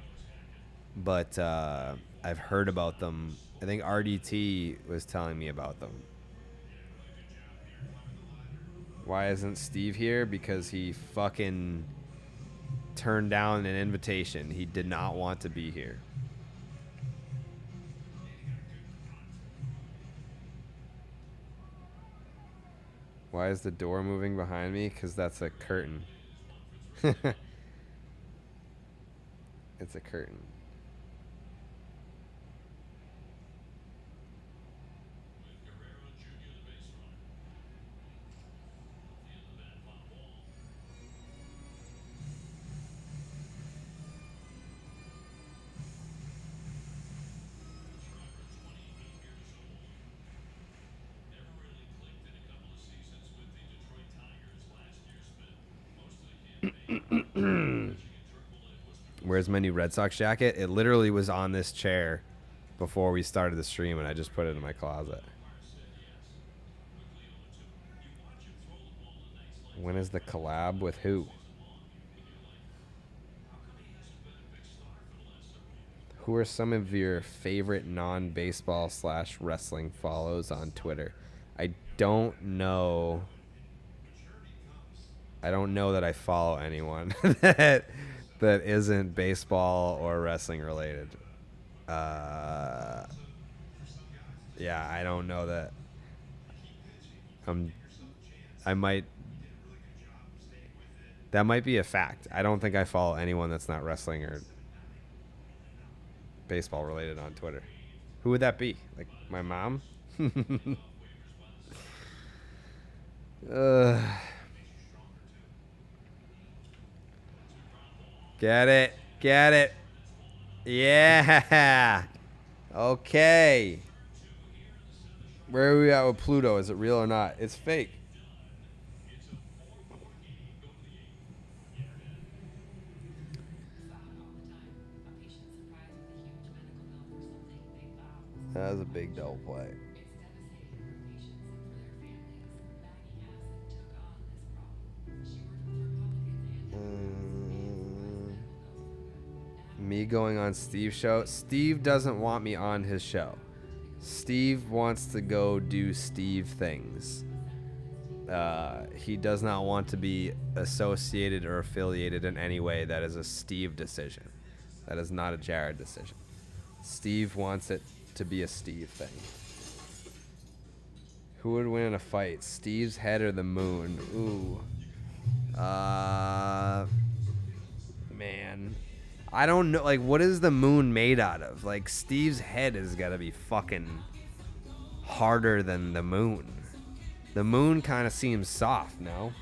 but I've heard about them. I think RDT was telling me about them. Why isn't Steve here? Because he fucking turned down an invitation. He did not want to be here. Why is the door moving behind me? Because that's a curtain. It's a curtain. Where's my new Red Sox jacket? It literally was on this chair before we started the stream, and I just put it in my closet. When is the collab with who? Who are some of your favorite non-baseball / wrestling follows on Twitter? I don't know. I don't know that I follow anyone that isn't baseball or wrestling related. Yeah, I don't know that. I might. That might be a fact. I don't think I follow anyone that's not wrestling or baseball related on Twitter. Who would that be? Like my mom? Get it. Get it. Yeah. Okay. Where are we at with Pluto? Is it real or not? It's fake. That was a big double play. Me going on Steve's show. Steve doesn't want me on his show. Steve wants to go do Steve things. He does not want to be associated or affiliated in any way. That is a Steve decision. That is not a Jared decision. Steve wants it to be a Steve thing. Who would win in a fight? Steve's head or the moon? Ooh. Man. I don't know. Like, what is the moon made out of? Like, Steve's head has got to be fucking harder than the moon. The moon kind of seems soft, no?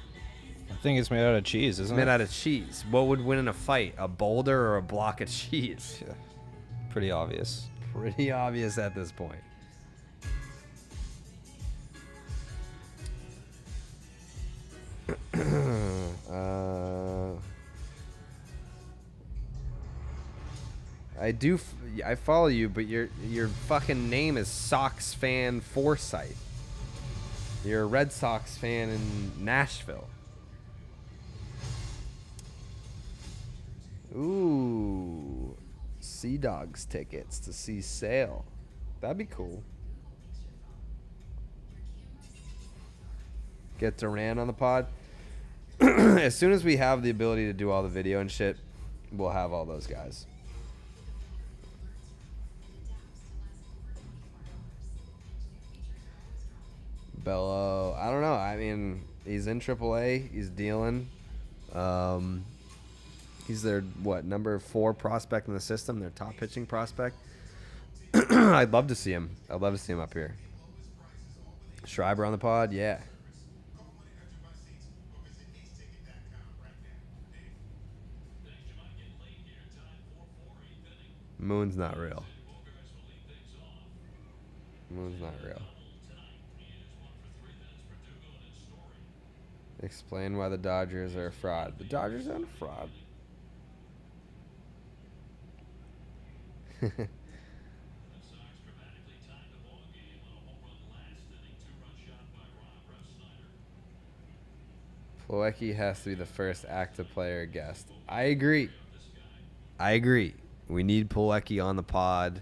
I think it's made out of cheese, isn't Made it? out of cheese. What would win in a fight? A boulder or a block of cheese? Yeah. Pretty obvious. Pretty obvious at this point. I follow you, but your fucking name is Sox Fan Forsyth. You're a Red Sox fan in Nashville. Ooh, Sea Dogs tickets to see Sale. That'd be cool. Get Duran on the pod. As soon as we have the ability to do all the video and shit, we'll have all those guys. Bello, I don't know. I mean, he's in AAA. He's dealing. He's their, number 4 prospect in the system, their top pitching prospect. I'd love to see him. I'd love to see him up here. Schreiber on the pod, yeah. Moon's not real. Moon's not real. Explain why the Dodgers are a fraud. The Dodgers aren't a fraud. Plawecki has to be the first active player guest. I agree. We need Plawecki on the pod.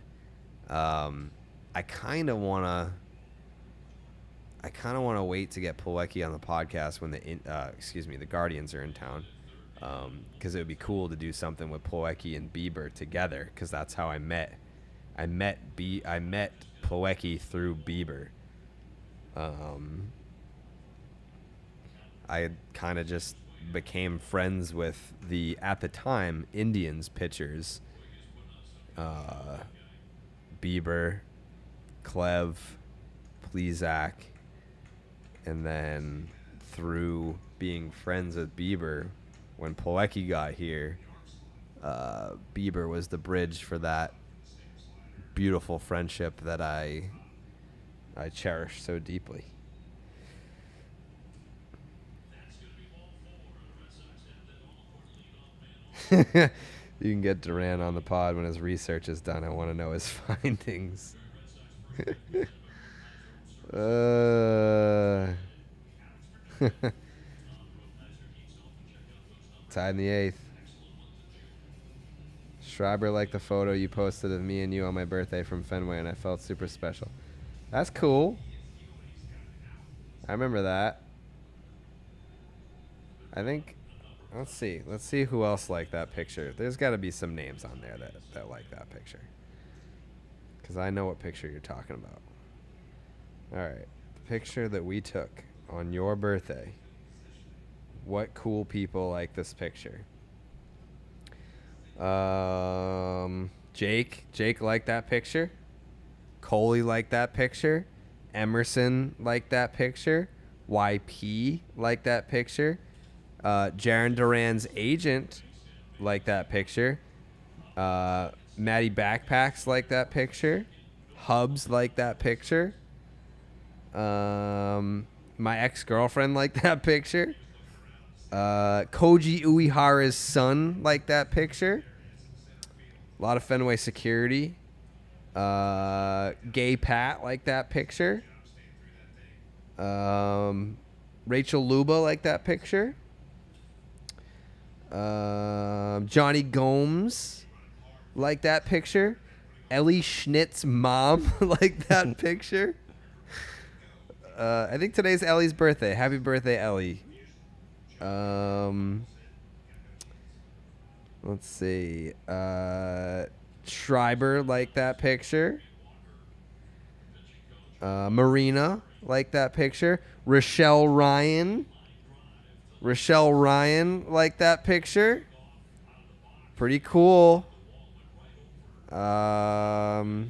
I kind of want to wait to get Plawecki on the podcast when the Guardians are in town, because it would be cool to do something with Plawecki and Bieber together, because that's how I met Plawecki through Bieber. I kind of just became friends with the, at the time, Indians pitchers, Bieber, Clev, Plesac. And then through being friends with Bieber, when Plawecki got here, Bieber was the bridge for that beautiful friendship that I cherish so deeply. You can get Duran on the pod when his research is done. I want to know his findings. Tied in the 8th. Schreiber liked the photo you posted of me and you on my birthday from Fenway, and I felt super special. That's cool. I remember that. I think, let's see who else liked that picture. There's got to be some names on there that like that picture, because I know what picture you're talking about. All right, the picture that we took on your birthday. What cool people like this picture? Jake liked that picture. Coley liked that picture. Emerson liked that picture. YP liked that picture. Jaron Duran's agent liked that picture. Matty Backpacks liked that picture. Hubs liked that picture. My ex-girlfriend liked that picture. Koji Uehara's son liked that picture. A lot of Fenway security. Gay Pat liked that picture. Rachel Luba liked that picture. Johnny Gomes liked that picture. Ellie Schnitt's mom liked that picture. I think today's Ellie's birthday. Happy birthday, Ellie. Let's see. Schreiber liked that picture. Marina liked that picture. Rochelle Ryan liked that picture. Pretty cool. Let's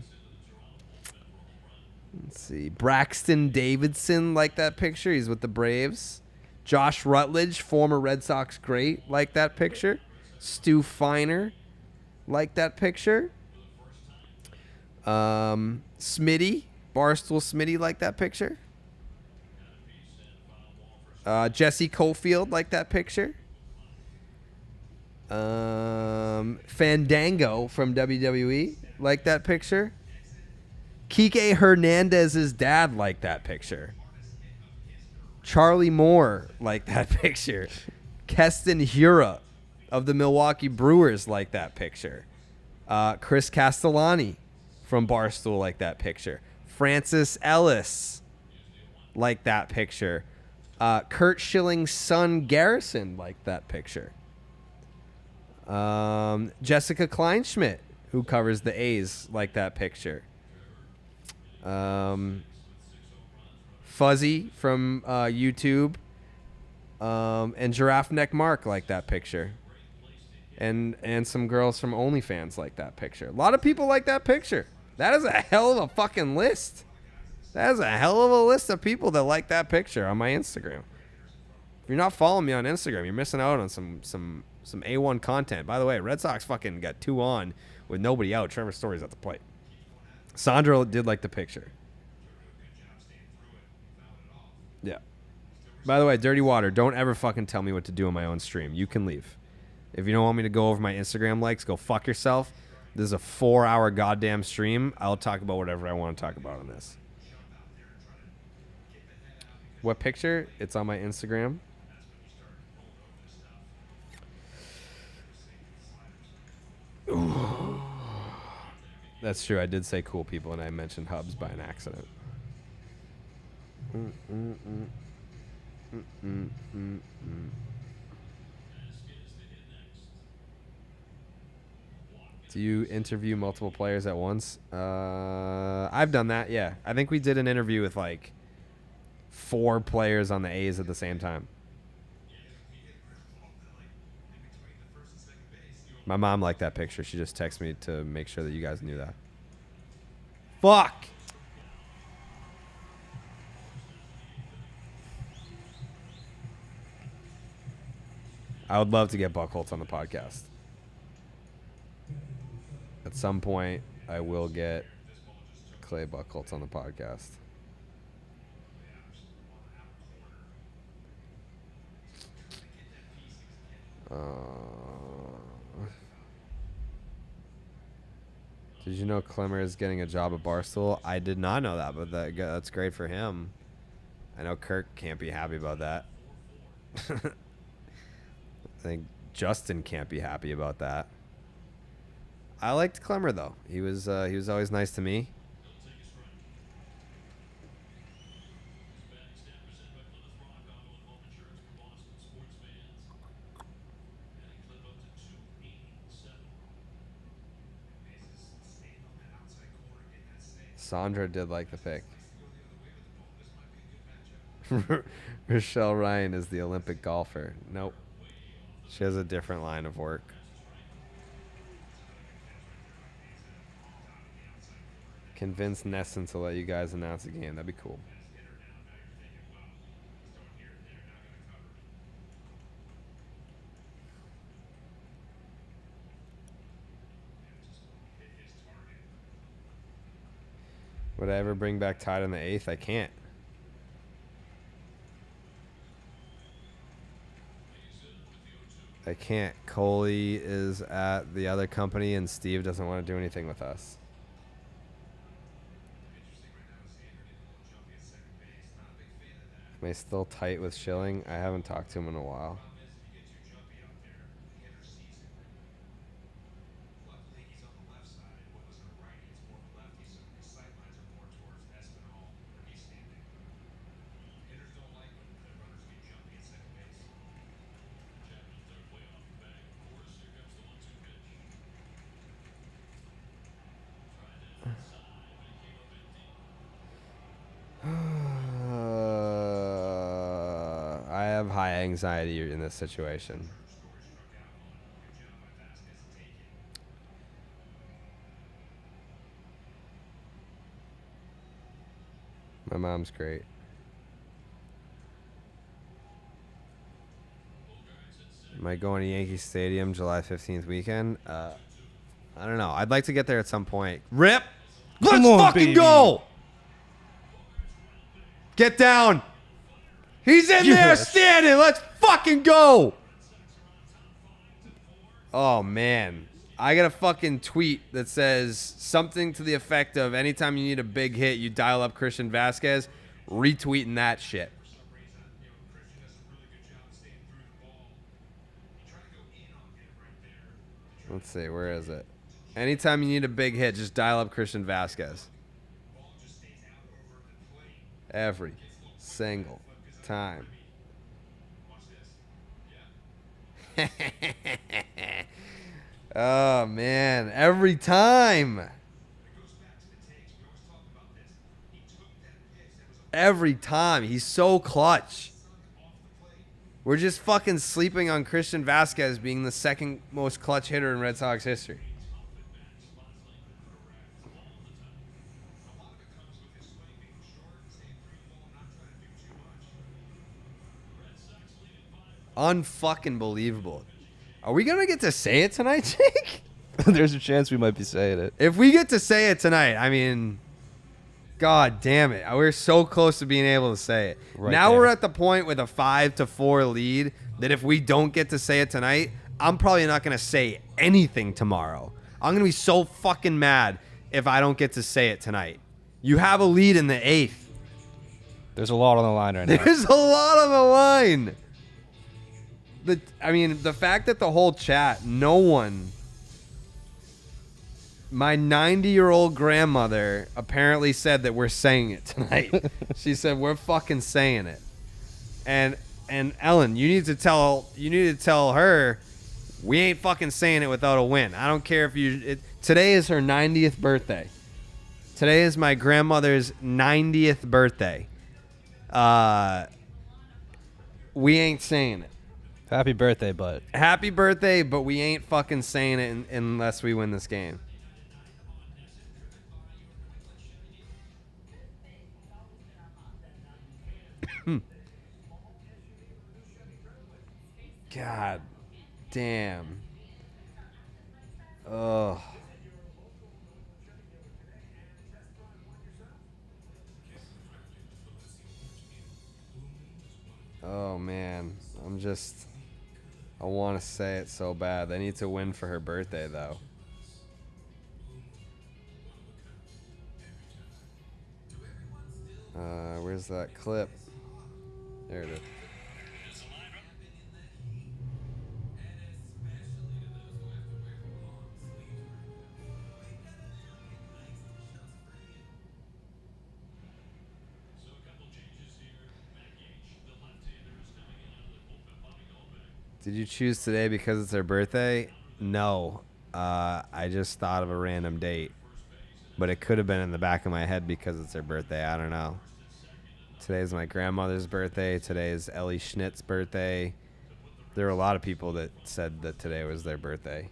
see. Braxton Davidson liked that picture. He's with the Braves. Josh Rutledge, former Red Sox great, liked that picture. Stu Feiner liked that picture. Smitty, Barstool Smitty liked that picture. Jesse Caulfield liked that picture. Fandango from WWE liked that picture. Kike Hernandez's dad liked that picture. Charlie Moore liked that picture. Keston Hiura of the Milwaukee Brewers liked that picture. Chris Castellani from Barstool liked that picture. Francis Ellis liked that picture. Kurt Schilling's son Garrison liked that picture. Jessica Kleinschmidt, who covers the A's, liked that picture. Fuzzy from YouTube and Giraffe Neck Mark liked that picture. And some girls from OnlyFans like that picture. A lot of people like that picture. That is a hell of a fucking list. That is a hell of a list of people that like that picture on my Instagram. If you're not following me on Instagram, you're missing out on some A1 content. By the way, Red Sox fucking got 2 on with nobody out. Trevor Story's at the plate. Sandra did like the picture. Yeah. By the way, Dirty Water, don't ever fucking tell me what to do on my own stream. You can leave. If you don't want me to go over my Instagram likes, go fuck yourself. This is a 4-hour goddamn stream. I'll talk about whatever I want to talk about on this. What picture? It's on my Instagram. Ooh. That's true. I did say cool people, and I mentioned Hubs by an accident. Do you interview multiple players at once? I've done that, yeah. I think we did an interview with like 4 players on the A's at the same time. My mom liked that picture. She just texted me to make sure that you guys knew that. Fuck! I would love to get Buckholz on the podcast. At some point, I will get Clay Buckholz on the podcast. Did you know Clemmer is getting a job at Barstool? I did not know that, but that's great for him. I know Kirk can't be happy about that. I think Justin can't be happy about that. I liked Clemmer though. He was always nice to me. Sandra did like the pick. Rochelle Ryan is the Olympic golfer. Nope. She has a different line of work. Convince Nesson to let you guys announce the game. That'd be cool. Would I ever bring back Tide in the 8th? I can't. I can't. Coley is at the other company, and Steve doesn't want to do anything with us. Am I still tight with Schilling? I haven't talked to him in a while. Luckily, he's on the left side. Boyla's on the right. He's more of a lefty, so his sight lines are more towards Espinal, where he's standing. Hitters don't like when the runners get jumpy at second base. Chapman's third way off the bag. Of course, here comes the 1-2 pitch. Tried that inside, but he came up empty. I have high anxiety in this situation. Story struck out on. Good job by Vasquez to take it. My mom's great. Am I going to Yankee Stadium July 15th weekend? I don't know. I'd like to get there at some point. Rip! Let's Come on, fucking baby. go! Get down! He's in there Yes. standing! Let's fucking go! Oh, man. I got a fucking tweet that says something to the effect of anytime you need a big hit, you dial up Christian Vasquez. Retweeting that shit. For some reason, Christian does a really good job staying through the ball. He tried to go in on him right there. Let's see, where is it? Anytime you need a big hit, just dial up Christian Vasquez. Ball just stays out over the plate. Every single time. Watch this. Yeah. Oh, man. Every time. It goes back to the takes. We always talk about this. He took that pitch that was a Every time. He's so clutch. off the plate. We're just fucking sleeping on Christian Vasquez being the second most clutch hitter in Red Sox history. A lot of it comes with his swing being short, staying through the ball, not trying to do too much. Red Sox lead Unfucking in 5. believable. Are we going to get to say it tonight, Jake? There's a chance we might be saying it. If we get to say it tonight, I mean, God damn it. We're so close to being able to say it. Right now there. we're at the point with a 5-4 lead that if we don't get to say it tonight, I'm probably not going to say anything tomorrow. I'm going to be so fucking mad if I don't get to say it tonight. You have a lead in the 8th. There's a lot on the line right now. There's a lot on the line. The fact that the whole chat, no one, my 90-year-old grandmother apparently said that we're saying it tonight. She said we're fucking saying it. And Ellen, you need to tell her we ain't fucking saying it without a win. I don't care if today is her 90th birthday. Today is my grandmother's 90th birthday. We ain't saying it. Happy birthday, bud. Happy birthday, but we ain't fucking saying it unless we win this game. God damn. Ugh. Oh, man. I want to say it so bad. They need to win for her birthday, though. Where's that clip? There it is. So a couple changes here. Matt Gage, the left-hander, is coming in out of the bullpen. Bobby Goldberg. Did you choose today because it's her birthday? No. I just thought of a random date. But it could have been in the back of my head because it's her birthday. I don't know. Today's my grandmother's birthday. Today is Ellie Schnitt's birthday. There were a lot of people that said that today was their birthday.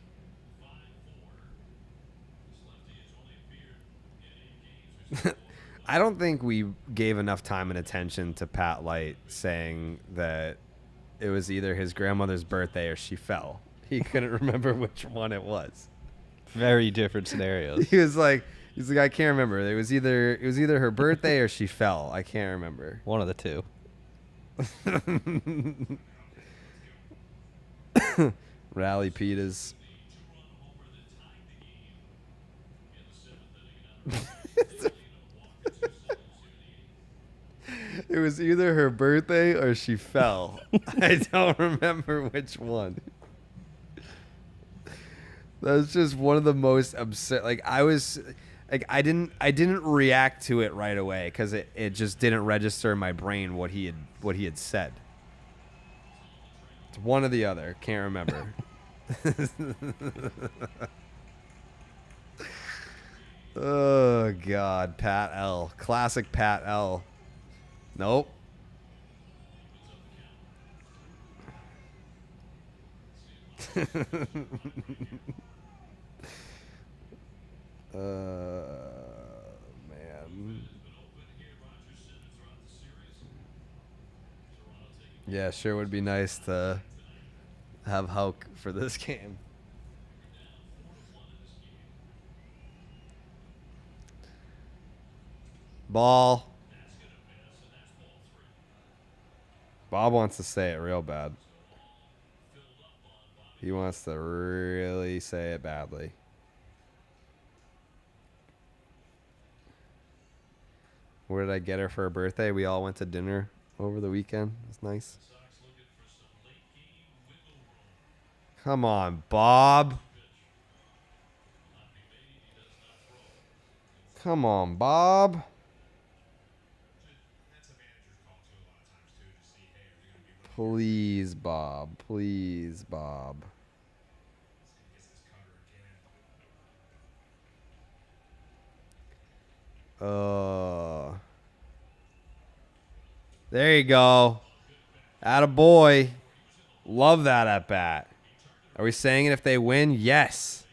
I don't think we gave enough time and attention to Pat Light saying that it was either his grandmother's birthday or she fell. He couldn't remember which one it was. Very different scenarios. He was like, I can't remember. It was either her birthday or she fell. I can't remember. One of the two. Rally Peters. It was either her birthday or she fell. I don't remember which one. That was just one of the most absurd. Like I was, like I didn't react to it right away because it just didn't register in my brain what he had said. It's one or the other. Can't remember. Oh God, Pat L. Classic Pat L. Nope. Man. Yeah, sure would be nice to have Hulk for this game. Ball. Bob wants to say it real bad. He wants to really say it badly. Where did I get her for her birthday? We all went to dinner over the weekend. It was nice. Come on, Bob. Come on, Bob. Please, Bob. Please, Bob. There you go. Attaboy. Love that at bat. Are we saying it if they win? Yes.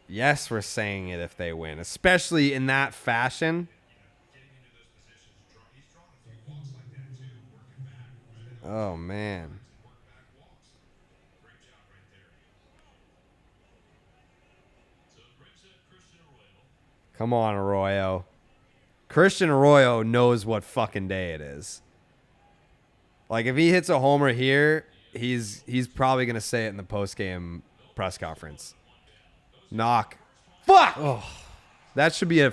Yes, we're saying it if they win, especially in that fashion. Oh, man. Come on, Arroyo. Christian Arroyo knows what fucking day it is. Like, if he hits a homer here, he's probably going to say it in the postgame press conference. Knock. Fuck! Oh. That should be a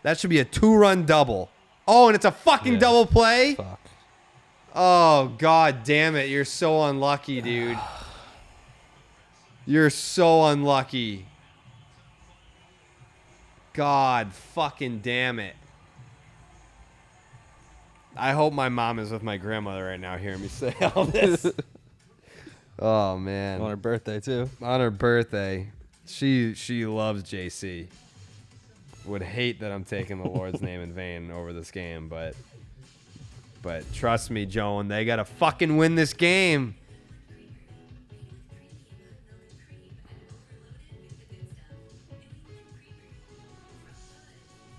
2-run double. Oh, and it's a fucking double play? Fuck. Oh, God damn it. You're so unlucky, dude. You're so unlucky. God fucking damn it. I hope my mom is with my grandmother right now hearing me say all this. Oh, man. On her birthday, too. On her birthday. She loves JC. Would hate that I'm taking the Lord's name in vain over this game, but trust me, Joan, they got to fucking win this game.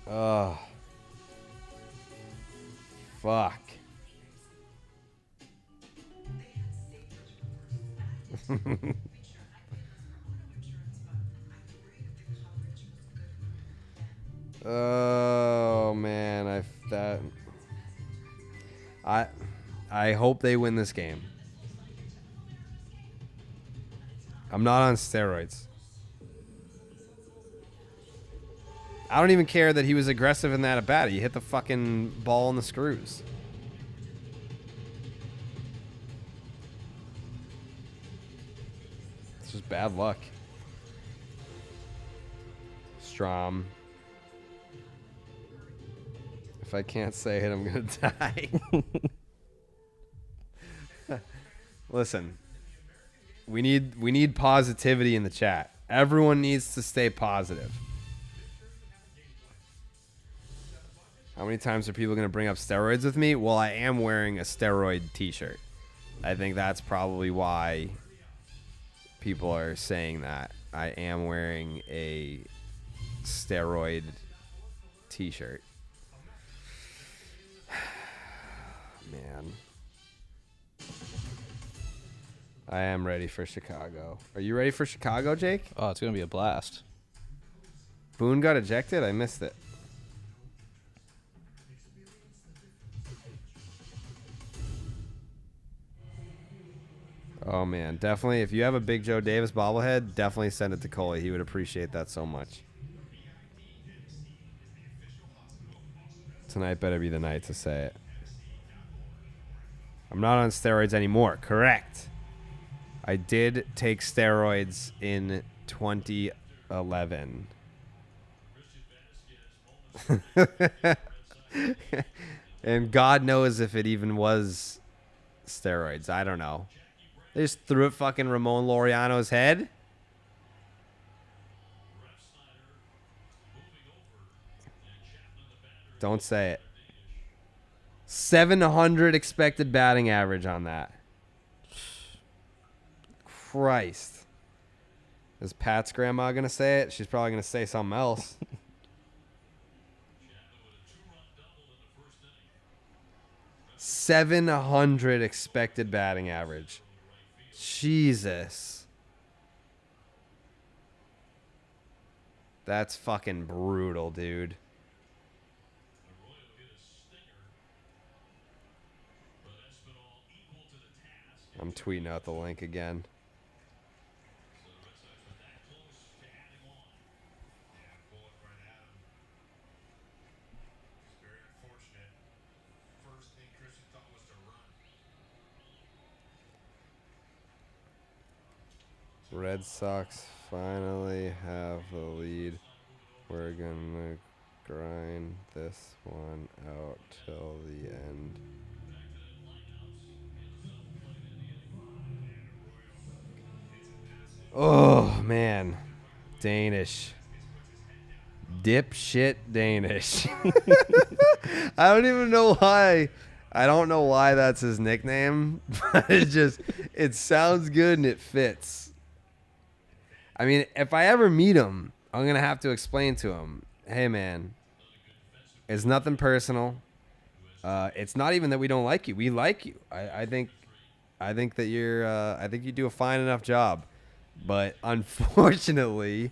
Oh. Fuck. Oh man, I hope they win this game. I'm not on steroids. I don't even care that he was aggressive in that at bat. He hit the fucking ball in the screws. It's just bad luck. Strom. If I can't say it, I'm gonna die. Listen, we need positivity in the chat. Everyone needs to stay positive. How many times are people going to bring up steroids with me? Well, I am wearing a steroid t-shirt. I think that's probably why people are saying that. I am wearing a steroid t-shirt. Man. I am ready for Chicago. Are you ready for Chicago, Jake? Oh, it's going to be a blast. Boone got ejected? I missed it. Oh man, definitely. If you have a Big Joe Davis bobblehead, definitely send it to Coley. He would appreciate that so much. Tonight better be the night to say it. I'm not on steroids anymore. Correct. I did take steroids in 2011. And God knows if it even was steroids. I don't know. They just threw it fucking Ramon Laureano's head. Don't say it. 700 expected batting average on that. Christ. Is Pat's grandma going to say it? She's probably going to say something else. 700 expected batting average. Jesus. That's fucking brutal, dude. I'm tweeting out the link again. Red Sox finally have the lead. We're gonna grind this one out till the end. Oh man, Danish, dipshit Danish. I don't even know why. I don't know why that's his nickname, but it sounds good and it fits. I mean, if I ever meet him, I'm going to have to explain to him, hey, man, it's nothing personal. It's not even that we don't like you. We like you. I think that I think you do a fine enough job. But unfortunately,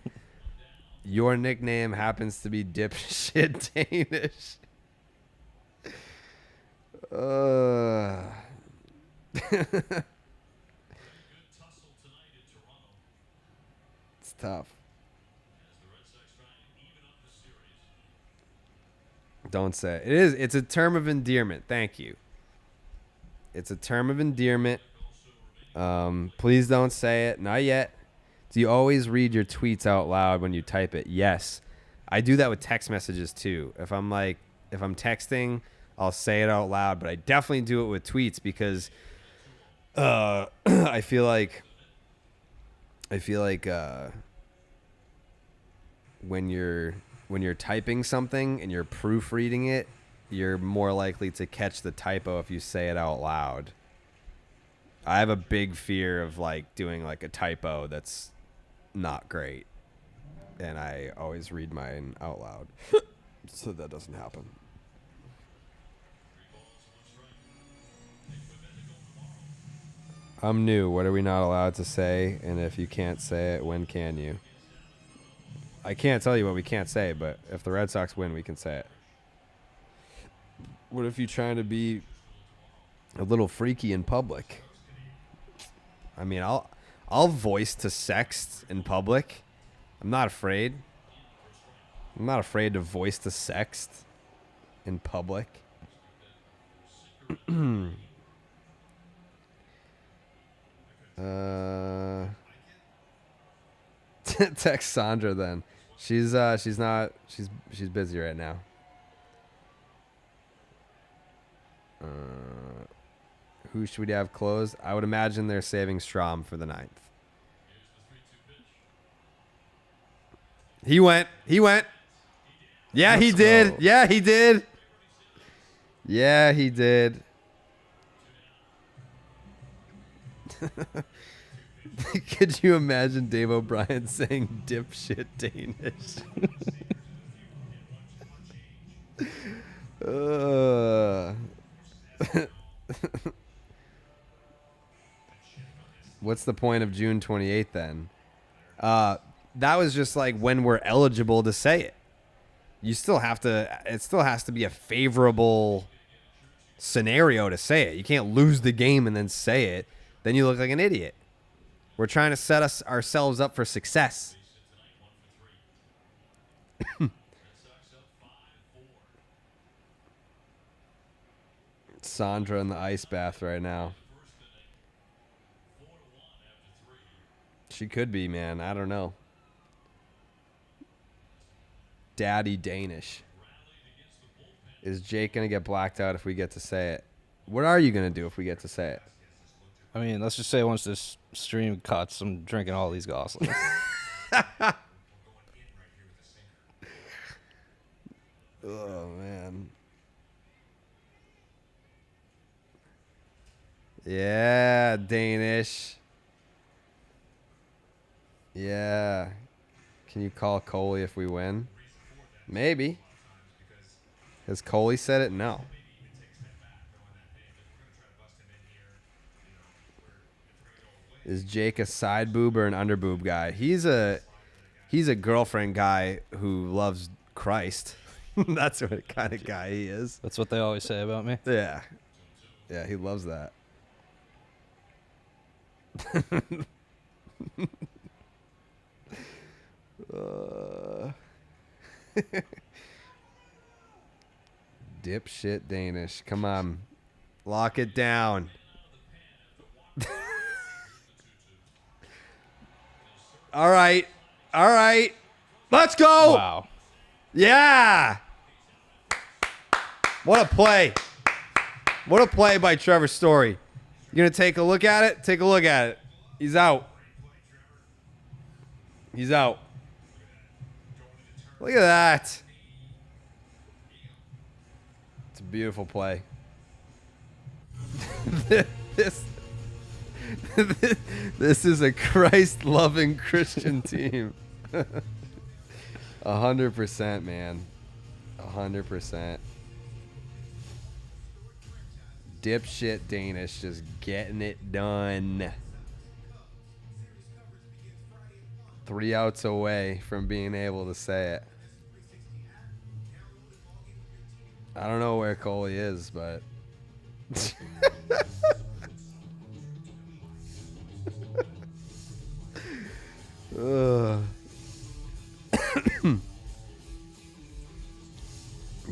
your nickname happens to be dipshit Danish. It's tough. Don't say it. It's a term of endearment. Thank you. It's a term of endearment. Please don't say it. Not yet. Do you always read your tweets out loud when you type it? Yes. I do that with text messages too. If I'm texting, I'll say it out loud, but I definitely do it with tweets because I feel like when you're typing something and you're proofreading it, you're more likely to catch the typo if you say it out loud. I have a big fear of doing a typo that's not great, and I always read mine out loud so that doesn't happen. I'm new. What are we not allowed to say? And if you can't say it, when can you? I can't tell you what we can't say, but if the Red Sox win, we can say it. What if you're trying to be a little freaky in public? I mean, I'll voice to sext in public. I'm not afraid. I'm not afraid to voice to sext in public. Text Sandra then. She's busy right now. Who should we have closed? I would imagine they're saving Strom for the 9th. He went. Yeah, he did. Yeah, he did. Yeah, he did. Could you imagine Dave O'Brien saying dipshit Danish? What's the point of June 28th then? That was just when we're eligible to say it. It still has to be a favorable scenario to say it. You can't lose the game and then say it. then you look like an idiot. We're trying to set ourselves up for success. Sandra in the ice bath right now. She could be, man. I don't know. Daddy Danish. Is Jake going to get blacked out if we get to say it? What are you going to do if we get to say it? I mean, let's just say once this stream cuts, I'm drinking all these Goslings. Oh, man. Yeah, Danish. Yeah. Can you call Coley if we win? Maybe. Has Coley said it? No. Is Jake a side boob or an under boob guy? He's a girlfriend guy who loves Christ. That's what kind of guy he is. That's what they always say about me. Yeah. Yeah, he loves that. Dipshit Danish. Come on. Lock it down. All right. All right. Let's go. Wow. Yeah. What a play. What a play by Trevor Story. You going to take a look at it? Take a look at it. He's out. He's out. Look at that. It's a beautiful play. This is a Christ-loving Christian team. 100%, man. 100%. Dipshit Danish just getting it done. 3 outs away from being able to say it. I don't know where Coley is, but you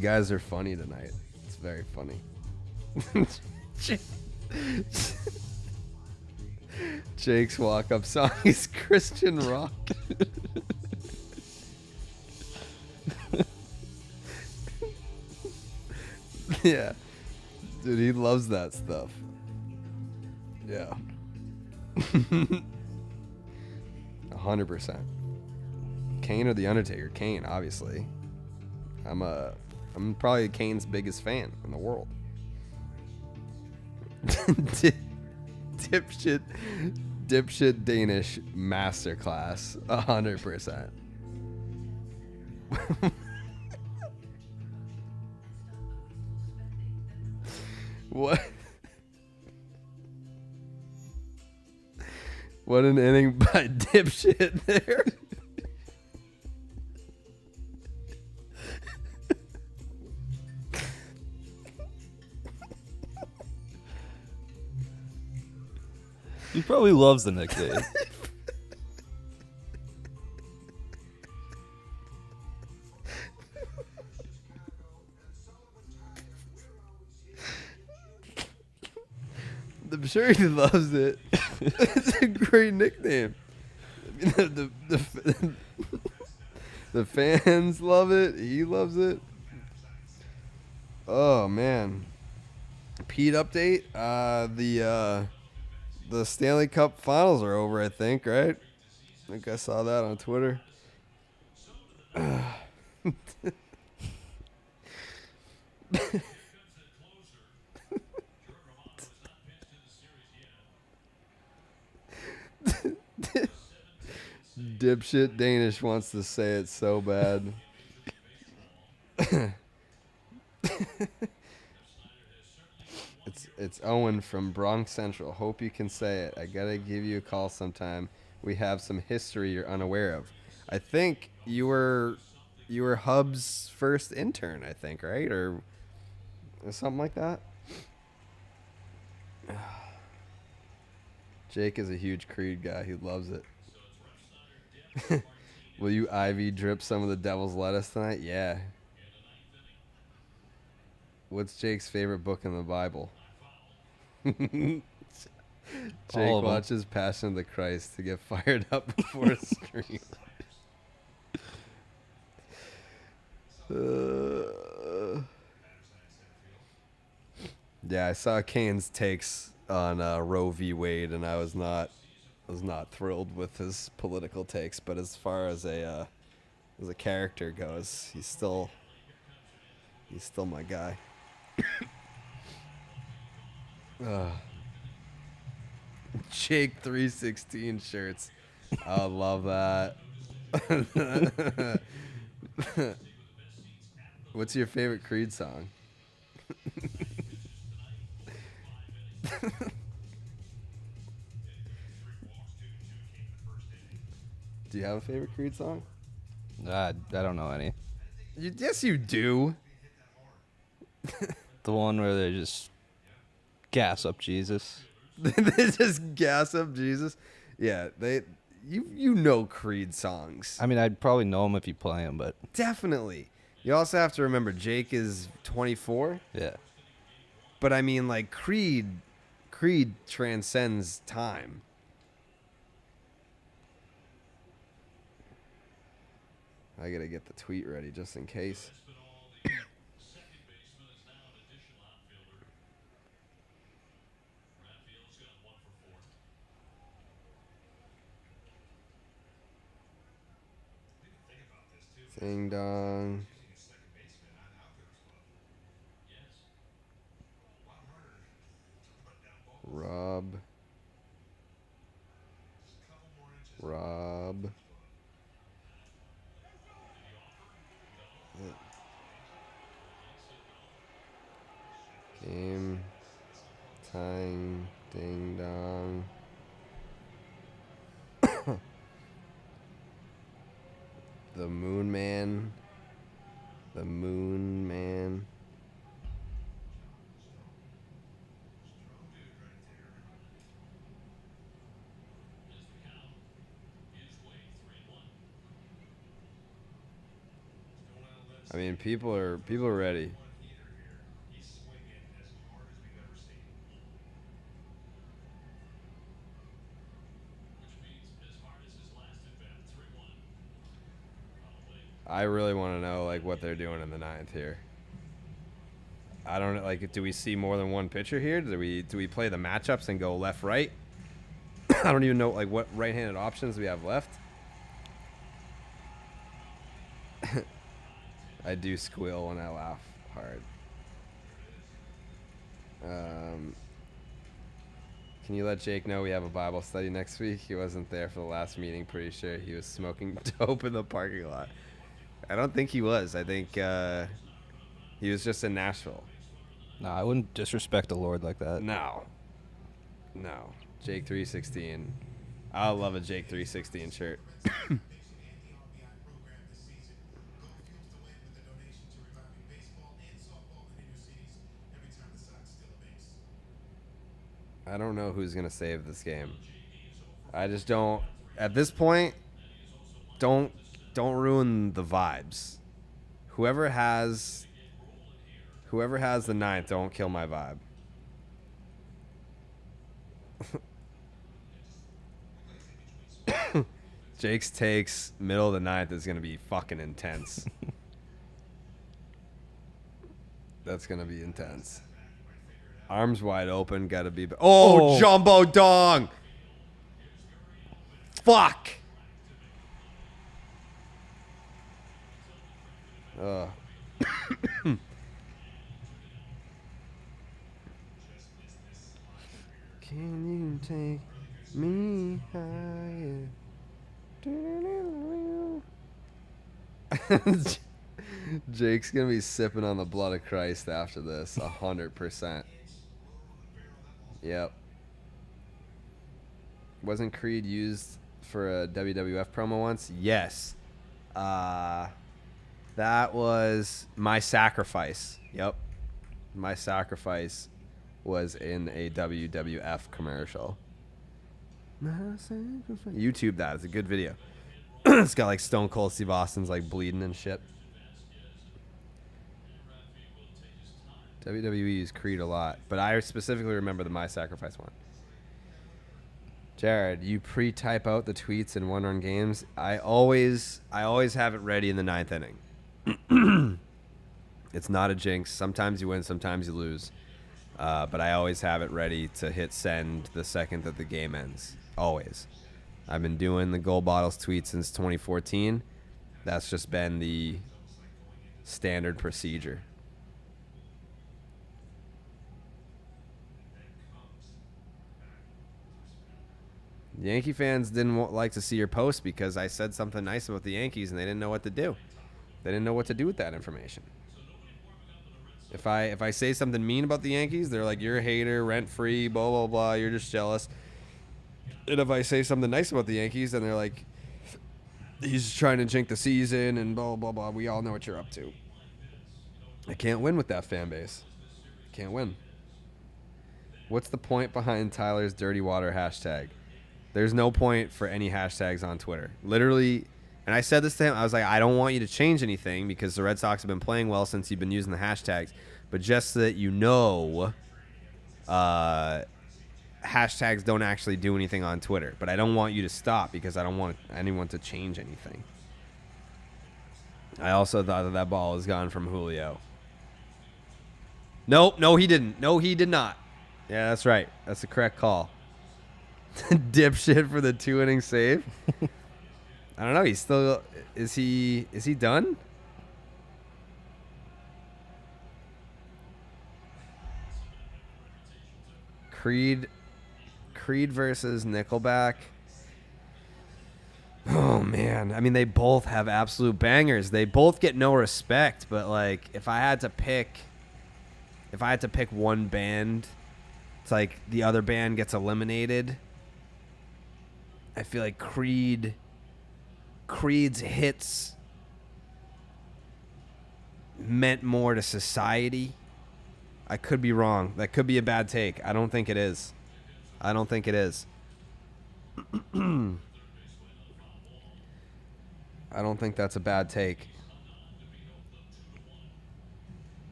guys are funny tonight. It's very funny. Jake's walk-up song is Christian rock. Yeah. Dude, he loves that stuff. Yeah. 100%. Kane or The Undertaker? Kane, obviously. I'm probably Kane's biggest fan in the world. Dipshit Danish masterclass. 100%. What? What an inning by Dipshit there. He probably loves the nickname. I'm sure he loves it. It's a great nickname. I mean, the fans love it. He loves it. Oh man. Pete update. The Stanley Cup Finals are over. I think, right? I think I saw that on Twitter. Dipshit Danish wants to say it so bad. It's Owen from Bronx Central. Hope you can say it. I gotta give you a call sometime. We have some history you're unaware of. I think you were Hub's first intern, I think, right? Or something like that. Jake is a huge Creed guy. He loves it. Will you IV drip some of the devil's lettuce tonight? Yeah. What's Jake's favorite book in the Bible? Jake All of 'em. watches Passion of the Christ to get fired up before a stream. Yeah, I saw Kane's takes on Roe v. Wade, and I was not thrilled with his political takes. But as far as a character goes, he's still my guy. Jake 316 shirts. I love that. What's your favorite Creed song? Do you have a favorite Creed song? I don't know any. Yes, you do. The one where they just gas up Jesus. They just gas up Jesus. Yeah, you know Creed songs. I mean, I'd probably know him if you play him, but Definitely. You also have to remember Jake is 24. yeah. But I mean, like, Creed transcends time. I gotta get the tweet ready just in case. Second baseman is now an additional outfielder. Rafael's got 1 for 4. Think about this too. Ding dong. Using a second baseman on outfielder's glove. Yes. A lot harder to put down balls. Rob. Just a couple more inches. Rob. Game time. Ding dong. The Moon Man. The Moon Man. Strong dude right there. As the count is Wade 3-1. He's going out of left. I mean, people are ready. One heater here. He's swinging as hard as we've ever seen. Which means as hard as his last at bat, 3-1. I really want to know like what they're doing in the ninth here. I don't know. Like, do we see more than one pitcher here? Do we play the matchups and go left right? I don't even know like what right-handed options we have left. I do squeal when I laugh hard. Can you let Jake know we have a Bible study next week? He wasn't there for the last meeting. Pretty sure he was smoking dope in the parking lot. I don't think he was. I think he was just in Nashville. No, I wouldn't disrespect the Lord like that. No. Jake 316. I love a Jake 316 shirt. I don't know who's going to save this game. I just don't. At this point, don't ruin the vibes. Whoever has the ninth, don't kill my vibe. Jake's takes middle of the ninth is going to be fucking intense. That's going to be intense. Arms wide open, gotta be. Oh, Jumbo Dong! Fuck! Ugh. Can you take me higher? Jake's gonna be sipping on the blood of Christ after this, 100%. Yep. Wasn't Creed used for a WWF promo once? Yes. That was My Sacrifice. Yep. My Sacrifice was in a WWF commercial. YouTube that. It's a good video. It's got like Stone Cold Steve Austin's like bleeding and shit. WWE use Creed a lot, but I specifically remember the My Sacrifice one. Jared, you pre-type out the tweets in one-run games. I always have it ready in the 9th inning. It's not a jinx. Sometimes you win, sometimes you lose. But I always have it ready to hit send the second that the game ends. Always. I've been doing the gold bottles tweet since 2014. That's just been the standard procedure. Yankee fans didn't like to see your post because I said something nice about the Yankees and they didn't know what to do. They didn't know what to do with that information. If I say something mean about the Yankees, they're like, you're a hater, rent-free, blah, blah, blah, you're just jealous. And if I say something nice about the Yankees, then they're like, he's trying to jinx the season and blah, blah, blah. We all know what you're up to. I can't win with that fan base. Can't win. What's the point behind Tyler's dirty water hashtag? There's no point for any hashtags on Twitter. Literally, and I said this to him, I was like, I don't want you to change anything because the Red Sox have been playing well since you've been using the hashtags. But just so that you know, hashtags don't actually do anything on Twitter. But I don't want you to stop because I don't want anyone to change anything. I also thought that ball was gone from Julio. Nope, no, he didn't. No, he did not. Yeah, that's right. That's the correct call. Dipshit for the 2-inning save. I don't know. He's still. Is he done? Creed versus Nickelback. Oh man. I mean, they both have absolute bangers. They both get no respect. But like, if I had to pick one band, it's like the other band gets eliminated. I feel like Creed's hits meant more to society. I could be wrong. That could be a bad take. I don't think it is. I don't think think that's a bad take.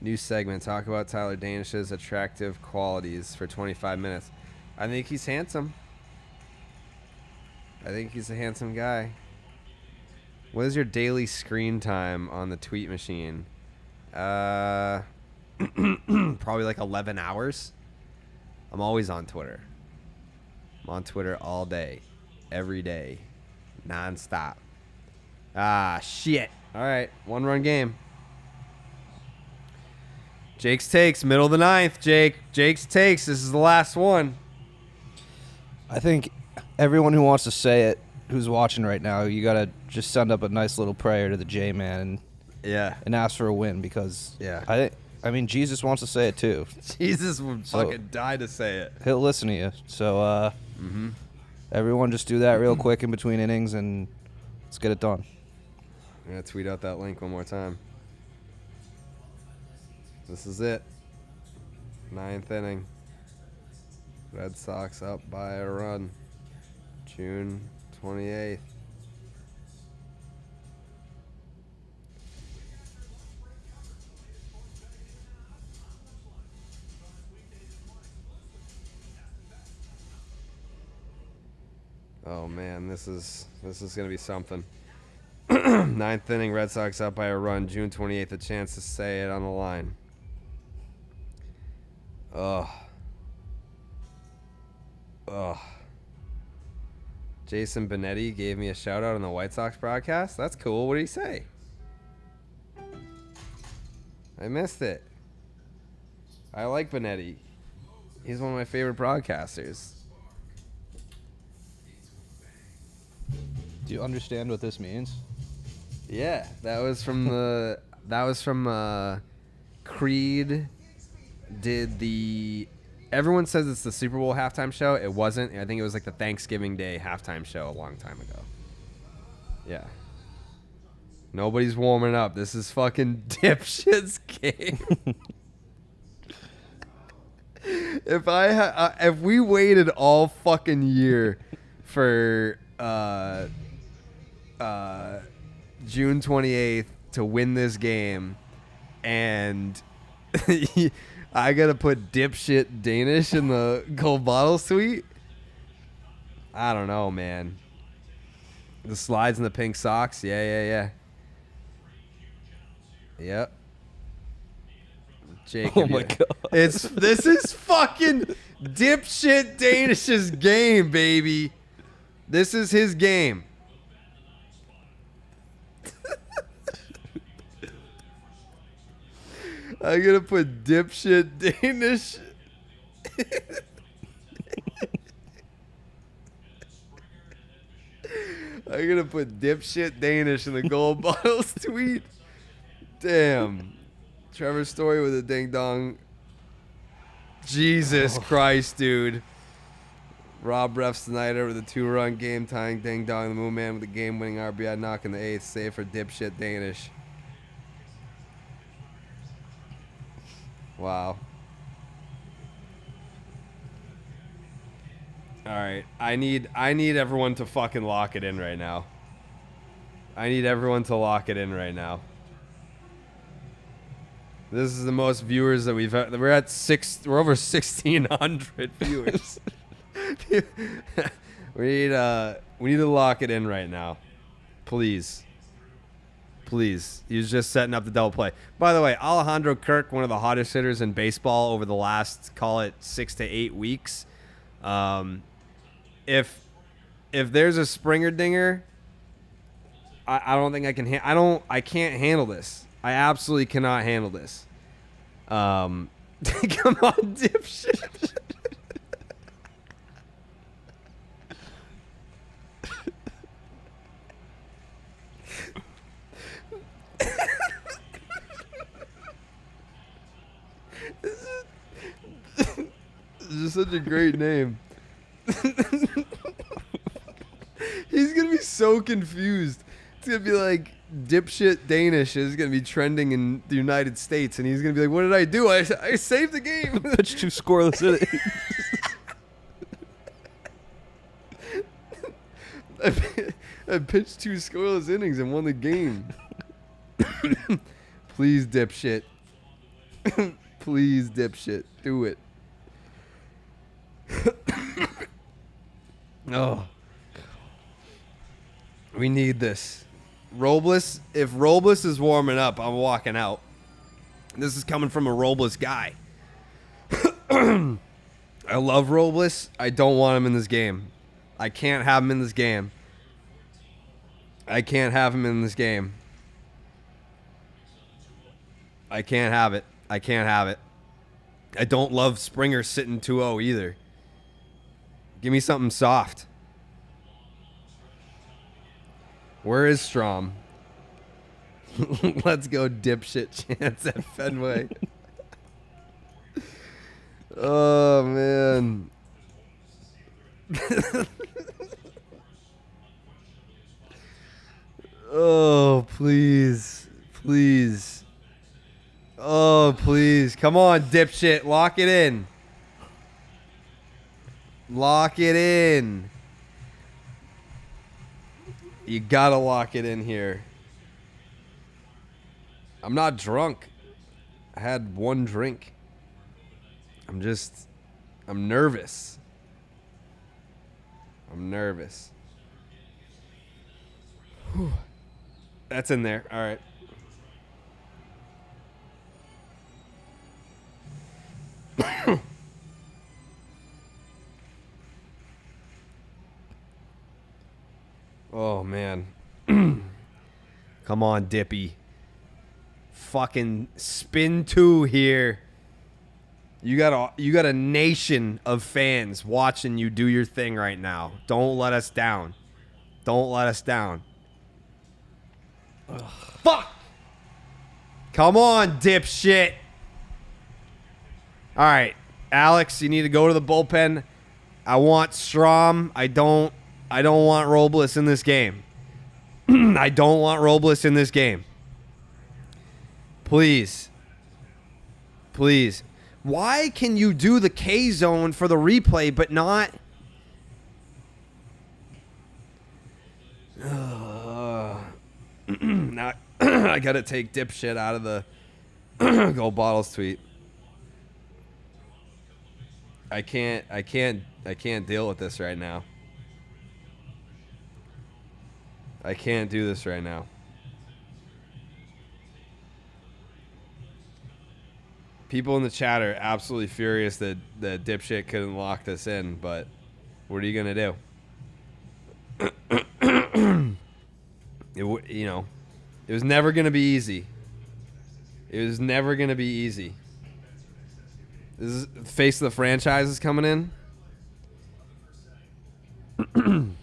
New segment. Talk about Tyler Danish's attractive qualities for 25 minutes. I think he's handsome. I think he's a handsome guy. What is your daily screen time on the tweet machine? Probably like 11 hours. I'm always on Twitter. I'm on Twitter all day. Every day. Non-stop. Ah, shit. All right. 1-run game. Jake's takes. Middle of the 9th, Jake. Jake's takes. This is the last one. I think everyone who wants to say it, who's watching right now, you got to just send up a nice little prayer to the J-Man and ask for a win because I mean, Jesus wants to say it too. Jesus would fucking die to say it. He'll listen to you. So everyone just do that real quick in between innings and let's get it done. I'm going to tweet out that link one more time. This is it. 9th inning. Red Sox up by a run. June 28th. Oh man, this is gonna be something. 9th inning, Red Sox up by a run. June 28th, a chance to say it on the line. Ugh. Jason Benetti gave me a shout out on the White Sox broadcast. That's cool. What did he say? I missed it. I like Benetti. He's one of my favorite broadcasters. Do you understand what this means? Yeah, that was from Creed did the everyone says it's the Super Bowl halftime show. It wasn't. I think it was like the Thanksgiving Day halftime show a long time ago. Yeah. Nobody's warming up. This is fucking dipshit's game. if we waited all fucking year for June 28th to win this game, and I gotta put dipshit Danish in the gold bottle suite. I don't know, man. The slides and the pink socks, yeah. Yep. Jacob, Oh my God. this is fucking dipshit Danish's game, baby. This is his game. I'm gonna put dipshit Danish. I'm gonna put dipshit Danish in the gold bottles tweet. Damn. Trevor Story with a ding dong. Jesus Christ, dude. Rob refs tonight over the 2-run game tying ding dong. The Moon Man with the game winning RBI knock in the 8th. Save for dipshit Danish. Wow. All right. I need everyone to fucking lock it in right now. I need everyone to lock it in right now. This is the most viewers that we've had. We're over 1,600 viewers. we need to lock it in right now. Please. He's just setting up the double play. By the way, Alejandro Kirk, one of the hottest hitters in baseball over the last, call it 6 to 8 weeks. If there's a Springer dinger, I don't think I can. I can't handle this. I absolutely cannot handle this. Come on, dipshit. This is such a great name. He's gonna be so confused. It's gonna be like dipshit Danish is gonna be trending in the United States, and he's gonna be like, "What did I do? I saved the game." Pitch 2 scoreless innings. I pitched 2 scoreless innings and won the game. Please, dipshit. Please, dipshit. Do it. Oh. We need this. Robles, if Robles is warming up, I'm walking out. This is coming from a Robles guy. I love Robles. I don't want him in this game. I can't have him in this game. I can't have him in this game. I can't have it. I can't have it. I don't love Springer sitting 2-0 either. Give me something soft. Where is Strom? Let's go dipshit chance at Fenway. Oh, man. Oh, please. Please. Oh, please. Come on, dipshit. Lock it in. Lock it in. You gotta lock it in here. I'm not drunk. I had 1 drink. I'm nervous. I'm nervous. Whew. That's in there. All right. Oh, man. Come on, Dippy. Fucking spin 2 here. You got a nation of fans watching you do your thing right now. Don't let us down. Don't let us down. Ugh. Fuck! Come on, dipshit. All right, Alex, you need to go to the bullpen. I want Strom. I don't want Robles in this game. I don't want Robles in this game. Please. Please. Why can you do the K zone for the replay but not? Now I gotta take dipshit out of the Gold Bottles tweet. I can't deal with this right now. I can't do this right now. People in the chat are absolutely furious that the dipshit couldn't lock this in, but what are you gonna do? It was never gonna be easy. It was never gonna be easy. This is face of the franchise is coming in.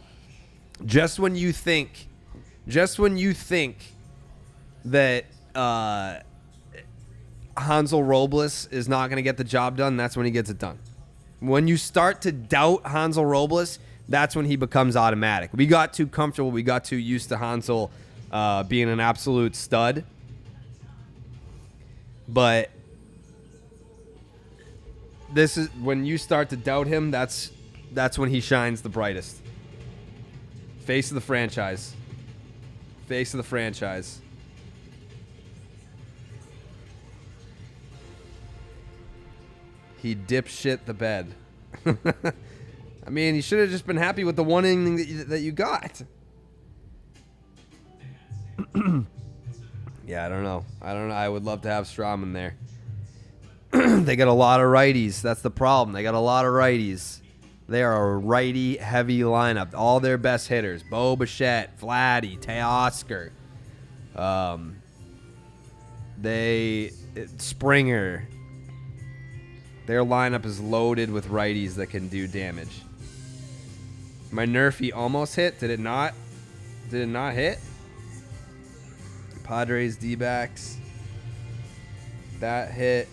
Just when you think that Hansel Robles is not going to get the job done, that's when he gets it done. When you start to doubt Hansel Robles, that's when he becomes automatic. We got too comfortable. We got too used to Hansel being an absolute stud. But this is when you start to doubt him, that's when he shines the brightest. Face of the franchise. Face of the franchise. He dipshit the bed. I mean, you should have just been happy with the one inning that you got. Yeah, I don't know. I would love to have Strawman there. They got a lot of righties. That's the problem. They got a lot of righties. They are a righty-heavy lineup. All their best hitters. Bo Bichette, Vladdy, Teoscar. Springer. Their lineup is loaded with righties that can do damage. My Nerfy almost hit. Did it not? Did it not hit? Padres, D-backs. That hit.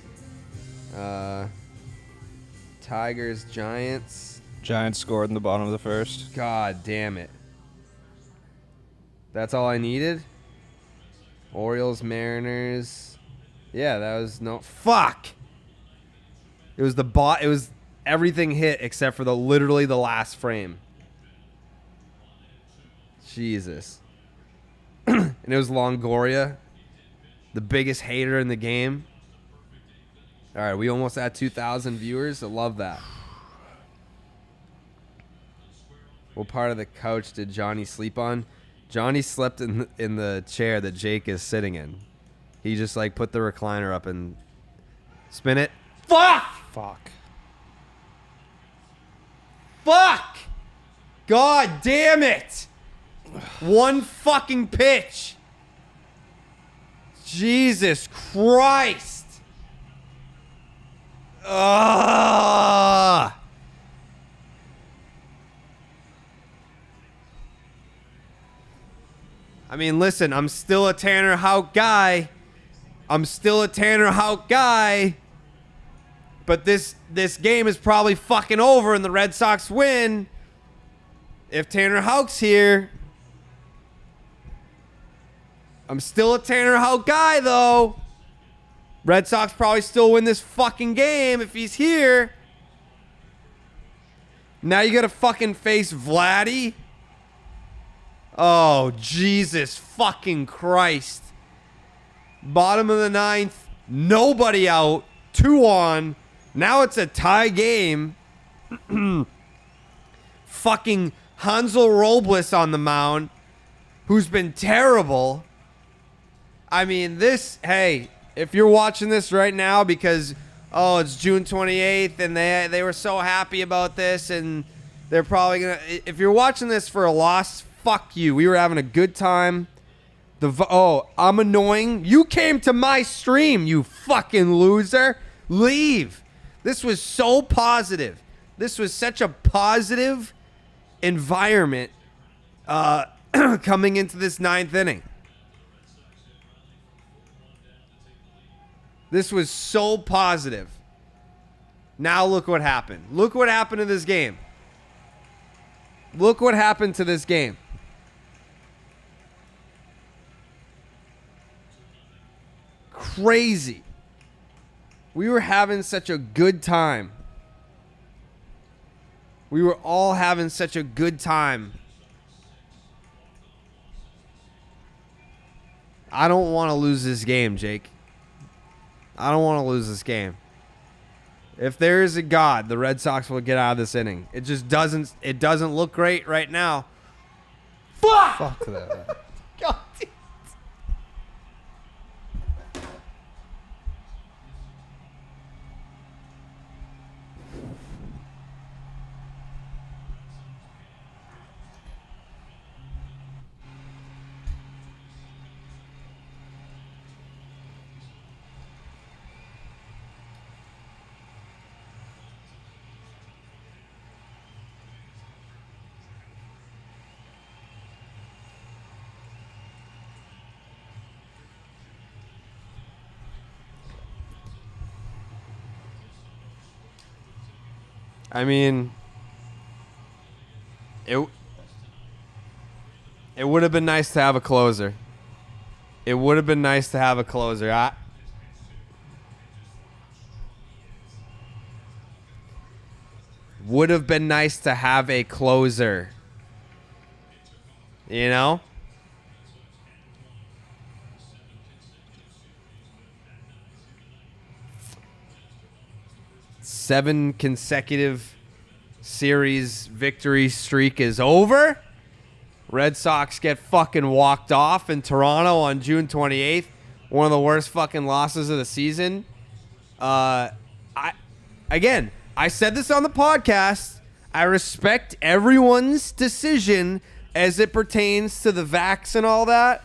Tigers, Giants. Giants scored in the bottom of the first. God damn it. That's all I needed? Orioles, Mariners. Yeah, that was no... Fuck! It was it was everything hit except for literally the last frame. Jesus. And it was Longoria, the biggest hater in the game. All right, we almost had 2,000 viewers. I love that. What part of the couch did Johnny sleep on? Johnny slept in the chair that Jake is sitting in. He just like put the recliner up and spin it. Fuck! Fuck! God damn it! One fucking pitch. Jesus Christ. Ugh. I mean, listen, I'm still a Tanner Houck guy. But this game is probably fucking over and the Red Sox win if Tanner Houck's here. I'm still a Tanner Houck guy, though. Red Sox probably still win this fucking game if he's here. Now you gotta fucking face Vladdy. Oh, Jesus fucking Christ. Bottom of the ninth. Nobody out. 2 on. Now it's a tie game. Fucking Hansel Robles on the mound, who's been terrible. I mean, hey, if you're watching this right now because, it's June 28th and they were so happy about this and they're probably going to, if you're watching this for a loss, fuck you. We were having a good time. I'm annoying. You came to my stream, you fucking loser. Leave. This was so positive. This was such a positive environment coming into this 9th inning. This was so positive. Now look what happened. Look what happened to this game. Look what happened to this game. Crazy. We were having such a good time. We were all having such a good time. I don't want to lose this game, Jake. I don't want to lose this game. If there is a God, the Red Sox will get out of this inning. It just doesn't. It doesn't look great right now. Fuck! Fuck that. God damn. I mean, it would have been nice to have a closer. It would have been nice to have a closer. Would have been nice to have a closer. You know? Seven consecutive series victory streak is over. Red Sox get fucking walked off in Toronto on June 28th. One of the worst fucking losses of the season. I said this on the podcast. I respect everyone's decision as it pertains to the vax and all that.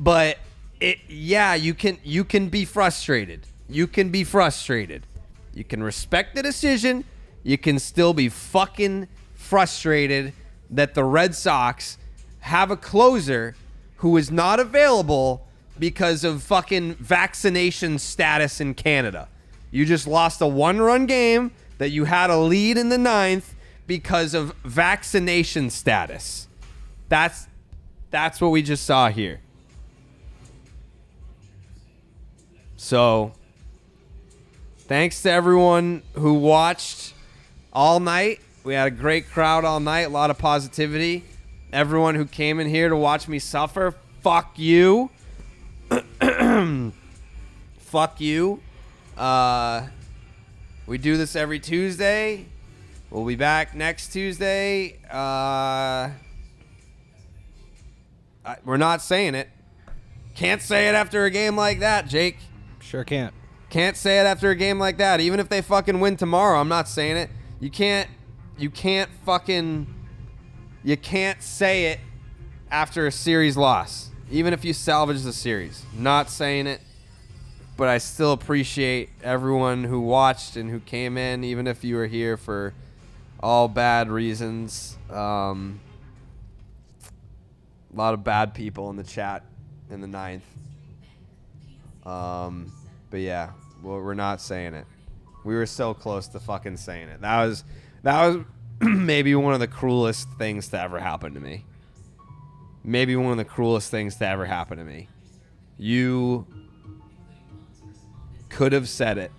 But you can be frustrated. You can be frustrated. You can respect the decision. You can still be fucking frustrated that the Red Sox have a closer who is not available because of fucking vaccination status in Canada. You just lost a 1-run game that you had a lead in the 9th because of vaccination status. That's what we just saw here. So, thanks to everyone who watched all night. We had a great crowd all night, a lot of positivity. Everyone who came in here to watch me suffer, fuck you. Fuck you. We do this every Tuesday. We'll be back next Tuesday. We're not saying it. Can't say it after a game like that, Jake. Sure can't. Can't say it after a game like that. Even if they fucking win tomorrow, I'm not saying it. You can't say it after a series loss. Even if you salvage the series. Not saying it. But I still appreciate everyone who watched and who came in, even if you were here for all bad reasons. A lot of bad people in the chat in the 9th. But yeah, well, we're not saying it. We were so close to fucking saying it. That was maybe one of the cruelest things to ever happen to me. Maybe one of the cruelest things to ever happen to me. You could have said it.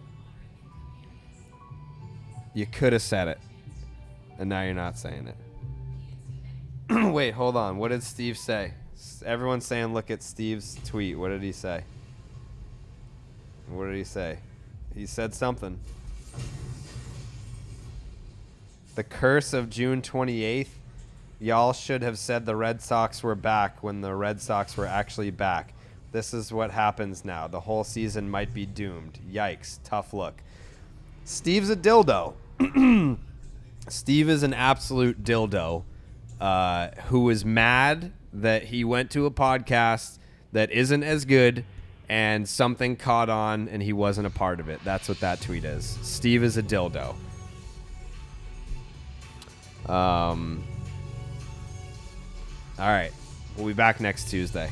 You could have said it. And now you're not saying it. Wait, hold on. What did Steve say? Everyone's saying look at Steve's tweet. What did he say? What did he say? He said something. The curse of June 28th. Y'all should have said the Red Sox were back when the Red Sox were actually back. This is what happens now. The whole season might be doomed. Yikes. Tough look. Steve's a dildo. Steve is an absolute dildo who is mad that he went to a podcast that isn't as good and something caught on and he wasn't a part of it. That's what that tweet is. Steve is a dildo. All right. We'll be back next Tuesday.